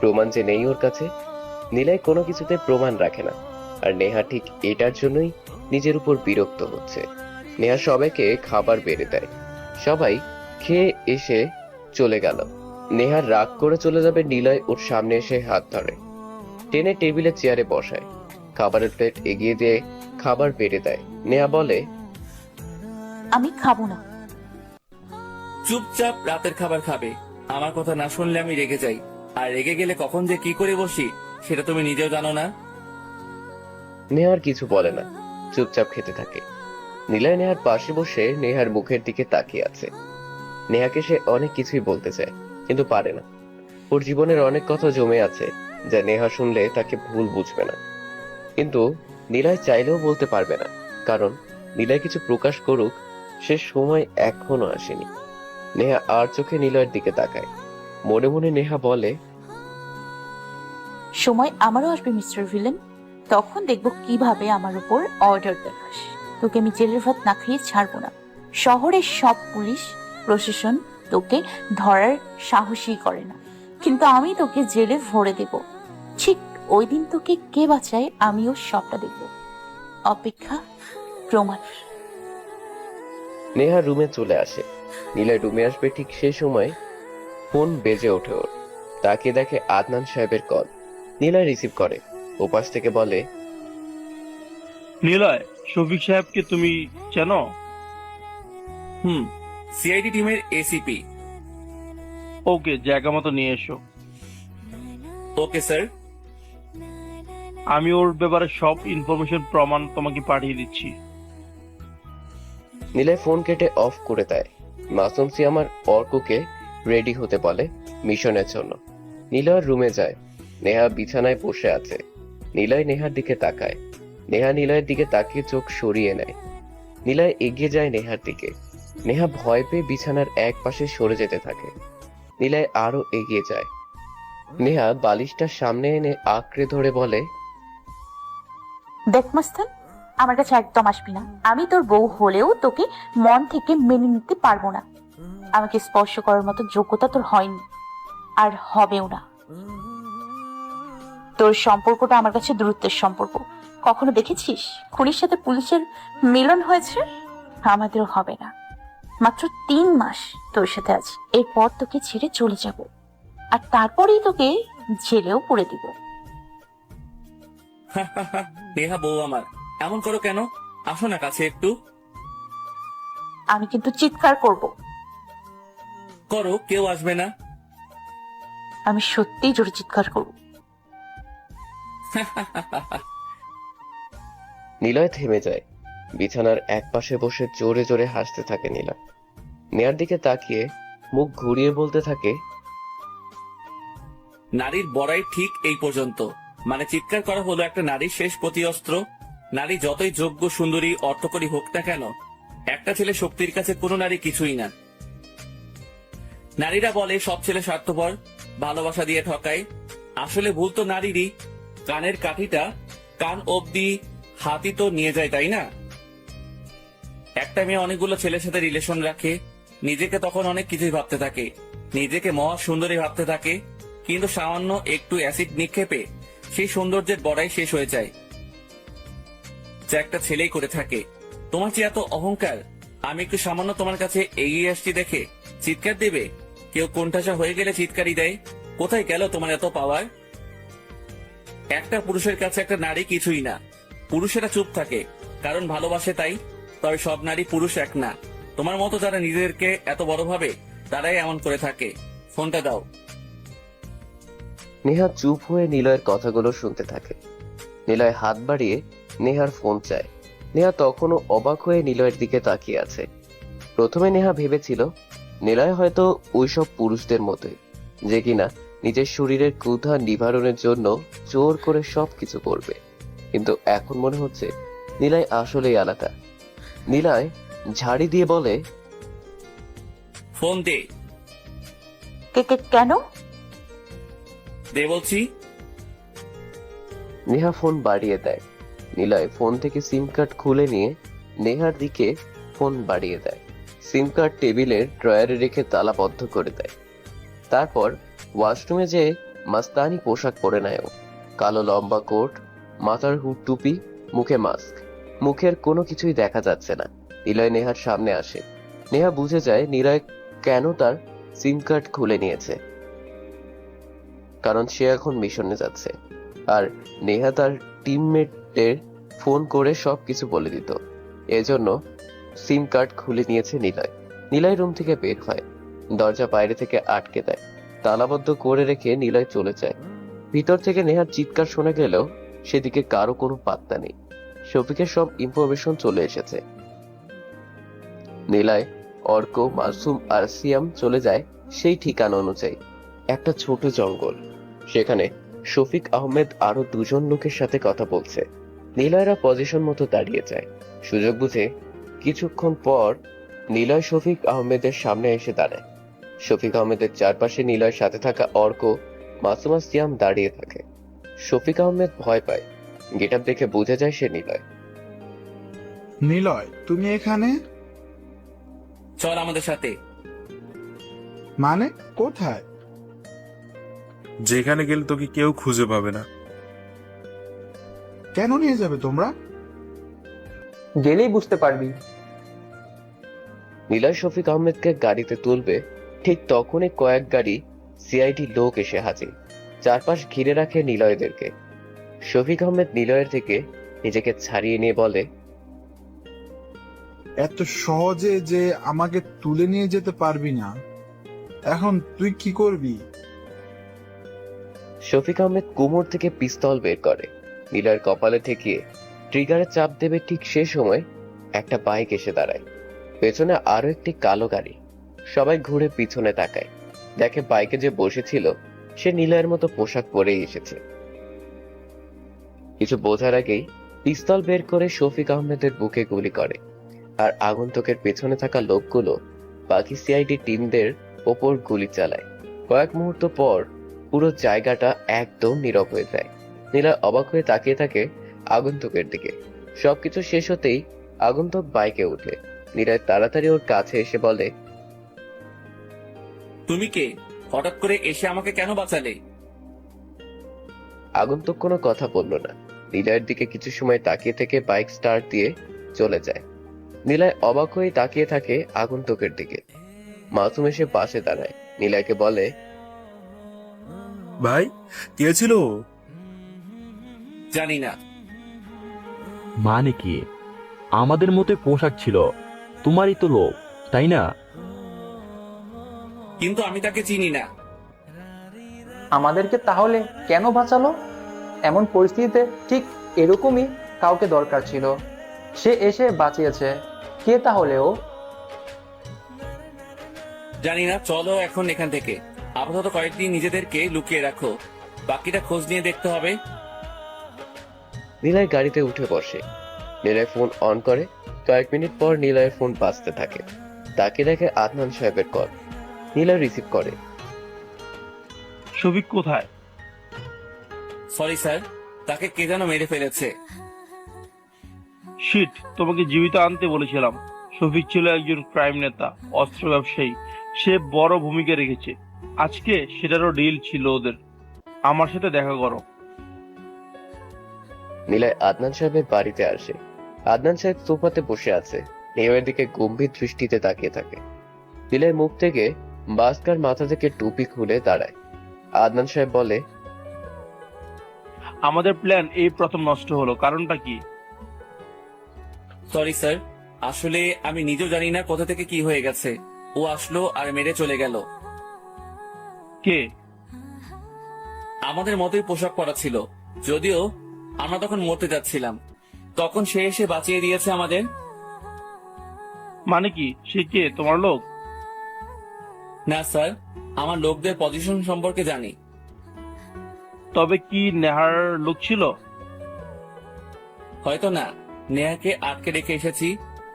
প্রমাণ যে নেই ওর কাছে। নিলয় কোনো কিছুতে প্রমাণ রাখে না, আর নেহা ঠিক এটার জন্যই নিজের উপর বিরক্ত হচ্ছে। নেহা সবাইকে খাবার বেড়ে দেয়। সবাই খেয়ে এসে চলে গেল। নেহার রাগ করে চলে যাবে, নিলয় ওর সামনে এসে হাত ধরে, টেনে টেবিলে চেয়ারে বসায়, খাবারের প্লেট এগিয়ে দিয়ে খাবার বেড়ে দেয়। নেহা বলে, আমি খাবো না। চুপচাপ রাতের খাবার খাবে। আমার কথা না শুনলে আমি রেগে যাই, আর রেগে গেলে কখন যে কি করে বসি সেটা তুমি নিজেও জানো না। নেহার কিছু বলে না, চুপচাপ খেতে থাকে। নিলয় নেহার পাশে বসে নেহার মুখের দিকে তাকিয়ে আছে। নেহাকে সে অনেক কিছুই বলতে চায়, কিন্তু পারে না। ওর জীবনের অনেক কথা জমে আছে যা নেহা শুনলে তাকে ভুল বুঝবে না, কিন্তু নিলয় চাইলেও বলতে পারবে না, কারণ নিলয় কিছু প্রকাশ করুক সে সময় এখনো আসেনি। নেহা আর চোখে নিলয়ের দিকে তাকায়। মনে মনে নেহা বলে, সময় আমারও আসবে মিস্টার ভিলেন, তখন দেখবো কিভাবে আমার উপর অর্ডার দেখাস। তোকে আমি জেলের ভাত না খেয়ে ছাড়বো না। শহরের সব পুলিশ প্রশাসন তোকে ধরার সাহসই করে না, কিন্তু আমি তোকে জেলে ভরে দেব। ঠিক ওই দিন তোকে কে বাঁচায় আমিও সবটা দেখব। অপেক্ষা প্রমাণ। নেহা রুমে চলে আসে। নিলয় রুমে আসবে ঠিক সে সময় ফোন বেজে ওঠে ওর। তাকে দেখে আদনান সাহেবের কল। নিলয় রিসিভ করে। ওপাশ থেকে বলে, নিলয়, শফিক সাহেবকে তুমি চেনো? সিআইডি টিমের এসিপি। ওকে, জায়গা মতো নিয়ে এসো। Okay sir. আমি ওর ব্যাপারে সব ইনফরমেশন প্রমাণ তোমাকে পাঠিয়ে দিচ্ছি। নিলয় ফোন কেটে অফ করে দেয়। মাসুম সিয়ামার অর্ককে রেডি হতে বলে মিশনের জন্য। নিলয়ের রুমে যায়। নেহা বিছানায় বসে আছে। নিলয় নেহার দিকে তাকায়। নেহা নিলয়ের দিকে তাকিয়ে চোখ সরিয়ে নেয়। নিলয় এগিয়ে যায় নেহার দিকে। নেহা ভয় পেয়ে বিছানার এক পাশে সরে যেতে থাকে। নিলয় আরো এগিয়ে যায়। নেহা বালিশটার সামনে এনে আঁকড়ে ধরে বলে, দেখ মাস্তান, আমার কাছে একদম আসবি না। আমি তোর বউ হলেও তোকে মন থেকে মেনে নিতে পারবো না। আমাকে স্পর্শ করার মতো যোগ্যতা তোর হয়নি, আর হবেও না। তোর সম্পর্কটা আমার কাছে দূরত্বের সম্পর্ক। কখনো দেখেছিস খুনির সাথে পুলিশের মিলন হয়েছে? আমাদেরও হবে না। মাত্র 3 মাস তোর সাথে আছি, এরপর তোকে ছেড়ে চলে যাব, আর তারপরেই তোকে জেলেও পুরে দিব। নেহা বউ আমার, এমন করো কেন? আসো না কাছে একটু। আমি কিন্তু চিৎকার করব। করো, কেউ আসবে না। আমি সত্যিই জোরে চিৎকার করব। নিলয় থেমে যায়। বিছানার এক পাশে বসে জোরে জোরে হাসতে থাকে নিলয়। নেহার দিকে তাকিয়ে মুখ ঘুরিয়ে বলতে থাকে, নারীর বড়াই ঠিক এই পর্যন্ত। মানে চিৎকার করা হলো একটা নারীর শেষ প্রতিঅস্ত্র। নারী যতই যোগ্য, সুন্দরী, অর্থকরী হোক না কেন, একটা ছেলে শক্তির কাছে কোনো নারী কিছুই না। নারীরা বলে সব ছেলে স্বার্থপর, ভালোবাসা দিয়ে ঠকায়। আসলে ভুল তো নারীরই। কানের কাঠিটা কান অবধি হাতি তো নিয়ে যায়, তাই না? একটা মেয়ে অনেকগুলো ছেলের সাথে রিলেশন রাখে, নিজেকে তখন অনেক কিছুই ভাবতে থাকে, নিজেকে মহা সুন্দরী ভাবতে থাকে, কিন্তু সামান্য একটু অ্যাসিড নিক্ষেপে সেই সৌন্দর্যের বড়াই শেষ হয়ে যায়, যা একটা ছেলেই করে থাকে। তোমার যে এত অহংকার, আমি একটু সামান্য তোমার কাছে এগিয়ে আসছি দেখে চিৎকার দেবে? কেউ কোণঠাসা হয়ে গেলে চিৎকারই দেয়। কোথায় গেল তোমার এত পাওয়ার? একটা পুরুষের কাছে একটা নারী কিছুই না। পুরুষেরা চুপ থাকে কারণ ভালোবাসে, তাই। তবে সব নারী পুরুষ এক না। তোমার মতো যারা নিজেদেরকে এত বড় ভাবে, তারাই এমন করে থাকে। ফোনটা দাও। নেহা চুপ হয়ে নিলয়ের কথাগুলো শুনতে থাকে। নিলয় হাত বাড়িয়ে নেহার ফোন চায়। নেহা তখনও অবাক হয়ে নিলয়ের দিকে তাকিয়ে আছে। প্রথমে নেহা ভেবেছিল নিলয় হয়তো ওইসব পুরুষদের মতোই, যে কিনা নিজের শরীরের ক্ষুধা নিবারণের জন্য জোর করে সবকিছু করবে। কিন্তু এখন মনে হচ্ছে নিলয় আসলেই আলাদা। নিলয় ঝাড়ি দিয়ে বলে, ফোন দে। কেন? দে বলছি। নেহা ফোন বাড়িয়ে দেয়। নিলয় ফোন থেকে সিম কার্ড খুলে নিয়ে নেহার দিকে ফোন বাড়িয়ে দেয়। সিম কার্ড টেবিলের ড্রয়ারে রেখে তালাবদ্ধ করে দেয়। তারপর ওয়াশরুমে যেয়ে মাস্তানি পোশাক পরে নেয় ও। কালো লম্বা কোট, মাথার হুড, টুপি, মুখে মাস্ক। মুখের কোনো কিছুই দেখা যাচ্ছে না। নিলয় নেহার সামনে আসে। নেহা বুঝে যায় নিলয় কেন তার সিম কার্ড খুলে নিয়েছে, কারণ সে এখন মিশনে যাচ্ছে। আর নেহা তার টিমমেটদের ফোন করে সবকিছু বলে দিত, এজন্য সিম কার্ড খুলে নিয়েছে নিলয়। নিলয় রুম থেকে বের হয়, দরজা বাইরে থেকে আটকে দেয়, তালাবদ্ধ করে রেখে নিলয় চলে যায়। ভিতর থেকে নেহার চিৎকার শোনা গেলেও সেদিকে কারো কোনো পাত্তা নেই। শফিকের সব ইনফরমেশন চলে এসেছে। নিলয়, অর্ক, মাসুম আর সিয়াম চলে যায় সেই ঠিকানা অনুযায়ী। একটা ছোট জঙ্গল, সেখানে শফিক আহমেদ আরো দুজন লোকের সাথে কথা বলছে। নিলয়রা পজিশন মতো দাঁড়িয়ে যায়। সুযোগ বুঝে কিছুক্ষণ পর নিলয় শফিক আহমেদের সামনে এসে দাঁড়ায়। শফিক আহমেদের চারপাশে নিলয়ের সাথে থাকা অর্ক, মাসুমা, সিয়াম দাঁড়িয়ে থাকে। শফিক আহমেদ ভয় পায়। গেটআপ দেখে বোঝা যায় সে নিলয়। নিলয়, তুমি এখানে? চল আমাদের সাথে। মানে কোথায়? যেখানে গেলে তোকে কেউ খুঁজে পাবে না। কেন নিয়ে যাবে তোমরা? গেলেই বুঝতে পারবি। নিলয় শফিক আহমেদকে গাড়িতে তুলবে, ঠিক তখনই কয়েক গাড়ি সিআইডি লোক এসে হাজির। চারপাশ ঘিরে রাখে নিলয়দেরকে। শফিক আহমেদ নিলয়ের থেকে নিজেকে ছাড়িয়ে নিয়ে বলে, এত সহজে যে আমাকে তুলে নিয়ে যেতে পারবি না। এখন তুই কি করবি? শফিক আহমেদ কোমর থেকে পিস্তল বের করে, নিলয়ের কপালে ঠেকিয়ে ট্রিগারে চাপ দেবে। ঠিক সে সময় একটা বাইক এসে দাঁড়ায়। পেছনে আরো একটি কালো গাড়ি। সবাই ঘুরে পিছনে তাকায়, দেখে বাইকে যে বসেছিল সে নিলয়ের মতো পোশাক পরেই এসেছে। কিছু বোঝার আগেই পিস্তল বের করে শফিক আহমেদের বুকে গুলি করে। আর আগন্তুকের পেছনে থাকা লোকগুলো বাকি সিআইডি টিমদের ওপর গুলি চালায়। কয়েক মুহূর্ত পর পুরো জায়গাটা একদম নীরব হয়ে যায়। নিলয় অবাক হয়ে তাকিয়ে থাকে আগন্তুকের দিকে। সবকিছু শেষ হতেই আগন্তুক বাইকে উঠে। নিলয় তাড়াতাড়ি ওর কাছে এসে বলে, তুমি কে? হঠাৎ করে এসে আমাকে কেন বাঁচালে? আগন্তুক কোনো কথা বলল না। নিলয়ের দিকে কিছু সময় তাকিয়ে থেকে বাইক স্টার্ট দিয়ে চলে যায়। নিলয় অবাক হয়ে তাকিয়ে থাকে আগন্তুকের দিকে। মাসুম এসে পাশে দাঁড়ায়, নিলয়কে বলে, ভাই, কে ছিল? জানি না। মানে কি? আমাদের মতো পোশাক ছিল, তোমারই তো লোক, তাই না? কিন্তু আমি তাকে চিনি না। আমাদেরকে তাহলে কেন বাঁচালো? এমন পরিস্থিতিতে ঠিক এরকমই কাউকে দরকার ছিল। সে এসে বাঁচিয়েছে। কে তাহলে ও? জানি না, চলো এখন এখান থেকে। আপাতত কয়েকদিন নিজেদেরকে লুকিয়ে রাখো, বাকিটা খোঁজ নিয়ে দেখতে হবে। নিলয় গাড়িতে উঠে বসে। নিলয় ফোন অন করে। কয়েক মিনিট পর নিলয়ের ফোন বাজতে থাকে। তাকে দেখে আদনান সাহেবের কল। নিলয় রিসিভ করে। শফিক কোথায়? সরি স্যার, তাকে কে যেন মেরে ফেলেছে। শিট, তোমাকে জীবিত আনতে বলেছিলাম। শফিক ছিল একজন ক্রাইম নেতা, অস্ত্র ব্যবসায়ী। সে বড় ভূমিকা রেখেছে। আজকে সেটারও ডিল ছিল ওদের। আমার সাথে দেখা করো। নিলয় আদনান সাহেবের বাড়িতে আসে। আদনান সাহেব সোফাতে বসে আছে। নিলয়ের দিকে গম্ভীর দৃষ্টিতে তাকিয়ে থাকে। নিলয়ের মুখ থেকে বাস্কার মাথা থেকে টুপি খুলে দাঁড়ায়। আদনান সাহেব বলে, আমাদের প্ল্যান এই প্রথম নষ্ট হলো, কারণটা কি? সরি স্যার, আসলে আমি নিজেও জানি না কোথা থেকে কি হয়ে গেছে। ও আসলো আর মেরে চলে গেল। কে? আমাদের মতোই পোশাক পরা ছিল, যদিও আমরা তখন মরতে যাচ্ছিলাম। তখন সে এসে বাঁচিয়ে দিয়েছে আমাদের। মানে কি? সে কে? তোমার লোক? না স্যার, আমার লোকদের পজিশন সম্পর্কে জানি। তবে কি নেহার লোক ছিল? হয়তো না, নেহাকে আটকে রেখে এসেছি।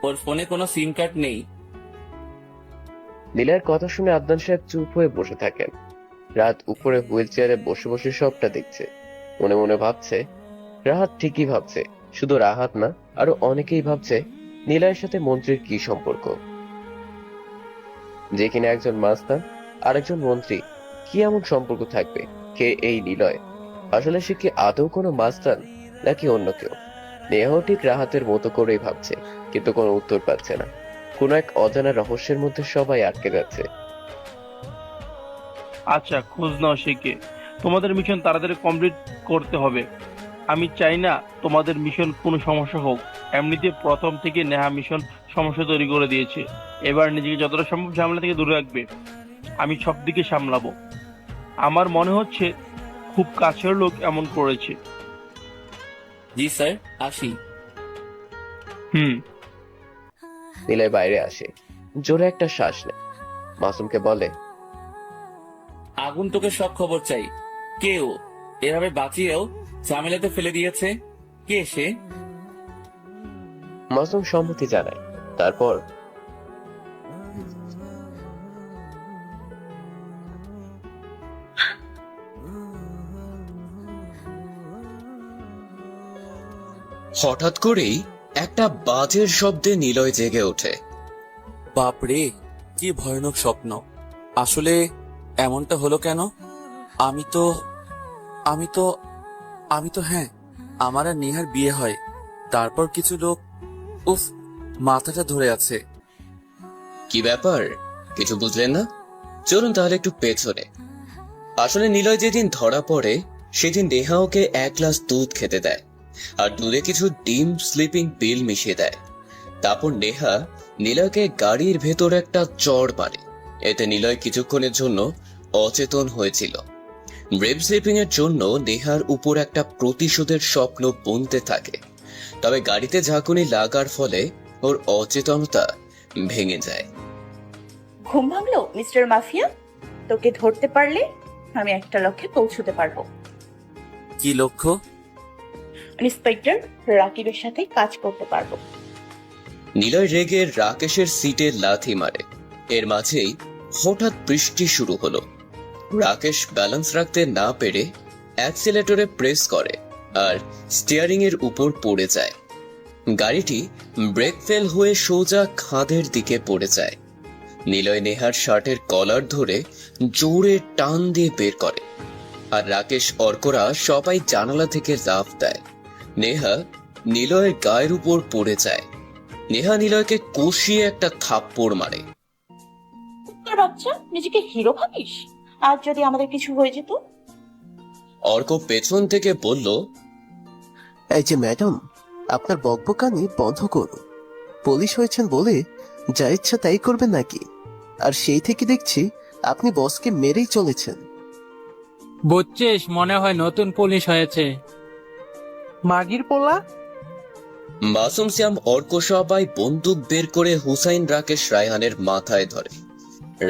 ওর ফোনে কোনো সিম কার্ড নেই। নিলয়ের কথা শুনে আদনান সাহেব চুপ হয়ে বসে থাকেন। রাত উপরে হুইল চেয়ারে বসে বসে সবটা দেখছে। মনে মনে ভাবছে, রাহাত ঠিকই ভাবছে। শুধু রাহাত না, আরো অনেকেই ভাবছে নিলয়ের সাথে মন্ত্রীর কি সম্পর্ক। যে কিনা একজন মাস্তান আর একজন মন্ত্রী, কি এমন সম্পর্ক থাকবে? কে এই নিলয়? আসলে সে কি আদৌ কোনো মাস্তান নাকি অন্য কেউ? নেহাও ঠিক রাহাতের মতো করেই ভাবছে, কিন্তু কোনো উত্তর পাচ্ছে না। কোনো এক অজানা রহস্যের মধ্যে সবাই আটকে যাচ্ছে। আচ্ছা, খোঁজ নাও সে কে। তোমাদের মিশন তাড়াতাড়ি কমপ্লিট করতে হবে। আমি চাই না তোমাদের মিশন কোনো সমস্যা হোক। এমনিতে প্রথম থেকে নেহা মিশন সমস্যা তৈরি করে দিয়েছে। এবার নিজেকে যতটা সম্ভব ঝামেলা থেকে দূরে রাখবে। আমি সব দিকে সামলাবো। আমার মনে হচ্ছে খুব কাছের লোক এমন করেছে। জি স্যার, আসি। নিলয় বাইরে আসে, জোরে একটা শ্বাস নেয়। মাসুমকে বলে, আগন্তুকের সব খবর চাই। কে ও? এভাবে বাঁচিয়েও ঝামেলাতে ফেলে দিয়েছে। কে সে? মাসুম সম্মতি জানায়। তারপর হঠাৎ করেই একটা বাজের শব্দে নিলয় জেগে ওঠে। বাপরে, কি ভয়ানক স্বপ্ন! আসলে এমনটা হলো কেন? আমি তো হ্যাঁ, আমার আর নেহার বিয়ে হয়। তারপর কিছু লোক, উফ, মাথাটা ধরে আছে। কি ব্যাপার, কিছু বুঝলেন না? চলুন তাহলে একটু পেছনে। আসলে নিলয় যেদিন ধরা পড়ে সেদিন নেহা ওকে 1 গ্লাস দুধ খেতে দেয়, আর দুধে কিছু ডিম স্লিপিং পিল মিশিয়ে দেয়। তারপর নেহা নিলয়কে গাড়ির ভেতর একটা চড় মারে। এতে নিলয় কিছুক্ষণের জন্য অচেতন হয়েছিল। ব্রেভ স্লিপিং এর জন্য নেহার উপর একটা প্রতিশোধের স্বপ্ন বুনতে থাকে। তবে গাড়িতে ঝাঁকুনি লাগার ফলে ওর অচেতনতা ভেঙে যায়। ঘুম ভাঙলো মিস্টার মাফিয়া? তোকে ধরতে পারলে আমি একটা লক্ষ্যে পৌঁছতে পারবো। কি লক্ষ্য? ইন্সপেক্টর রাকিবের সাথে কাজ করতে পারবো। নিলয় রেগে রাকেশের সিটে লাথি মারে। এর মাঝেই হঠাৎ বৃষ্টি শুরু হলো। রাকেশ ব্যালেন্স রাখতে না পেরে অ্যাক্সিলারেটরে প্রেস করে আর স্টিয়ারিং এর উপর পড়ে যায়। গাড়িটি ব্রেক ফেল হয়ে সোজা খাদের দিকে পড়ে যায়। নিলয় নেহার শার্টের কলার ধরে জোরে টান দিয়ে বের করে, আর রাকেশ অর্করা সবাই জানালা থেকে লাফ দেয়। নেহা নিলয়ের গায়ের উপর পড়ে যায়। নেহা নিলয়কে কষিয়ে একটা থাপ্পড় মারে। তোর বাচ্চা, নিজেকে হিরো ভাবিস? আর যদি আমাদের কিছু হয়ে যেত? অর্ক পেছন থেকে বলল, এই যে ম্যাডাম, আপনার বকবকানি বন্ধ করুন। পুলিশ হয়েছেন বলে যা ইচ্ছা তাই করবেন নাকি? আর সেই থেকে দেখছি আপনি বসকে মেরেই চলেছেন। বুঝছিস, মনে হয় নতুন পুলিশ হয়েছে। মাগির পোলা। মাসুম শ্যাম অর্ক সবাই বন্দুক বের করে হুসাইন রাকেশ রায়হানের মাথায় ধরে।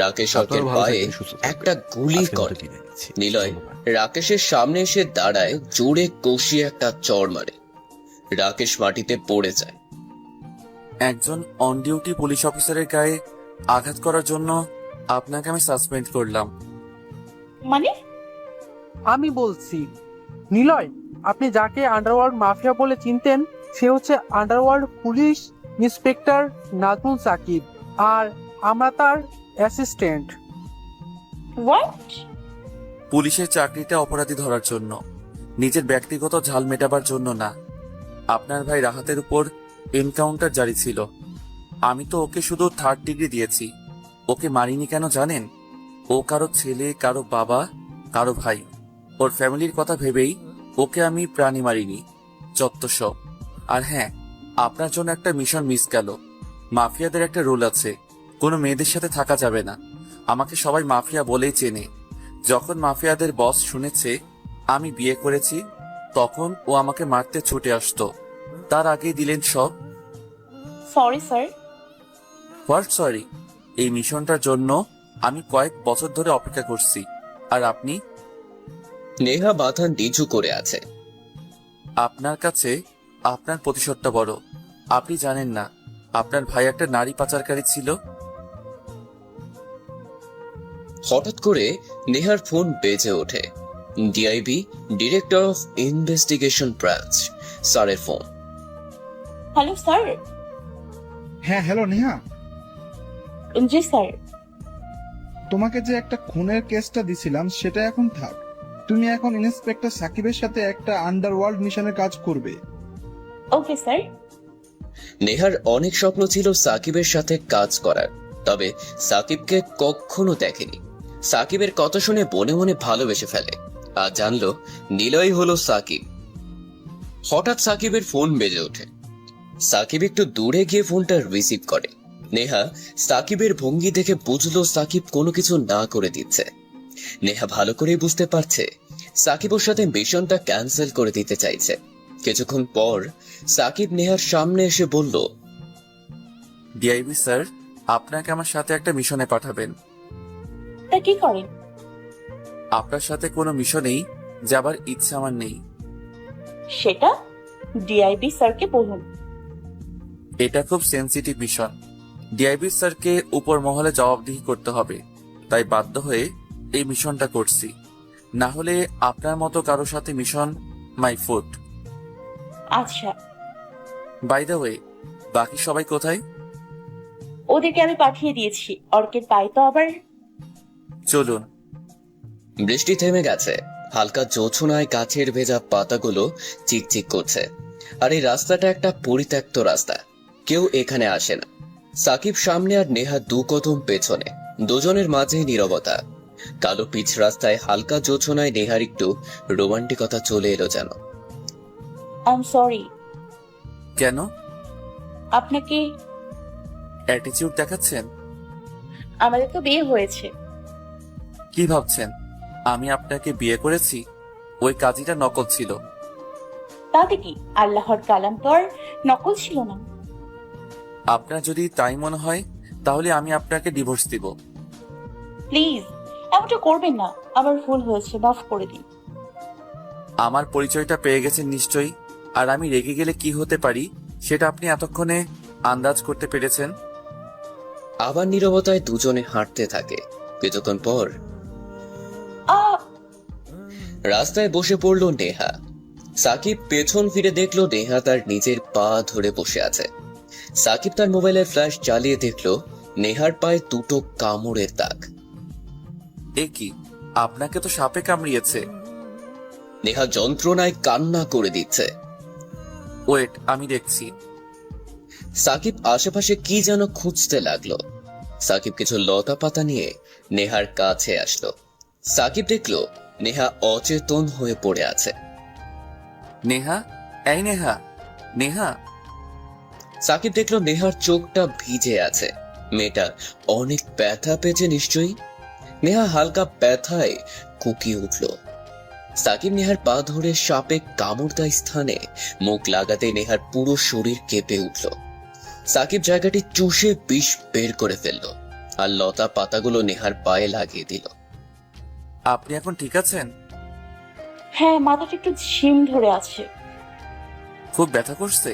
রাকেশ অর্কের পায়ে একটা গুলি করে। নিলয় রাকেশের সামনে এসে দাঁড়ায়, জোরে কষিয়ে একটা চড় মারে। রাকেশ মাটিতে পড়ে যায়। একজন অন ডিউটি পুলিশ অফিসারের গায়ে আঘাত করার জন্য আপনাকে আমি সাসপেন্ড করলাম। মানে? আমি বলছি, নিলয়, আপনি যাকে আন্ডারওয়ার্ল্ড মাফিয়া বলে চিনতেন, সে হচ্ছে underworld police inspector Nazmul Sakib, আর আমরা তার অ্যাসিস্ট্যান্ট। হোয়াট? পুলিশের চাকরিটা অপরাধী ধরার জন্য, নিজের ব্যক্তিগত ঝাল মেটাবার জন্য না। আপনার ভাই রাহাতের উপর এনকাউন্টার জারি ছিল, আমি তো ওকে শুধু 3rd ডিগ্রি দিয়েছি। ওকে মারিনি কেন জানেন? ও কারো ছেলে, কারো বাবা, কারো ভাই, ওর ফ্যামিলির কথা ভেবেই ওকে আমি প্রাণী মারিনি। যত সব। আর হ্যাঁ, আপনার জন্য একটা মিশন মিস গেল। মাফিয়াদের একটা রুল আছে, কোনো মেয়েদের সাথে থাকা যাবে না। আমাকে সবাই মাফিয়া বলেই চেনে। যখন মাফিয়াদের বস শুনেছে আমি বিয়ে করেছি, তখন ও আমাকে মারতে ছুটে আসতো। তার আগেই দিলেন সব। Sorry sir. What sorry? এই মিশনটার জন্য আমি কয়েক বছর ধরে অপেক্ষা করছি। আর আপনি? নেহা মাথা নিচু করে আছে। আপনার কাছে আপনার প্রতিশোধটা বড়। আপনি জানেন না আপনার ভাই একটা নারী পাচারকারী ছিল। হঠাৎ করে নেহার ফোন বেজে ওঠে। DIB, director of investigation branch স্যারের ফোন। Hello sir. হ্যাঁ, হ্যালো নেহা। জি স্যার। তোমাকে যে একটা খুনের কেসটা দিছিলাম সেটা এখন থাক। তুমি এখন ইন্সপেক্টর সাকিবের সাথে একটা আন্ডারওয়ার্ল্ড মিশনের কাজ করবে। Okay sir. নেহার অনেক স্বপ্ন ছিল সাকিবের সাথে কাজ করার, তবে সাকিবকে কখনো দেখেনি। সাকিবের কথা শুনে মনে মনে ভালোবেসে ফেলে, আর জানলো নিলয় হলো সাকিব। হঠাৎ সাকিবের ফোন বেজে ওঠে। সাকিব একটু দূরে গিয়ে ফোনটা রিসিভ করে। নেহা সাকিবের ভঙ্গি দেখে বুঝলো সাকিব কোনো কিছু না করে দিচ্ছে। নেহা ভালো করেই বুঝতে পারছে সাকিব ওর সাথে মিশনটা ক্যান্সেল করে দিতে চাইছে। কিছুক্ষণ পর সাকিব নেহার সামনে এসে বলল, ডিআইবি স্যার আপনাকে আমার সাথে একটা মিশনে পাঠাবেন। তা কি করেন? আপনার সাথে কোনো মিশনেই যাবার ইচ্ছা আমার নেই। সেটা ডিআইবি স্যারকে বলুন। এটা খুব সেনসিটিভ মিশন। ডিআইবি স্যারকে উপর মহলে জবাবদিহি করতে হবে, তাই বাধ্য হয়ে এই মিশনটা করছি। না হলে আপনার মতো কারো সাথে মিশন মাই ফুট। আচ্ছা। বাই দ্য ওয়ে, বাকি সবাই কোথায়? ওদেরকে আমি পাঠিয়ে দিয়েছি। অর্কের পায়ে তো আবার। চলুন। বৃষ্টি থেমে গেছে। হালকা জোছনায় গাছের ভেজা পাতাগুলো চিকচিক করছে। আর এই রাস্তাটা একটা পরিত্যক্ত রাস্তা, কেউ এখানে আসে না। সাকিব সামনে আর নেহা 2 কদম পেছনে, দুজনের মাঝে নীরবতা। কালো পিচ রাস্তায় হালকা জোছনায় নেহার একটু রোমান্টিকতা চলে এলো যেন। I am sorry. কেন? আপনাকে। অ্যাটিটিউড দেখাচ্ছেন? আমাদের তো বিয়ে হয়েছে। কি ভাবছেন আমি আপনাকে বিয়ে করেছি? ওই কাজীটা নকল ছিল। তাতে কি, আল্লাহর কালাম তো আর নকল ছিল না। আপনার যদি তাই মনে হয় তাহলে আমি আপনাকে ডিভোর্স দিব। প্লিজ এমনটা করবেন না, আমার ভুল হয়েছে, মাফ করে দিন। আমার পরিচয়টা পেয়ে গেছেন নিশ্চয়ই, আর আমি রেগে গেলে কি হতে পারি সেটা আপনি এতক্ষণে আন্দাজ করতে পেরেছেন। আবার নীরবতায় দুজনে হাঁটতে থাকে। কিছুক্ষণ পর রাস্তায় বসে পড়ল নেহা। সাকিব পেছন ফিরে দেখলো নেহা তার নিজের পা ধরে বসে আছে। সাকিব তার মোবাইলের ফ্ল্যাশ জ্বালিয়ে দেখলো নেহার পায়ে 2টো কামড়ের দাগ। এ কি, আপনাকে তো সাপে কামড়িয়েছে। নেহা যন্ত্রণায় কান্না করে দিচ্ছে। ওয়েট, আমি দেখছি। সাকিব আশেপাশে কি যেন খুঁজতে লাগলো। সাকিব কিছু লতা পাতা নিয়ে নেহার কাছে আসলো। সাকিব দেখলো নেহা অচেতন হয়ে পড়ে আছে। নেহা, এই নেহা। নেহা। সাকিব দেখলো নেহার চোখটা ভিজে আছে। মেয়েটা অনেক ব্যথা পেয়েছে নিশ্চয়ই। নেহা হালকা ব্যথায় কুকিয়ে উঠল। সাকিব নেহার পা ধরে সাপে কামড় দেয় স্থানে মুখ লাগাতে নেহার পুরো শরীর কেঁপে উঠল। সাকিব জায়গাটি চুষে বিষ বের করে ফেলল আর লতা পাতাগুলো নেহার পায়ে লাগিয়ে দিল। আপনি এখন ঠিক আছেন? হ্যাঁ, মাথাটা একটু ঝিম ধরে আছে। খুব ব্যথা করছে?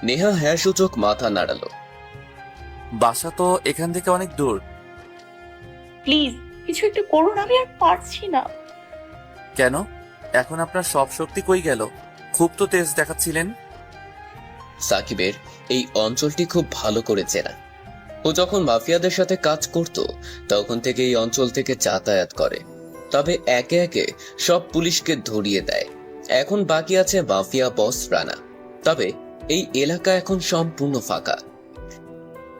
নেহা হ্যাঁ সূচক মাথা নাড়ালো। বাসা তো এখান থেকে অনেক দূর। প্লিজ কিছু একটু করুন, আমি আর পারছি না। কেন? এখন আপনার সব শক্তি কই গেল? খুব তো তেজ দেখাচ্ছিলেন। সাকিবের এই অঞ্চলটি খুব ভালো করে চেনা। ও যখন মাফিয়াদের সাথে কাজ করত তখন থেকে এই অঞ্চল থেকে যাতায়াত করে, তবে একে একে সব পুলিশকে ধরিয়ে দেয়। এখন বাকি আছে মাফিয়া বস রানা। তবে এই এলাকা এখন সম্পূর্ণ ফাঁকা।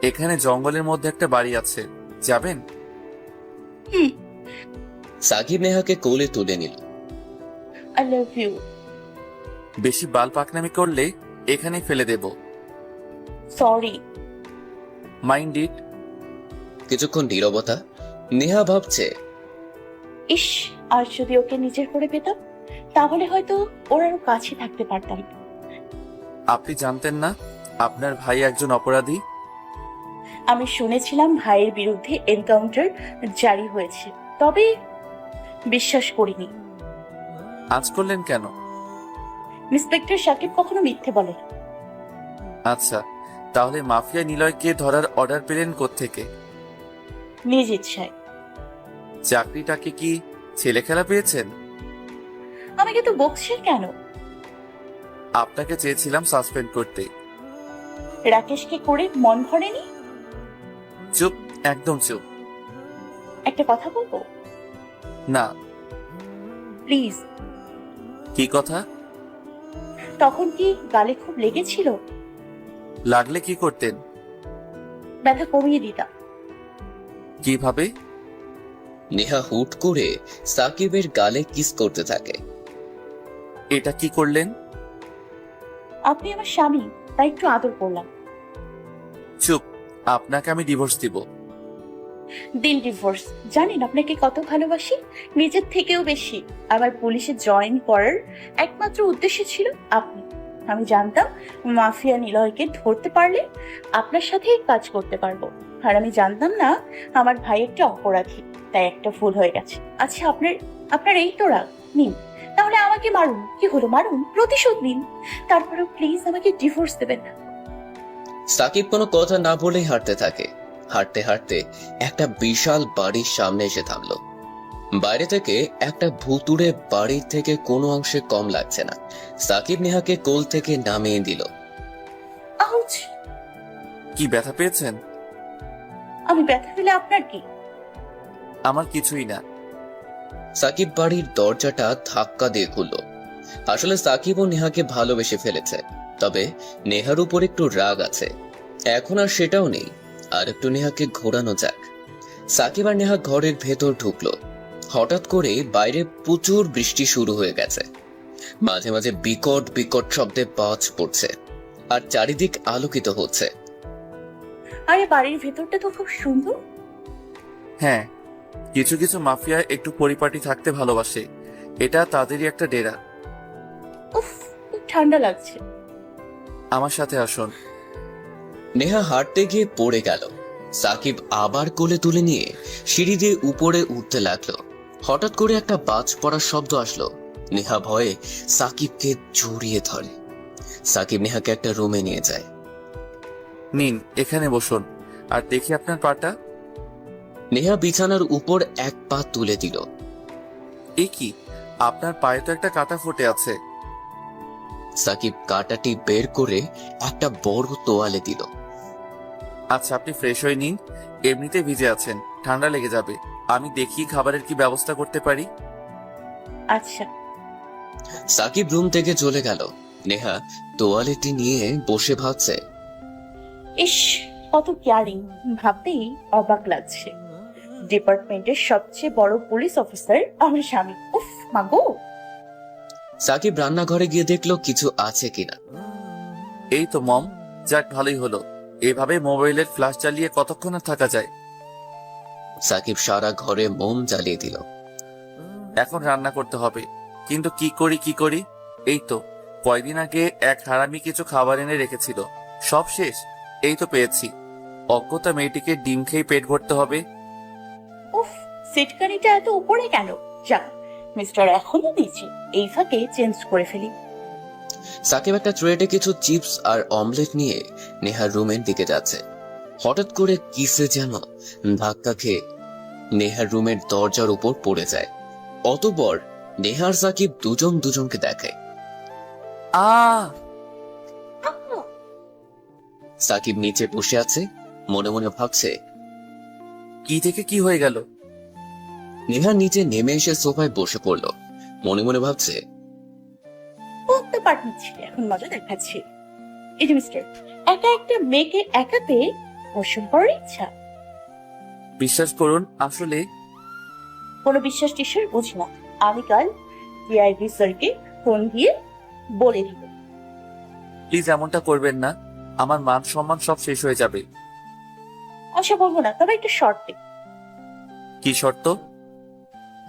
এখানে জঙ্গলের মধ্যে একটা বাড়ি আছে, যাবেন? সাকিব নেহাকে কোলে তুলে নিল। I love you. বেশি বাল পাকনামি করলে এখানেই ফেলে দেব। সরি। Mind it. কিছুক্ষণ নীরবতা। নেহা ভাবছে, ইস, আর যদি ওকে নিজের করে পেতাম তাহলে হয়তো ওর আরো কাছে থাকতে পারতাম। আপনি জানতেন না আপনার ভাই একজন অপরাধী? আমি শুনেছিলাম ভাইয়ের বিরুদ্ধে এনকাউন্টার জারি হয়েছে, তবে বিশ্বাস করিনি। আজ করলেন কেন? ইন্সপেক্টর সাকিব কখনো মিথ্যে বলে না। আচ্ছা, তাহলে মাফিয়া নিলয়কে ধরার অর্ডার পেলেন কোত্থেকে? নিজ ইচ্ছায়। চাকরিটাকে কি ছেলে খেলা পেয়েছেন? আমাকে তো বকছেন কেন? আপনাকে চেয়েছিলাম সাসপেন্ড করতে। রাকেশকে করে মন ভরেনি? চুপ, একদম চুপ। একটা কথা বলবো? না। প্লিজ। কি কথা? তখন কি গালে খুব লেগেছিল? লাগলে কি করতেন? ব্যথা কমিয়ে দিতাম। কিভাবে? নেহা হুট করে সাকিবের গালে কিস করতে থাকে। এটা কি করলেন? আপনি আমার স্বামী, তাই একটু আদর করলাম। চুপ, আপনাকে আমি ডিভোর্স দিব। দিন ডিভোর্স। জানেন আপনাকে কত ভালোবাসি, নিজের থেকেও বেশি। আবার পুলিশে জয়েন করার একমাত্র উদ্দেশ্য ছিল আপনি। আমি জানতাম মাফিয়া নিলয়কে ধরতে পারলে আপনার সাথেই কাজ করতে পারবো, আর আমি জানতাম না আমার ভাই একটা অপরাধী। তাই একটা ভুল হয়ে গেছে। আচ্ছা, আপনার এই তো রাগ, নিন তাহলে আমাকে মারুন। কি হলো, মারুন, প্রতিশোধ নিন। তারপরেও প্লিজ আমাকে ডিভোর্স দেবেন না। সাকিব কোনো কথা না বলেই হাঁটতে থাকে। হাঁটতে হাঁটতে একটা বিশাল বাড়ির সামনে এসে থামলো। বাইরে থেকে একটা ভুতুড়ে বাড়ির থেকে কোনো অংশে কম লাগছে না। সাকিব নেহাকে কোল থেকে নামিয়ে দিল। আউচ! কি ব্যথা পেয়েছেন? আমি ব্যথা পেলে আপনার কি? আমার কিছুই না। সাকিব বাড়ির দরজাটা ধাক্কা দিয়ে খুলল। আসলে সাকিব ও নেহাকে ভালোবেসে ফেলেছে, তবে নেহার উপর একটু রাগ আছে। এখন আর সেটাও নেই। আর একটু নেহাকে ঘোরানো যাক। সাকিব আর নেহা ঘরের ভেতর ঢুকলো। হঠাৎ করে বাইরে প্রচুর বৃষ্টি শুরু হয়ে গেছে। মাঝে মাঝে বিকট বিকট শব্দে বাজ পড়ছে আর চারিদিক আলোকিত হচ্ছে। আরে বাড়ির ভেতরটা তো খুব সুন্দর। হ্যাঁ, কিছু কিছু মাফিয়া একটু পরিপাটি থাকতে ভালোবাসে। এটা তাদেরই একটা ডেরা। উফ, খুব ঠান্ডা লাগছে। আমার সাথে আসুন। নেহা হাঁটতে গিয়ে পড়ে গেল। সাকিব আবার কোলে তুলে নিয়ে সিঁড়ি দিয়ে উপরে উঠতে লাগলো। হঠাৎ করে একটা বাজ পড়ার শব্দ আসলো। নেহা ভয়ে সাকিবকে জড়িয়ে ধরে। সাকিব নেহাকে একটা রুমে নিয়ে যায়। নিন, এখানে বসুন আর দেখি আপনার পাটা। নেহা বিছানার উপর এক পা তুলে দিল। এ কি, আপনার পায়ে তো একটা কাটা ফুটে আছে। সাকিব কাটাটি বের করে একটা বড় তোয়ালে দিল। আচ্ছা, আপনি ফ্রেশ হয়ে নিন। এমনিতে ভিজে আছেন, ঠান্ডা লেগে যাবে। আমি দেখি খাবারের কি ব্যবস্থা করতে পারি। আচ্ছা। সাকিব রুম থেকে চলে গেল। নেহা তোয়ালেটি নিয়ে বসে ভাবছে, ইস, কত কেয়ারিং, ভাবতেই অবাক লাগছে। ডিপার্টমেন্টের সবচেয়ে বড় পুলিশ অফিসার আমার স্বামী। উফ মাগো। সাকিব রান্নাঘরে গিয়ে দেখলো কিছু আছে কিনা। এই তো মম, যাক ভালোই হলো। এভাবে মোবাইলের ফ্ল্যাশ চালিয়ে কতক্ষণ আর থাকা যায়? সাকিব সারা ঘরে মোম জ্বালিয়ে দিল। এখন রান্না করতে হবে, কিন্তু কি করি? এই তো কয়দিন আগে এক হারামি কিছু খাবার এনে রেখেছিল, সব শেষ। এই তো পেয়েছি। অজ্ঞতা মেয়েটিকে ডিম খেয়ে পেট ভরতে হবে। উফ, সিটকানিটা এত উপরে কেন? যাক, মিস্টার এখনো দিচ্ছে, এই ফাঁকে চেঞ্জ করে ফেলি। সাকিব একটা ট্রেতে কিছু চিপস আর অমলেট নিয়ে নেহার রুমের দিকে যাচ্ছে। হঠাৎ করে কিসে যেন ধাক্কা খেয়ে নেহার রুমের দরজার উপর পড়ে যায়। অতঃপর নেহার সাকিব দুজনকে দেখে। সাকিব নিচে বসে আছে, মনে মনে ভাবছে কি থেকে কি হয়ে গেল। নেহা নিচে নেমে এসে সোফায় বসে পড়ল, মনে মনে ভাবছে বলতে পারছি, এখন মজা দেখাচ্ছি। এই যে মিস্টার, একা একটা মেয়েকে একা পেয়ে অসম করার ইচ্ছা। বিশ্বাস করুন, আসলে কোনো বিশ্বাস টিশ্বাস বুঝি না। আমি কাল ডিআইবি স্যারকে ফোন দিয়ে বলে দিব। প্লিজ এমনটা করবেন না, আমার মান সম্মান সব শেষ হয়ে যাবে। আশা বলবো না, তবে একটা শর্তে। কি শর্ত?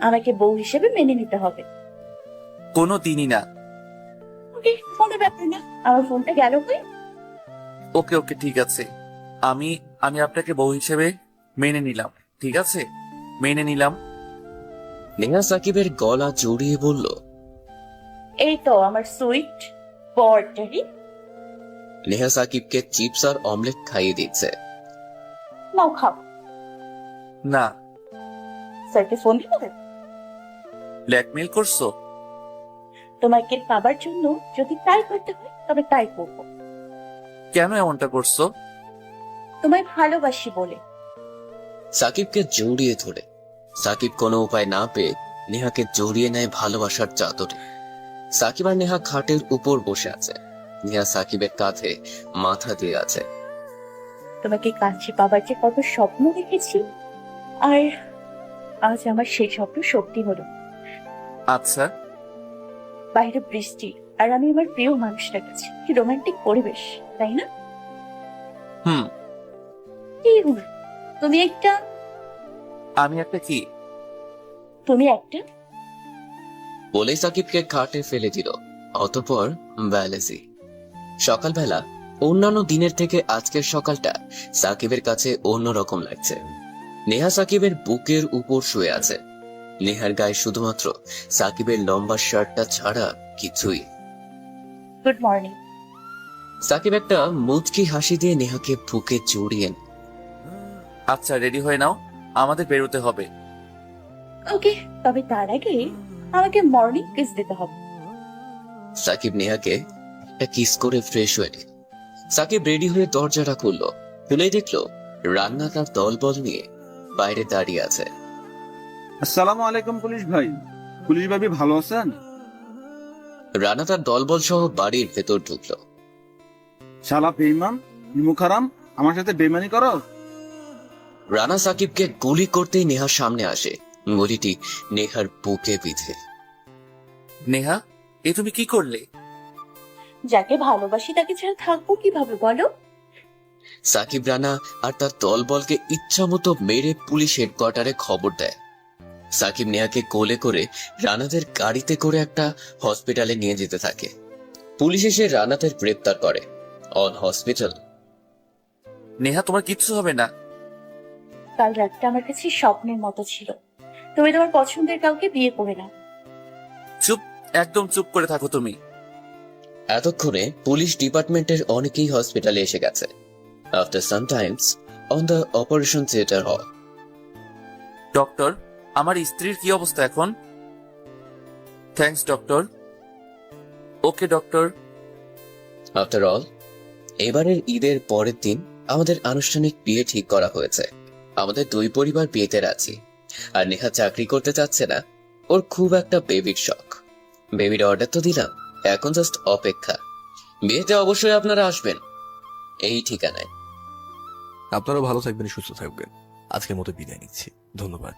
আমাকে বউ হিসেবে মেনে নিতে হবে। কোনো দিনই না। ওকে, কোনো ব্যাপার না। আমার ফোনটা গেল কই? ওকে ঠিক আছে, আমি আপনাকে বউ হিসেবে মেনে নিলাম। ঠিক আছে, মেনে নিলাম। নেহা সাকিবের গলা জড়িয়ে বলল, এই তো আমার সুইট বরটারি। নেহা সাকিবকে চিপস আর অমলেট খাইয়ে দিচ্ছে। নাও খাও। না। স্যারকে ফোন দিতে? ব্ল্যাকমেল করছো? তোমাকে পাবার জন্য যদি তাই করতে হয় তবে তাই করবো। কেন এমনটা করছো? তোমায় ভালোবাসি বলে। সাকিবকে জড়িয়ে ধরে সাকিব কোনো উপায় না পেয়ে নেহাকে জড়িয়ে নেয় ভালোবাসার চাদরে। সাকিব আর নেহা খাটের উপর বসে আছে। নেহা সাকিবের কাঁধে মাথা দিয়ে আছে। তোমাকে কাছে পাবার যে কত স্বপ্ন দেখেছি, আর আজ আমার সেই স্বপ্ন সত্যি হলো। আচ্ছা। বাইরে বৃষ্টি আর আমি আমার প্রিয় মানুষটার কাছে। কি রোমান্টিক পরিবেশ, তাই না? কি হলো? তুমি একটা আমি একটা কি? তুমি একটা বলেই সাকিবকে খাটে ফেলে দিল। অতঃপর ব্যালেজি। সকালবেলা অন্যান্য দিনের থেকে আজকের সকালটা সাকিবের কাছে অন্যরকম লাগছে। নেহা সাকিবের বুকের উপর শুয়ে আছে। নেহার গায়ে শুধুমাত্র সাকিবের লম্বা শার্টটা ছাড়া কিছুই। Good morning. সাকিব একটা মুচকি হাসি দিয়ে নেহাকে বুকে জড়িয়ে। আচ্ছা, রেডি হয়ে নাও, আমাদের বেরোতে হবে। ওকে, তবে তার আগে আমাকে মর্নিং কিস দিতে হবে। সাকিব নেহাকে একটা কিস করে ফ্রেশ হয়ে নিল। সাকিব রেডি হয়ে দরজাটা খুললো। খুলেই দেখলো রান্না তার দলবল নিয়ে বাইরে দাঁড়িয়ে আছে। আসসালামু আলাইকুম পুলিশ ভাই। পুলিশ ভাবি ভালো আছেন? রানা তার দলবল সহ বাড়ির ভেতর ঢুকলো। শালা বেঈমান, মুখারাম, আমার সাথে বেইমানি করো? রানা সাকিবকে গুলি করতেই নেহার সামনে আসে। গুলিটি নেহার বুকে বিঁধে। নেহা, এ তুমি কি করলে? যাকে ভালোবাসি তাকে ছাড়া থাকবো কিভাবে বলো? সাকিব রানা আর তার দলবলকে ইচ্ছা মতো মেরে পুলিশ হেডকোয়ার্টারে খবর দেয়। সাকিব নেহাকে কোলে করে রানাদের গাড়িতে করে একটা হসপিটালে নিয়ে যেতে থাকে। পুলিশ এসে রানাদের গ্রেপ্তার করে। On hospital. নেহা, তোমার কিচ্ছু হবে না। কাল রাতটা আমার কাছে স্বপ্নের মতো ছিল। তুমি তোমার পছন্দের কাউকে বিয়ে করে নাও। চুপ, একদম চুপ করে থাকো তুমি। এতক্ষণে পুলিশ ডিপার্টমেন্টের অনেকেই হসপিটালে এসে গেছে। After some times on the operation theatre হল। ডক্টর, আমার স্ত্রীর কি অবস্থা এখন? Thanks doctor. Okay doctor. After all, এবারের ঈদের পরের দিন আমাদের আনুষ্ঠানিক বিয়ে ঠিক করা হয়েছে। আমাদের দুই পরিবার বিয়েতে রাজি। আর নেহা চাকরি করতে চাচ্ছে না, ওর খুব একটা বেবির শখ। বেবির অর্ডার তো দিলাম, এখন জাস্ট অপেক্ষা। বিয়েতে অবশ্যই আপনারা আসবেন এই ঠিকানায়। আপনারাও ভালো থাকবেন, সুস্থ থাকবেন। আজকের মতো বিদায় নিচ্ছি, ধন্যবাদ।